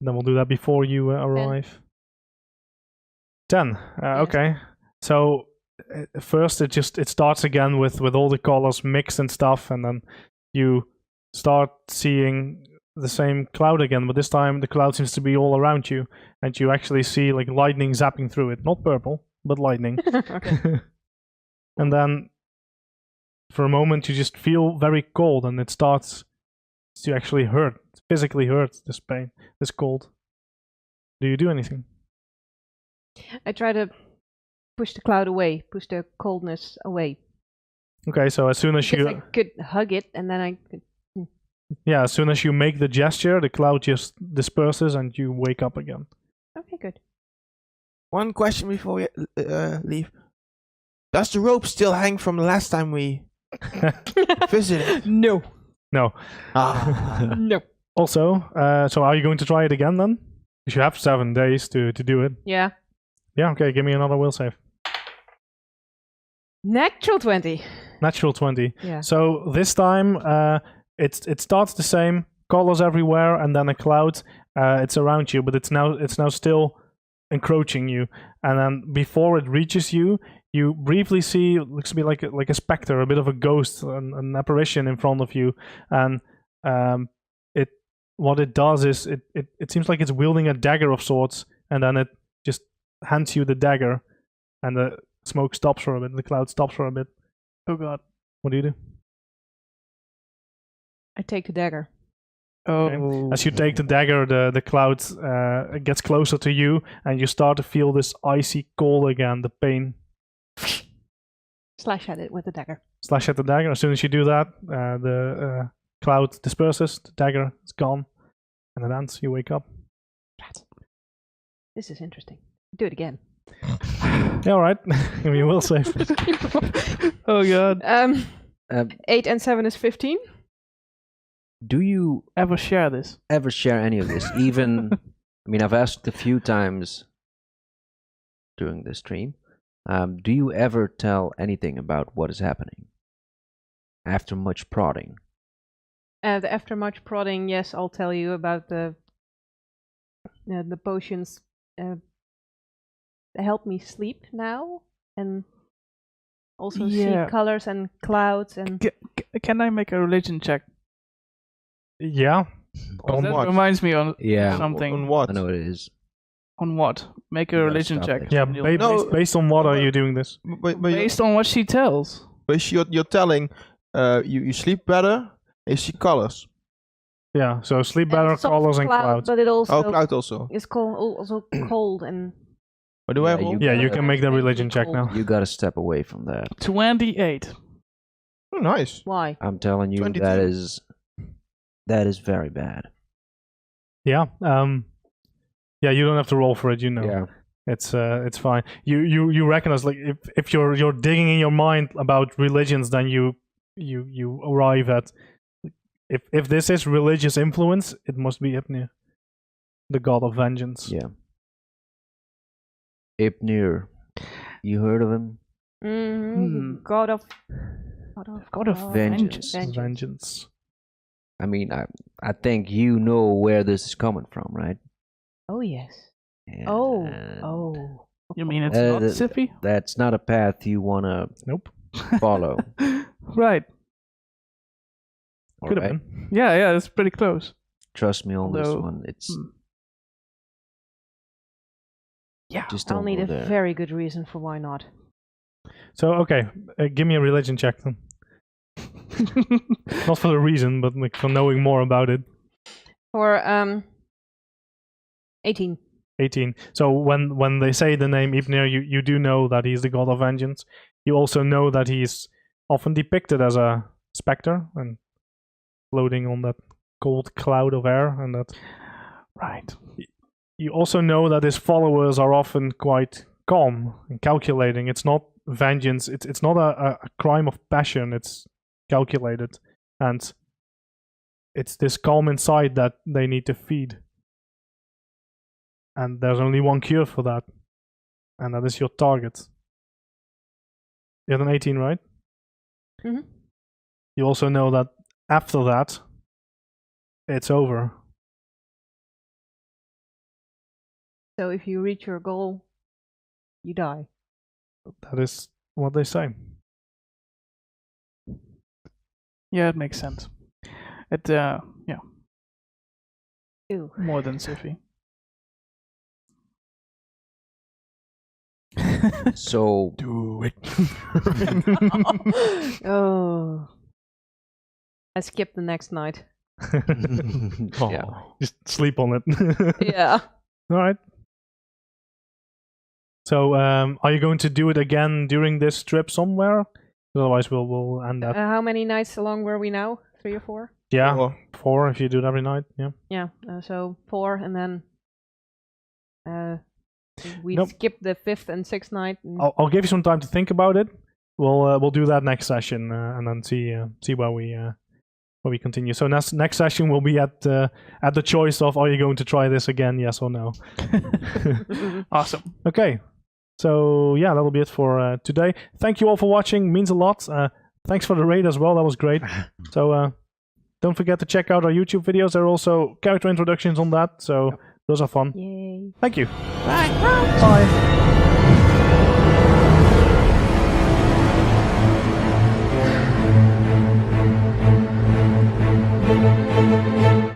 [SPEAKER 1] Then we'll do that before you arrive. 10.
[SPEAKER 2] Yes.
[SPEAKER 1] Okay. So first it starts again with all the colors mixed and stuff, and then you start seeing the same cloud again, but this time the cloud seems to be all around you, and you actually see like lightning zapping through it. Not purple, but lightning.
[SPEAKER 2] Okay.
[SPEAKER 1] And then for a moment you just feel very cold, and it starts to actually hurt, physically hurt, this pain, this cold. Do you do anything?
[SPEAKER 2] I try to push the cloud away, push the coldness away.
[SPEAKER 1] Okay, so as soon as
[SPEAKER 2] Because I
[SPEAKER 1] you
[SPEAKER 2] could hug it, and then I could.
[SPEAKER 1] as soon as you make the gesture, the cloud just disperses and you wake up again.
[SPEAKER 2] Okay, good.
[SPEAKER 4] one question before we leave. Does the rope still hang from the last time we visited?
[SPEAKER 2] No.
[SPEAKER 1] No.
[SPEAKER 4] Ah.
[SPEAKER 2] No.
[SPEAKER 1] Also, so are you going to try it again then? Because you have 7 days to do it.
[SPEAKER 2] Yeah.
[SPEAKER 1] Yeah, okay, give me another will save.
[SPEAKER 2] Natural 20.
[SPEAKER 1] Natural 20.
[SPEAKER 2] Yeah.
[SPEAKER 1] So this time, it starts the same, colors everywhere, and then a cloud. It's around you, but it's now still encroaching you. And then before it reaches you, you briefly see looks to be like a specter, a bit of a ghost, an apparition in front of you. And what it does is it seems like it's wielding a dagger of sorts, and then it just hands you the dagger, and the smoke stops for a bit, the cloud stops for a bit.
[SPEAKER 3] Oh god.
[SPEAKER 1] What do you do?
[SPEAKER 2] I take the dagger.
[SPEAKER 3] Oh.
[SPEAKER 1] As you take the dagger, the cloud gets closer to you, and you start to feel this icy cold again, the pain.
[SPEAKER 2] Slash at it with the dagger.
[SPEAKER 1] Slash at the dagger. As soon as you do that, the cloud disperses, the dagger is gone, and it ends. You wake up.
[SPEAKER 2] This is interesting. Do it again.
[SPEAKER 1] Yeah, all right. Give me a will save.
[SPEAKER 3] Oh god.
[SPEAKER 2] 8 and 7 is 15.
[SPEAKER 5] Do you
[SPEAKER 3] Ever share this?
[SPEAKER 5] ever share any of this? Even, I mean, I've asked a few times during the stream. Do you ever tell anything about what is happening after much prodding?
[SPEAKER 2] After much prodding, yes, I'll tell you about the potions. Help me sleep now, and also
[SPEAKER 3] Yeah.
[SPEAKER 2] see colors and clouds and.
[SPEAKER 3] Can I make a religion check?
[SPEAKER 1] Yeah.
[SPEAKER 4] On
[SPEAKER 3] That
[SPEAKER 4] what?
[SPEAKER 3] reminds me on
[SPEAKER 5] Yeah.
[SPEAKER 3] something.
[SPEAKER 4] On what?
[SPEAKER 5] I know it is.
[SPEAKER 3] On what? Make a
[SPEAKER 5] You gotta
[SPEAKER 3] religion
[SPEAKER 5] stop
[SPEAKER 3] check.
[SPEAKER 5] it.
[SPEAKER 1] Yeah,
[SPEAKER 3] and you'll-
[SPEAKER 4] No.
[SPEAKER 1] based on what are you doing this?
[SPEAKER 4] But you're,
[SPEAKER 3] Based on what she tells.
[SPEAKER 4] you're telling you sleep better, you see colors.
[SPEAKER 1] Yeah, so sleep
[SPEAKER 2] and
[SPEAKER 1] better,
[SPEAKER 2] soft
[SPEAKER 1] colors, and
[SPEAKER 2] cloud,
[SPEAKER 1] clouds.
[SPEAKER 2] But it also
[SPEAKER 4] Oh, cloud also.
[SPEAKER 2] is also cold and.
[SPEAKER 4] But do I
[SPEAKER 5] Yeah,
[SPEAKER 4] roll?
[SPEAKER 1] Yeah, you
[SPEAKER 2] Yeah,
[SPEAKER 1] can make the
[SPEAKER 2] it's
[SPEAKER 1] religion check
[SPEAKER 2] cold.
[SPEAKER 1] now.
[SPEAKER 5] You gotta step away from that.
[SPEAKER 3] 28.
[SPEAKER 4] Oh, nice.
[SPEAKER 2] Why?
[SPEAKER 5] I'm telling you,
[SPEAKER 4] 22.
[SPEAKER 5] that is very bad.
[SPEAKER 1] Yeah. Yeah, you don't have to roll for it, you know.
[SPEAKER 5] Yeah.
[SPEAKER 1] It's fine. You recognize, like, if you're digging in your mind about religions, then you arrive at, if this is religious influence, it must be Ipnir, the god of vengeance.
[SPEAKER 5] Yeah. Ipnir. You heard of him?
[SPEAKER 3] Hmm.
[SPEAKER 2] God of
[SPEAKER 5] Vengeance.
[SPEAKER 1] Vengeance.
[SPEAKER 5] I mean, I think you know where this is coming from, right?
[SPEAKER 2] Oh yes.
[SPEAKER 5] And
[SPEAKER 2] Oh.
[SPEAKER 3] You mean it's
[SPEAKER 5] Uh,
[SPEAKER 3] not
[SPEAKER 5] the-
[SPEAKER 3] Sippy?
[SPEAKER 5] That's not a path you wanna
[SPEAKER 1] Nope.
[SPEAKER 5] follow.
[SPEAKER 3] Right.
[SPEAKER 1] Could have
[SPEAKER 5] alright?
[SPEAKER 1] been.
[SPEAKER 3] Yeah, it's pretty close.
[SPEAKER 5] Trust me on this
[SPEAKER 3] Although-
[SPEAKER 5] one. It's
[SPEAKER 3] Yeah.
[SPEAKER 5] just
[SPEAKER 2] I'll
[SPEAKER 5] don't
[SPEAKER 2] need
[SPEAKER 5] go
[SPEAKER 2] a
[SPEAKER 5] there.
[SPEAKER 2] very good reason for why not.
[SPEAKER 1] So okay, give me a religion check then. Not for the reason, but like for knowing more about it.
[SPEAKER 2] For 18.
[SPEAKER 1] 18. So when they say the name Ipnir, you do know that he's the god of vengeance. You also know that he's often depicted as a specter and floating on that cold cloud of air, and that.
[SPEAKER 3] Right.
[SPEAKER 1] You also know that his followers are often quite calm and calculating. It's not vengeance. It's not a crime of passion. It's calculated, and it's this calm inside that they need to feed. And there's only one cure for that, and that is your target. You had an 18, right?
[SPEAKER 2] Mhm.
[SPEAKER 1] You also know that after that, it's over.
[SPEAKER 2] So if you reach your goal, you die.
[SPEAKER 1] That is what they say.
[SPEAKER 3] Yeah, it makes sense. It yeah,
[SPEAKER 2] Ew.
[SPEAKER 3] more than Siffy.
[SPEAKER 5] So
[SPEAKER 4] Do it.
[SPEAKER 2] Oh. I skipped the next night.
[SPEAKER 5] yeah.
[SPEAKER 1] Just sleep on it.
[SPEAKER 2] Yeah.
[SPEAKER 1] All right. So, are you going to do it again during this trip somewhere? Otherwise, we'll end that.
[SPEAKER 2] How many nights along were we now? 3 or 4?
[SPEAKER 1] Yeah,
[SPEAKER 4] Or
[SPEAKER 1] 4 if you do it every night. Yeah.
[SPEAKER 2] Yeah. So 4, and then we
[SPEAKER 1] Nope.
[SPEAKER 2] skip the 5th and 6th night. And
[SPEAKER 1] I'll give you some time to think about it. We'll do that next session and then see where we continue. So next session will be at the choice of, are you going to try this again, yes or no?
[SPEAKER 3] Awesome.
[SPEAKER 1] Okay. So yeah, that'll be it for today. Thank you all for watching. Means a lot. Thanks for the raid as well. That was great. So don't forget to check out our YouTube videos. There are also character introductions on that. So those are fun.
[SPEAKER 2] Yay.
[SPEAKER 1] Thank you.
[SPEAKER 4] bye.
[SPEAKER 1] Bye.